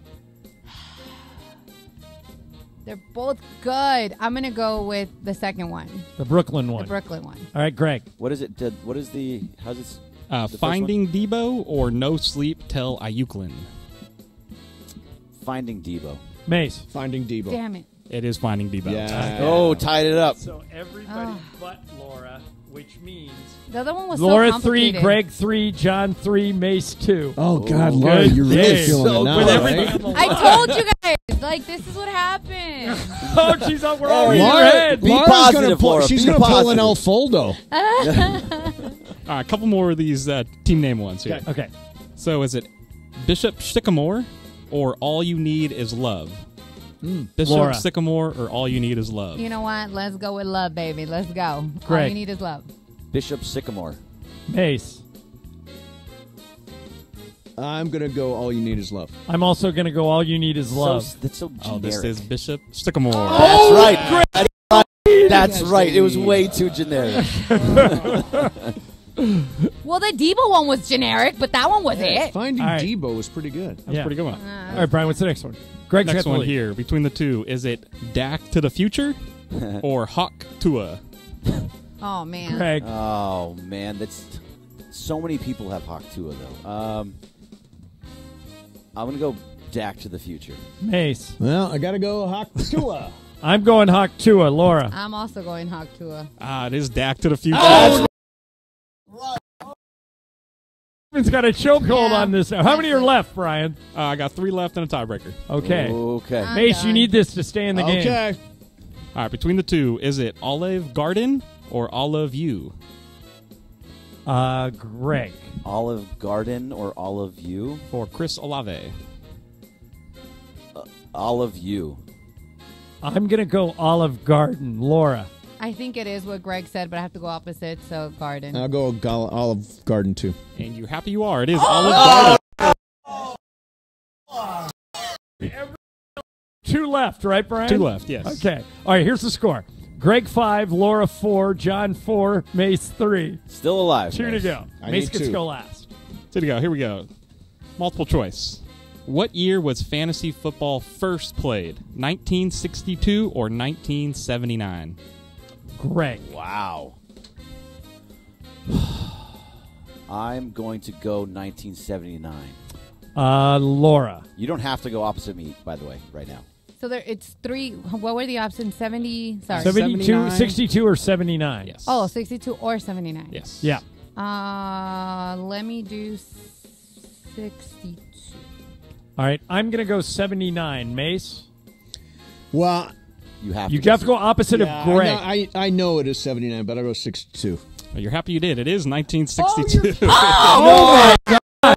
They're both good. I'm gonna go with the second one. The Brooklyn one. The Brooklyn one. All right, Greg. What is it? What is the? How's it? The Finding Debo or No Sleep Till Ayuklin? Finding Debo. Mace. Finding Debo. Damn it. It is Finding Debo. Yeah. Oh, tied it up. So everybody but Laura, which means The other one was Laura so 3, complicated. Greg 3, John 3, Mace 2. Oh, God, Good Laura, you're really game. feeling So it now, with right? everything on the I line. told you guys. Like this is what happened. Oh, she's up. We're all in your Laura, head. Be Laura's positive, gonna pull, Laura. she's Be going to pull an positive. El Foldo. All right, a couple more of these team name ones here. Okay. So is it Bishop Sycamore or All You Need Is Love? Bishop Laura. Sycamore or All You Need Is Love? You know what? Let's go with love, baby. Let's go. All Greg. you need is love. Bishop Sycamore. Mace. I'm going to go All You Need Is Love. I'm also going to go All You Need Is Love. That's so generic. Oh, this is Bishop Sycamore. That's right. That's right. It was way too generic. Well, the Debo one was generic, but that one was it. Finding All right. Debo was pretty good. That's a pretty good one. All right, Brian, what's the next one? Greg's Next got the one lead. here, between the two, is it Dak to the Future or Hawk Tua? Oh man. Greg. Oh man, that's so many people have Hawk Tua though. I'm gonna go Dak to the Future. Mace. Well, I got to go Hawk Tua. I'm going Hawk Tua. Laura. I'm also going Hawk Tua. It is Dak to the Future. It's got a chokehold on this. How many are left, Brian? I got 3 left and a tiebreaker. Okay. Okay. I'm Mace, you done. need this to stay in the game. Okay. All right, between the two, is it Olive Garden or Olive You? Greg. Olive Garden or Olive You? For Chris Olave. Olive You. I'm going to go Olive Garden. Laura. I think it is what Greg said, but I have to go opposite. So Garden. I'll go Olive Garden, too. And you happy you are. It is Olive Garden. 2 left, right, Brian? 2 left, yes. Okay. All right, here's the score. Greg 5, Laura 4, John 4, Mace 3. Still alive. 2 to Mace. go. I Mace need gets to 2. go last. 2 to go. Here we go. Multiple choice. What year was fantasy football first played? 1962 or 1979? Greg. Wow. I'm going to go 1979. Laura. You don't have to go opposite me, by the way, right now. So there, it's 3. What were the options? 70. Sorry. 72, 79. 62 or 79? Yes. Oh, 62 or 79. Yes. Yeah. Let me do 62. All right, I'm going to go 79. Mace? Well, you have to go opposite of Greg. I know it is 79, but I'll go 62. Well, you're happy you did. It is 1962. Oh, my God.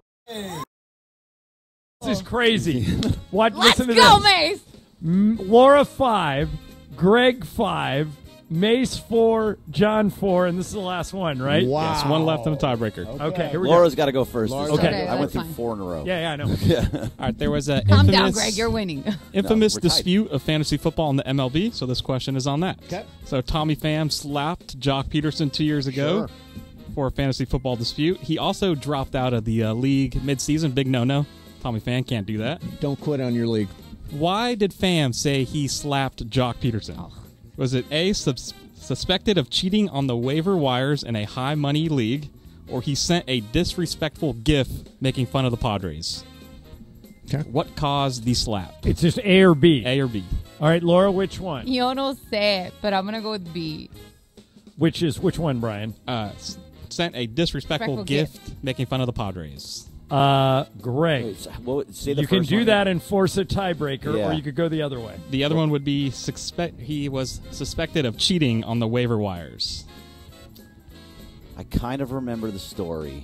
This is crazy. Listen to go, this. Mace. Laura 5, Greg 5, Mace 4, John 4, and this is the last one, right? Wow. Yes, one left in the tiebreaker. Okay, here we Laura's go. got to go first. Okay. I went through fine. 4 in a row. Yeah, I know. All right, there was a Calm down, Greg. You're winning. infamous we're tied. dispute of fantasy football in the MLB, so this question is on that. Okay. So Tommy Pham slapped Jock Peterson 2 years ago for a fantasy football dispute. He also dropped out of the league midseason. Big no-no. Tommy Pham can't do that. Don't quit on your league. Why did Pham say he slapped Jock Peterson? Was it A, suspected of cheating on the waiver wires in a high-money league, or he sent a disrespectful GIF making fun of the Padres? Okay. What caused the slap? It's just A or B. A or B. All right, Laura, which one? Yo no sé, but I'm going to go with B. Which one, Brian? Sent a disrespectful Respectful gift making fun of the Padres. Greg. Wait, say the You can first do one. that and force a tiebreaker, Yeah. or you could go the other way. The other one would be he was suspected of cheating on the waiver wires. I kind of remember the story.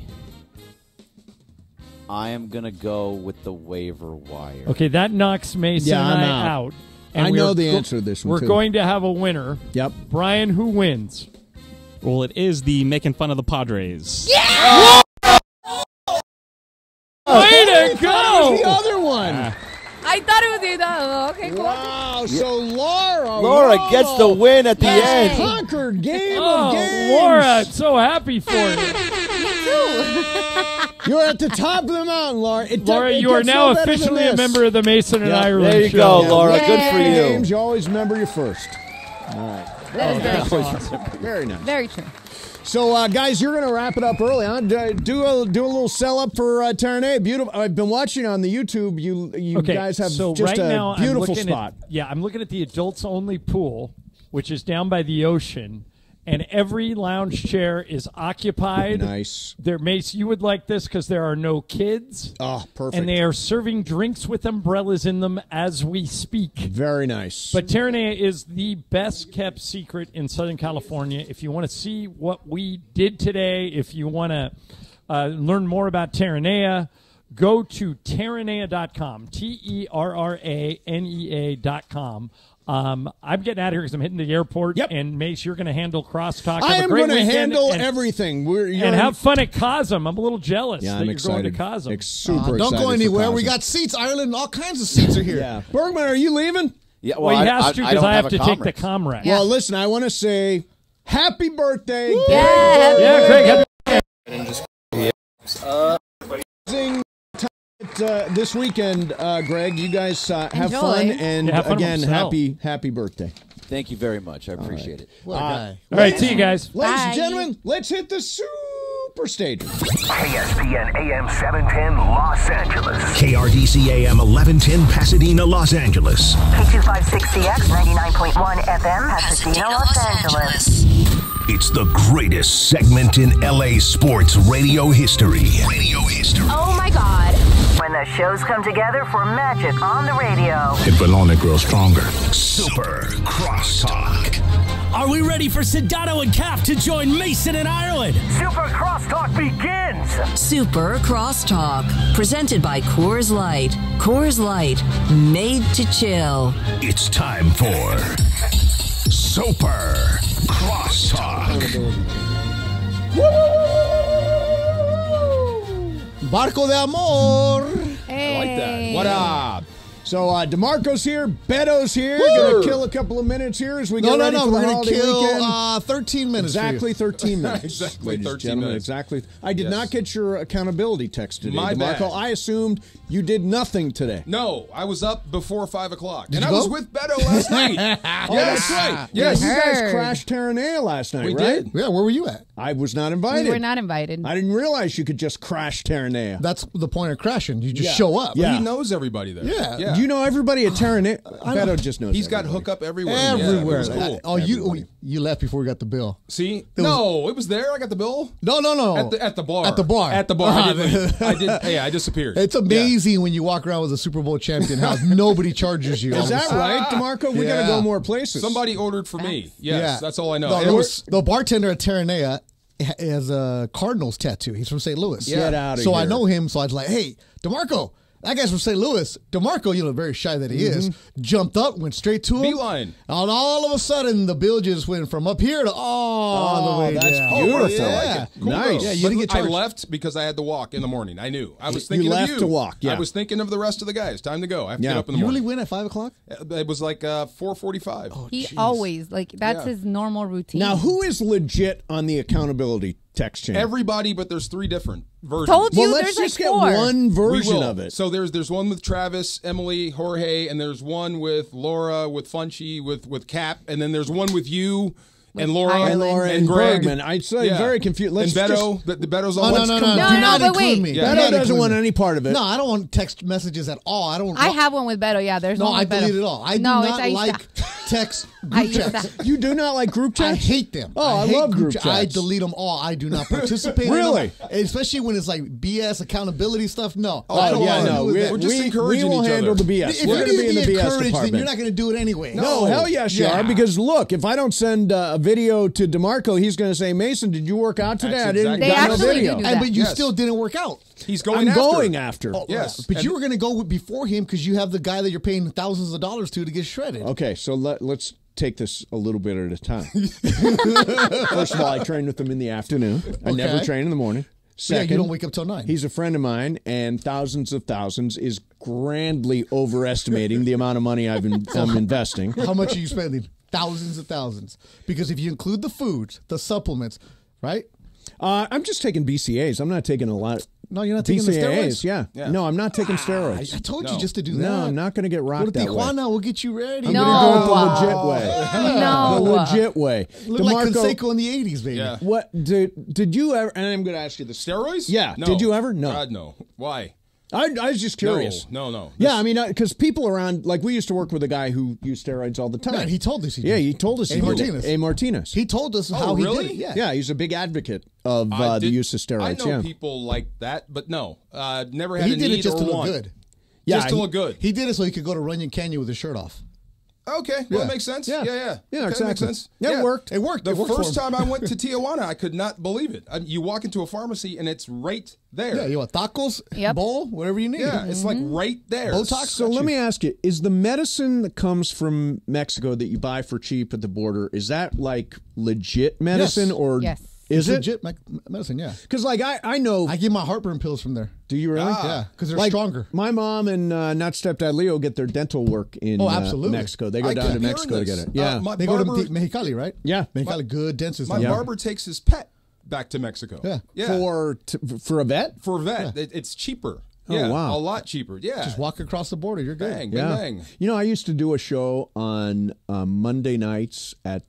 I am going to go with the waiver wire. Okay, that knocks Mason Yeah, and I'm I out. out. I we're know the answer to this one, We're too. going to have a winner. Yep. Brian, who wins? Well, it is the making fun of the Padres. Yeah! Way to go! The other one. I thought it was the other. Okay, cool. Wow. So Laura. Laura gets the win at the end. Conquered game Oh, of games. Laura, I'm so happy for you. Me too. You're at the top of the mountain, Laura. Laura, you are now officially a member of the Mason and Ireland There you show. go, Laura. Yay. Good for you. Games, you always remember your first. All right. That is very true. Very nice. Very true. So, guys, you're going to wrap it up early, huh? Do a little sell up for Terranea. Beautiful. I've been watching on the YouTube. You guys have so just right a now, beautiful I'm spot. I'm looking at the adults-only pool, which is down by the ocean, and every lounge chair is occupied. Nice. Mace, you would like this because there are no kids. Oh, perfect. And they are serving drinks with umbrellas in them as we speak. Very nice. But Terranea is the best-kept secret in Southern California. If you want to see what we did today, if you want to learn more about Terranea, go to Terranea.com, TERRANEA.com. I'm getting out of here because I'm hitting the airport. Yep. And Mace, you're going to handle crosstalk. I Have a am great going to weekend handle and, everything. And have fun at Cosm. I'm a little jealous Yeah, that I'm you're excited. going to Cosm. Super excited. Don't go anywhere. for We Cosm. got seats. Ireland, all kinds of seats are here. Yeah. Bergman, are you leaving? Yeah, Well, he has to because don't I have to a take the Comrex. Comrex. Well, listen, I want to say happy birthday. Yeah, Greg. Amazing time this weekend, Greg. You guys have Enjoy. fun. And have fun again, yourself. happy birthday. Thank you very much. I appreciate it. What a guy. All right, see you guys. Ladies Bye. and gentlemen, let's hit the super stage. ESPN AM 710 Los Angeles. KRDC AM 1110 Pasadena, Los Angeles. K256CX 99.1 FM Pasadena, Los Angeles. It's the greatest segment in LA sports radio history. Oh my God. When the shows come together for magic on the radio. It will only grow stronger. Super Crosstalk. Are we ready for Sedano and Cap to join Mason in Ireland? Super Crosstalk begins. Super Crosstalk, presented by Coors Light. Coors Light, made to chill. It's time for Super Crosstalk. Barco de Amor. Hey. I like that. What up? So DeMarco's here, Beto's here. Gonna kill a couple of minutes here as we get ready for the We're gonna holiday kill weekend. 13 minutes. Exactly 13 minutes. Exactly ladies and 13 gentlemen, minutes. Exactly. I did not get your accountability text today, My DeMarco. bad. I assumed you did nothing today. No, I was up before 5 o'clock. Did and you I was go? with Beto last night. Yes. That's right. Yes. You guys crashed Terranea last night, We right? did. Yeah, where were you at? I was not invited. We were not invited. I didn't realize you could just crash Terranea. That's the point of crashing. You just Yeah. show up. Yeah. He knows everybody there. Yeah. Yeah. Do you know everybody at Terranea? Beto just knows. He's got hookup everywhere. Everywhere. Yeah, it was cool. You left before we got the bill. See? It was there. I got the bill. No. At the bar. At the bar. At the bar. I did leave. I disappeared. It's amazing when you walk around with a Super Bowl champion how nobody charges you. Is that right, DeMarco? We got to go more places. Somebody ordered for me. Yes, Yeah. that's all I know. The bartender at Terranea has a Cardinals tattoo. He's from St. Louis. Get out of so here. I know him. So I was like, hey, DeMarco. That guy's from St. Louis. DeMarco, very shy that he is, jumped up, went straight to him. Beeline. And all of a sudden, the bill just went from up here to all the way that's down. beautiful. Yeah. I like it. Cool Nice. though. Yeah, you didn't get I charged. left because I had to walk in the morning. I knew. I was You thinking left of you. to walk, yeah. I was thinking of the rest of the guys. Time to go. I have to Yeah. get up in the You morning. really went at 5 o'clock? It was like 4:45. He always that's his normal routine. Now, who is legit on the accountability text chain? Everybody, but there's 3 different versions. Told you Well, let's there's just like get 4. one We version will. of it. So there's one with Travis, Emily, Jorge, and there's one with Laura, with Funchy, with Cap, and then there's one with you and Laura Ireland. and Greg. Bergman. I'd say very confused. Let's and Beto. just- The Beto's Oh, on. no, Let's no, come- no. No, Do no, not but include wait. me. Beto Do not doesn't include want me. any part of it. No, I don't want text messages at all. I don't. I have one with Beto. Yeah, there's No, one I with Beto. delete it all. I do No, it's not Aisha. like text I group use chats. that. You do not like group I chats? hate them. Oh, I hate love group chats. chats. I delete them all. I do not participate Really? in them. Especially when it's like BS accountability stuff. No. Oh, I don't yeah, want to no. do that. We're just encouraging we will each handle other. the BS. If We're you're going to be in the BS encouraged, then department. you're not going to do it anyway. No, hell yes, you are. Because look, if I don't send a video to DeMarco, he's going to say, Mason, did you work out today? That's I didn't exactly They got no actually video. do that. But you Yes. still didn't work out. He's going I'm after. going after. Yes. But And- you were going to go before him because you have the guy that you're paying thousands of dollars to get shredded. Okay, so let's take this a little bit at a time. First of all, I train with him in the afternoon. I never Okay. train in the morning. Yeah, Second, you don't wake up till 9. he's a friend of mine, and thousands of thousands is grandly overestimating the amount of money I'm investing. How much are you spending? Thousands of thousands. Because if you include the foods, the supplements, right? I'm just taking BCAs. I'm not taking a lot. No, you're not taking the BCAAs, steroids? yeah. No, I'm not taking steroids. I told you just to do that. No, I'm not going to get Go rocked to that way. Tijuana, we'll get you ready. I'm No. going to go the legit way. No. The legit way. Look like DeMarco, Canseco in the 80s, baby. Yeah. what did you ever? And I'm going to ask you this. Steroids? Yeah. No. Did you ever? No. God, no. Why? I was just curious. No. Yeah, I mean, because people around, like we used to work with a guy who used steroids all the time. Yeah, he told us he did. Yeah, he told us. A. he did. Martinez. A. Martinez. He told us how really? he did it. Yeah. Yeah, he's a big advocate of I the did- use of steroids. I know yeah. people like that, but no. Never had He a did need it just or to look want. good. Yeah, Just to look good. He did it so he could go to Runyon Canyon with his shirt off. Okay, well, that makes sense. Yeah. Yeah. Yeah, Okay, that exactly. makes sense. Yeah, it worked. It worked. The It worked first for him. time I went to Tijuana, I could not believe it. You walk into a pharmacy and it's right there. Yeah, you want tacos, Yep. bowl, whatever you need. Yeah, it's like right there. Botox. So let me ask you: is the medicine that comes from Mexico that you buy for cheap at the border, is that like legit medicine, Yes. or Yes. is it? legit medicine? Yeah. Because like I know. I get my heartburn pills from there. Do you really? Yeah, because they're Like, stronger. My mom and not stepdad Leo get their dental work in Absolutely. Mexico. They go I down keep to hearing Mexico to this. get it. Yeah. My They go barber, to Mexicali, right? Yeah. Mexicali, good dentist. my there. barber takes his pet back to Mexico. Yeah. For a vet? For a vet. It's cheaper. Oh, Yeah, wow. a lot cheaper. Yeah. Just walk across the border. You're good. Bang, Yeah. bang, bang. You know, I used to do a show on Monday nights at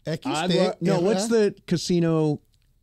what's the casino?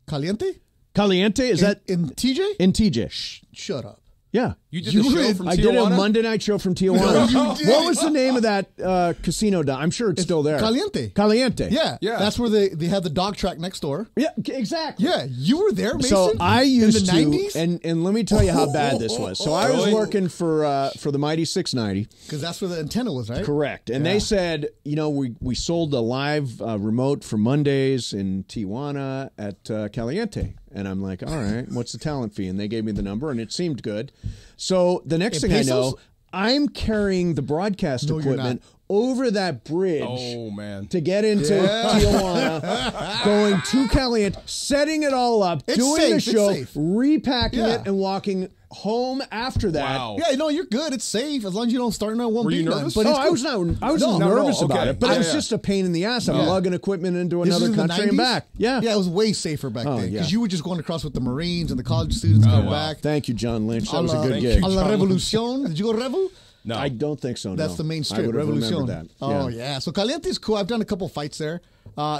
Caliente? Caliente? Is that in TJ? In TJ. Shut up. Yeah. You did the show from Tijuana? I did a Monday night show from Tijuana. No, you did. What was the name of that casino? I'm sure it's still there. Caliente. Caliente. Yeah. That's where they had the dog track next door. Yeah, exactly. Yeah, you were there, Mason. So I used in the to, 90s? and let me tell you how bad this was. So I was Really? working for the Mighty 690. Because that's where the antenna was, right? Correct. And Yeah. they said, we sold a live remote for Mondays in Tijuana at Caliente. And I'm like, all right, what's the talent fee? And they gave me the number, and it seemed good. So the next In thing pesos? I know, I'm carrying the broadcast No, you're equipment over that bridge Oh, man. to get into Tijuana, going to Caliente, setting it all up, It's doing safe, the it's show, safe. repacking Yeah. it, and walking home after that. Wow. Yeah, no, you're good. It's safe as long as you don't start on one Were you big nervous? But Oh, it's I cool. was not. I was No, nervous no, about okay. it, but it was Yeah. just a pain in the ass. I'm Yeah. lugging equipment into This another was in the country and 90s? back. Yeah, Yeah, it was way safer back Oh, then because yeah. you were just going across with the Marines and the college students coming wow. back. Thank you, John Lynch. That A was a la- good thank gig. you. A la John Revolucion. Did you go to Revu? No. I don't think so. That's no. the main I strip, would have Revolucion. remembered that. Oh, yeah. So Caliente's cool. I've done a couple fights there.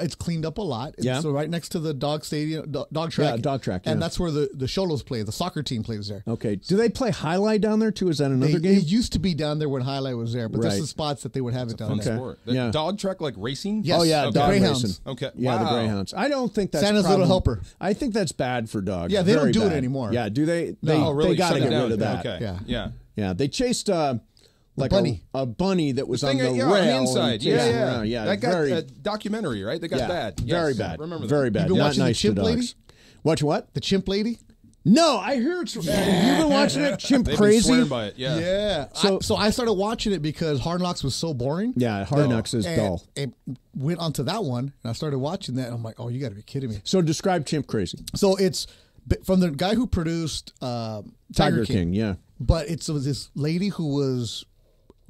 It's cleaned up a lot. Yeah. So right next to the dog stadium, dog track. Yeah, dog track. And yeah. that's where the Cholos play. The soccer team plays there. Okay. Do they play highlight down there too? Is that another game? It used to be down there when highlight was there, but Right. there's the spots that they would have it down Fun there. sport. The Yeah. dog track like racing? Yes. Oh yeah, Okay. dog Greyhounds. racing. Okay. Yeah, the Wow. greyhounds. I don't think that's Santa's little helper. I think that's bad for dogs. Yeah, they don't Very do it bad. anymore. Yeah, do they? No. Oh, really? They got to Shut it get down. rid of that. Okay. Yeah. Yeah. Yeah, they chased like bunny. a bunny that was on the yeah, rail on the and inside. chased Yeah, them yeah. around. Yeah, that got very, a documentary, right? They got yeah, that. very Yes. bad. Remember that. Very bad. You been Not watching nice the chimp to dogs. lady? Watch what? The chimp lady? No, I hear it's. You've been watching it, Chimp They've been Crazy. swearing by it. Yeah. Yeah. So I started watching it because Hard Knocks was so boring. Yeah, Hard Knocks is And dull. it went onto that one, and I started watching that, and I'm like, oh, you got to be kidding me. So describe Chimp Crazy. So it's from the guy who produced Tiger King. Yeah. But it was this lady who was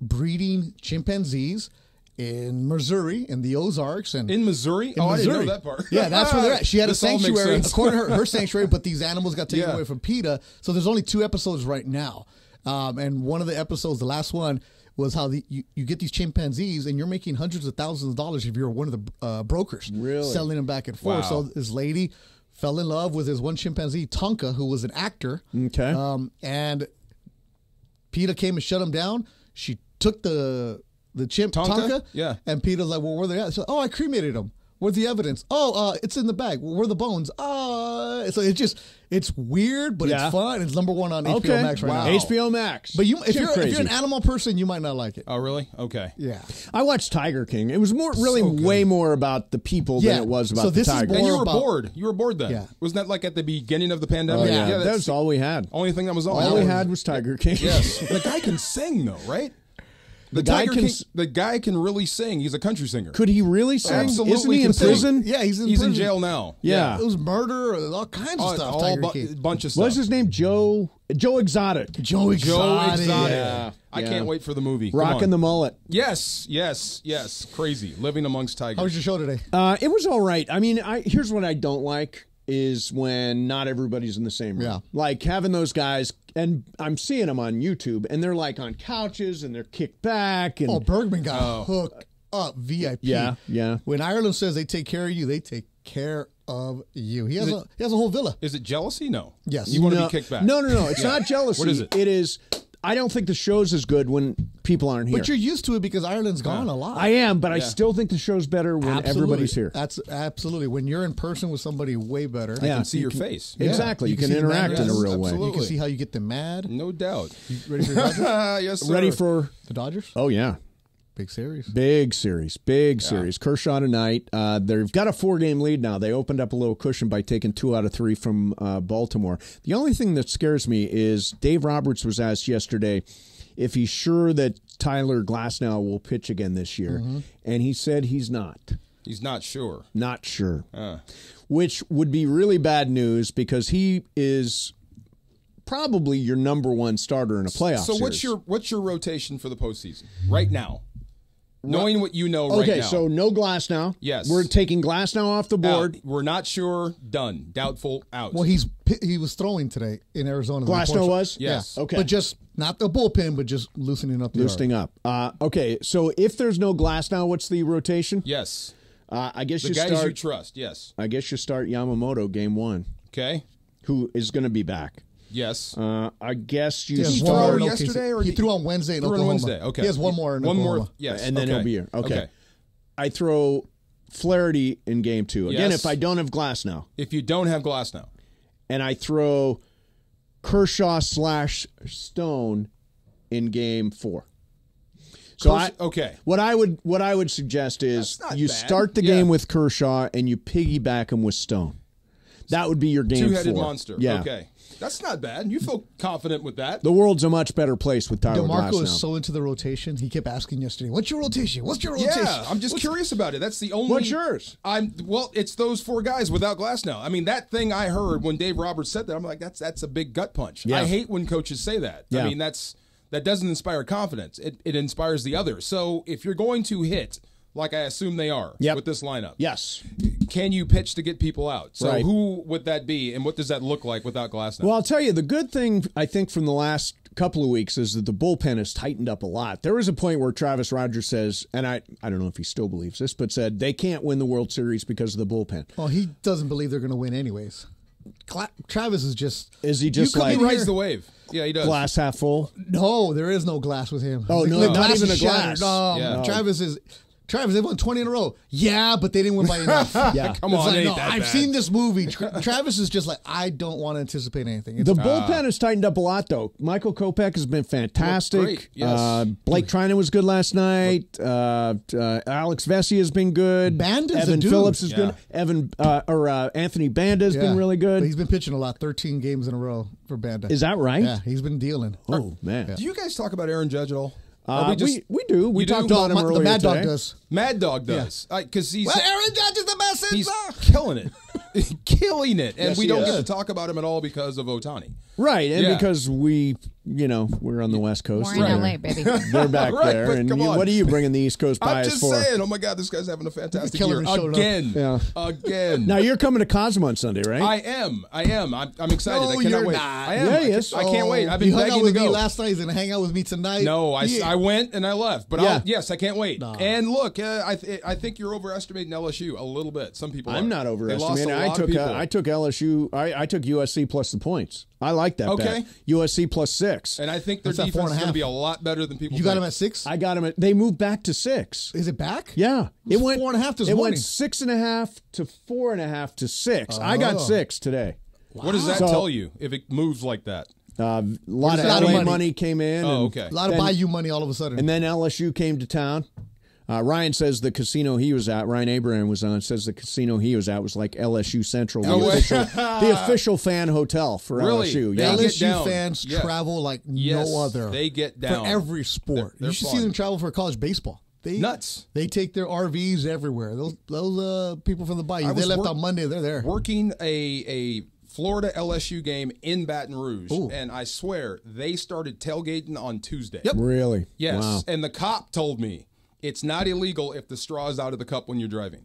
breeding chimpanzees in Missouri, in the Ozarks, and In Missouri? In I didn't Missouri. know that part. Yeah, that's where they're at. She had This a all makes sanctuary, sense. according to her sanctuary, but these animals got taken Yeah. away from PETA. So there's only 2 episodes right now. And one of the episodes, the last one, was how you get these chimpanzees and you're making hundreds of thousands of dollars if you're one of the brokers. Really? Selling them back and forth. Wow. So this lady fell in love with this one chimpanzee, Tonka, who was an actor. Okay. And PETA came and shut him down. She took the chimp Tonka, Yeah. and PETA's like, well, where they at? So, oh, I cremated him. Where's the evidence? Oh, it's in the bag. Where are the bones? So it's weird, but Yeah. it's fun. It's number 1 on HBO Okay. Max right Wow. now. HBO Max. But if Chimp you're Crazy. an animal person, you might not like it. Oh, really? Okay. Yeah. I watched Tiger King. It was really So good. way more about the people Yeah. than it was about So the this is tiger. more And you were about- bored. You were bored then. Yeah. Wasn't that like at the beginning of the Oh, pandemic? yeah. that's That's the all we had. only thing that was on. All we had was Tiger King. Yes. The guy can sing though, right? The guy Tiger can King, s- the guy can really sing. He's a country singer. Could he really sing? Absolutely Isn't he in can sing. prison? Yeah, he's in He's in prison. jail now. Yeah. It was murder, all kinds of stuff. all Tiger King. bunch of stuff. What's his name? Joe Exotic. Joe Exotic. Yeah. I Yeah. can't wait for the movie. Come Rocking on. the mullet. Yes. Crazy. Living amongst tigers. How was your show today? It was all right. I mean, here's what I don't like is when not everybody's in the same room. Yeah. Like having those guys, and I'm seeing them on YouTube, and they're like on couches and they're kicked back. And Oh, Bergman got hooked up VIP. Yeah, yeah. When Ireland says they take care of you, they take care of you. He has a whole villa. Is it jealousy? No. Yes. You want to No, be kicked back. No. It's not jealousy. What is it? It is. I don't think the show's as good when people aren't here. But you're used to it because Ireland's gone a lot. I am, but I Yeah. still think the show's better when Absolutely. everybody's here. That's absolutely. When you're in person with somebody, way better. Yeah. I can see your face. Exactly. You can see the interact mad- in a Yes, real way. absolutely. You can see how you get them mad. No doubt. You ready for the Dodgers? Yes, sir. Ready for? The Dodgers? Oh yeah. Big series. Big series. Kershaw tonight. They've got a 4-game lead now. They opened up a little cushion by taking 2 out of 3 from Baltimore. The only thing that scares me is Dave Roberts was asked yesterday if he's sure that Tyler Glasnow will pitch again this year, and he said he's not. He's not sure. Not sure. Which would be really bad news because he is probably your number 1 starter in a playoff So series. what's your rotation for the postseason right now? Knowing what you know right now. Okay, so no Glasnow. Yes. We're taking Glasnow off the board. Out. We're not sure. Done. Doubtful. Out. Well, he was throwing today in Arizona. The Glasnow reports- was? Yes. Yeah. Okay. But just not the bullpen, but just loosening up the Loosening up. Okay, so if there's no Glasnow, what's the rotation? Yes. I guess The you guys start. you trust. Yes. I guess you start Yamamoto game 1, Okay. who is going to be back. Yes. I guess you He has He one more start, in yesterday, OKC. or he did- threw on Wednesday in Threw on Oklahoma. Wednesday. Okay. He has one more in One Oklahoma. more. Yes. and then okay. he'll be here. Okay. I throw Flaherty in game 2 again. Yes. If I don't have Glasnow, If you don't have Glasnow. and I throw Kershaw/Stone in game 4. So okay. What I would suggest is That's not you bad. start the Yeah. game with Kershaw and you piggyback him with Stone. That would be your game 4. Two-headed monster. Yeah. Okay. That's not bad. You feel confident with that. The world's a much better place with Tyler DeMarco Glasnow. is so into the rotation. He kept asking yesterday, "What's your rotation? What's your rotation?" Yeah, I'm just curious about it. That's the only. What's yours? Well, it's those 4 guys without Glasnow. I mean, that thing I heard when Dave Roberts said that, I'm like, that's a big gut punch. Yeah. I hate when coaches say that. Yeah. I mean, that doesn't inspire confidence. It inspires the others. So if you're going to hit, like I assume they are with this lineup, yes, can you pitch to get people out? So Right. who would that be, and what does that look like without Glasnow? Well, I'll tell you, the good thing, I think, from the last couple of weeks is that the bullpen has tightened up a lot. There was a point where Travis Rogers says, and I don't know if he still believes this, but said they can't win the World Series because of the bullpen. Well, he doesn't believe they're going to win anyways. Travis is just... Is he just like... He rides the wave. Yeah, he does. Glass half full? No, there is no glass with him. Oh, no, not even a glass. No, Yeah. Travis, they won 20 in a row. Yeah, but they didn't win by enough. Yeah. Come on, like, it ain't that I've bad. seen this movie. Travis is just like, I don't want to anticipate anything. The bullpen has tightened up a lot, though. Michael Kopech has been fantastic. Great, yes. Blake Trinan was good last night. Alex Vesey has been good. Banda's a Evan dude. Phillips has Yeah. been. Anthony Banda has been really good. But he's been pitching a lot, 13 games in a row for Banda. Is that right? Yeah, he's been dealing. Oh, man. Do you guys talk about Aaron Judge at all? We do. We talked about him earlier The Mad Dog today. does. Mad Dog does. Because he's... Well, Aaron Judge is the best He's since... killing it. Killing it. And Yes, we he don't is. get to talk about him at all because of Otani. Right, and Yeah. because we're on the West Coast. We're in LA, baby. They're back Right, there. but And come on. what are you bringing the East Coast I'm bias just for? saying, oh my God, this guy's having a fantastic Killer year. showed up. Again. Yeah. Again. Now, you're coming to Cosmo on Sunday, right? I am. I'm excited. No, I cannot you're wait. not. I am. Yeah, he is. I can't wait. I've been He hung out begging to with me go. last night. He's going to hang out with me tonight. No, I went and I left. But Yeah. yes, I can't wait. No. And look, I think you're overestimating LSU a little bit. Some people I'm are. not They overestimating. lost a lot of people. I took LSU. I took USC plus the points. I like that Okay. bet. USC plus 6. And I think their That's at defense is 4.5. going to be a lot better than people You think. got him at 6? I got them. They moved back to 6. Is it back? Yeah, It was 4.5 this It morning. went 6.5 to 4.5 to 6. I got 6 today. What does that So- tell you if it moves like that? A lot of a lot of LA money. money came in. Oh, and okay. A lot of then- Bayou money all of a sudden. And then LSU came to town. Ryan says the casino he was at, Ryan Abraham was on, says the casino he was at was like LSU Central, No way. the official fan hotel for Really? LSU. They Yeah. get LSU down. fans Yeah. travel like Yes, no other. they get down. For every sport. They're You should fun. see them travel for college baseball. Nuts. They take their RVs everywhere. Those people from the Bayou, I they was left on Monday. They're there. Working a Florida LSU game in Baton Rouge, and I swear they started tailgating on Tuesday. Yep. Really? Yes, Wow. and the cop told me it's not illegal if the straw is out of the cup when you're driving.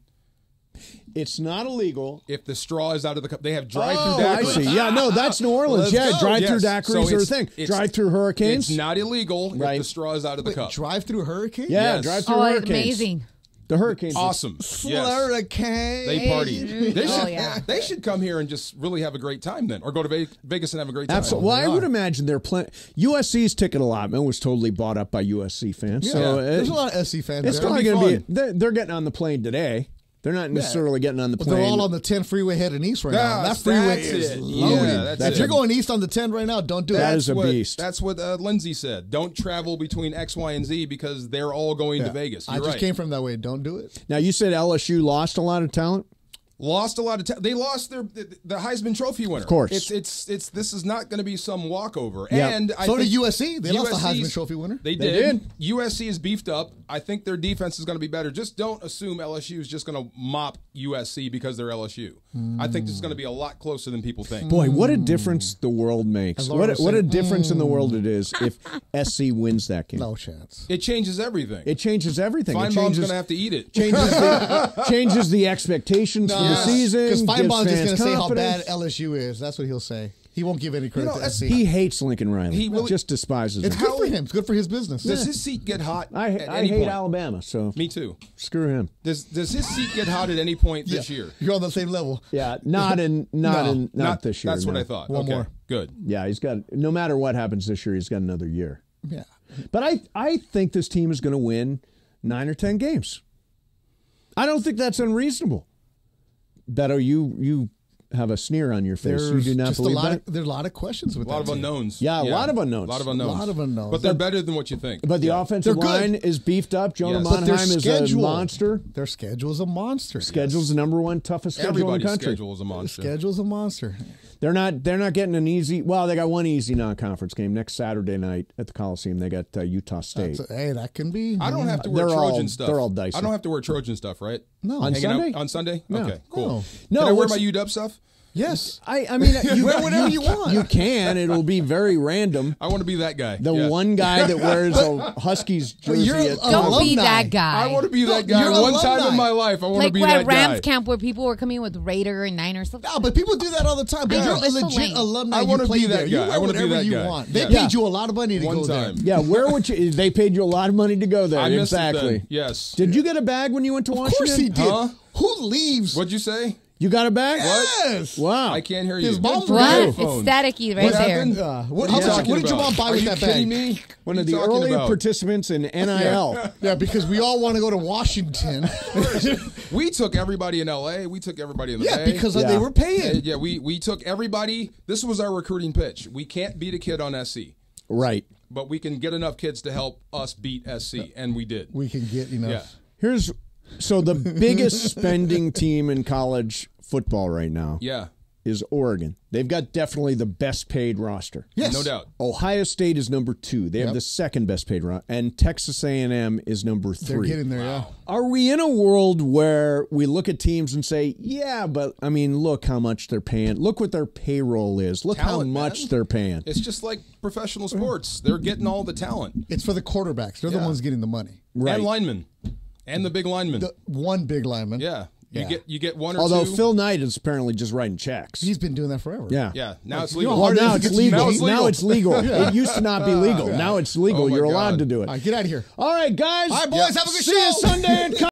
It's not illegal. If the straw is out of the cup, they have drive-through Oh, daiquiris. I see. Yeah, no, that's New Orleans. Let's Yeah, go. drive-through Yes. daiquiris So are a it's- thing. it's- Drive-through hurricanes. It's not illegal if Right. the straw is out of the cup. Drive-through hurricane? Yeah, Yes. drive-through Oh, hurricanes. amazing. The hurricanes. Awesome. Yes. Hurricane. They party. They Oh, should, yeah. they should come here and just really have a great time then, or go to Vegas and have a great time. Absolutely. Well, I would imagine they're playing. USC's ticket allotment was totally bought up by USC fans. Yeah. So There's a lot of SC fans it's there. probably It'll going be to be. They're getting on the plane today. They're not necessarily getting on the But plane. they're all on the 10 freeway heading east right now. That That's freeway it. is Yeah, loaded. that's If you're it. going east on the 10 right now, don't do it. That is a what, beast. That's what Lindsay said. Don't travel between X, Y, and Z because they're all going to Vegas. I You're just right. came from that way. Don't do it. Now you said LSU lost a lot of talent. Lost a lot of they lost the Heisman Trophy winner. Of course. It's this is not going to be some walkover. Yeah. And I So did think USC. They lost the Heisman USC's Trophy winner. They did. USC is beefed up. I think their defense is going to be better. Just don't assume LSU is just going to mop USC because they're LSU. I think this is going to be a lot closer than people think. Boy, what a difference the world makes. As Laura was What a saying, difference in the world it is if SC wins that game. No chance. It changes everything. It changes everything. Feinbaum's It changes, going to have to eat it. changes the expectations for the season. Because Feinbaum's gives just going to fans say how bad confidence. LSU is. That's what he'll say. He won't give any credit to SC. He hates Lincoln Riley. He really- just despises It's him. good for him. It's good for his business. Does his seat get hot I at any hate point? Alabama, so Me too. screw him. Does his seat get hot at any point this year? You're on the same level. Yeah, not this year. That's what no. I thought. One okay, more. good. Yeah, he's got. No matter what happens this year, he's got another year. Yeah. But I think this team is going to win 9 or 10 games. I don't think that's unreasonable. Beto, you have a sneer on your face. You do not just believe a lot that? there's a lot of questions with A lot that of team. unknowns. Yeah, a lot of unknowns. A lot of unknowns. A lot of unknowns. But they're better than what you think. But the offensive They're good. line is beefed up. Jonah Yes. But their Monheim is a schedule, monster. Their schedule's a monster. Schedule's the number one toughest schedule in the Everybody's country. schedule is a monster. Schedule's a monster. They're not getting an easy. Well, they got one easy non-conference game next Saturday night at the Coliseum. They got Utah State. Hey, that can be. I don't have to wear They're Trojan all- stuff. they're all dicey. I don't have to wear Trojan stuff, right? No. On Hanging out Sunday? on Sunday? No. Okay, cool. No, Can I wear what's- my UW stuff? Yes. I mean, you wear whatever you want. You can. It'll be very random. I want to be that guy. The one guy that wears a Huskies jersey. Don't be that guy. I want to be that guy. One time in my life, I want to be that guy. Like guy. Rams camp where people were coming with Raider and Niner stuff. No, but people do that all the time. But you're a legit alumni. I want to be that there. guy. You I want to be that you guy. want. They paid you a lot of money to go there. Yeah, where would you? They paid you a lot of money to go there. I missed it exactly. then. Yes. Did you get a bag when you went to Washington? Of course he did. Huh? Who leaves? What'd you say? You got a bag? Yes. Wow. I can't hear you. His mom's what? It's staticky right there. What did your mom buy with that bag? Are you kidding me? One of the earlier participants in NIL. Yeah, because we all want to go to Washington. We took everybody in L.A. We took everybody in the Bay. Because they were paying. Yeah, we took everybody. This was our recruiting pitch. We can't beat a kid on SC. Right. But we can get enough kids to help us beat SC, and we did. We can get enough. Yeah. So the biggest spending team in college football right now is Oregon. They've got definitely the best paid roster. Yes. No doubt. Ohio State is number 2. They have the second best paid roster. And Texas A&M is number 3. They're getting there, yeah. Are we in a world where we look at teams and say, yeah, but, I mean, look how much they're paying. Look what their payroll is. Look how much they're paying. It's just like professional sports. They're getting all the talent. It's for the quarterbacks. They're the ones getting the money. Right. And linemen. And the big lineman. One big lineman. Yeah. You get one or Although two. Phil Knight is apparently just writing checks. He's been doing that forever. Yeah. Yeah. Now it's You legal. know how hard Now it is it's to get legal. to use Now it's legal. Yeah. It used to not be legal. Now it's legal. Oh my You're allowed God. to do it. All right, get out of here. All right, guys. All right, boys, have a good See show. you Sunday.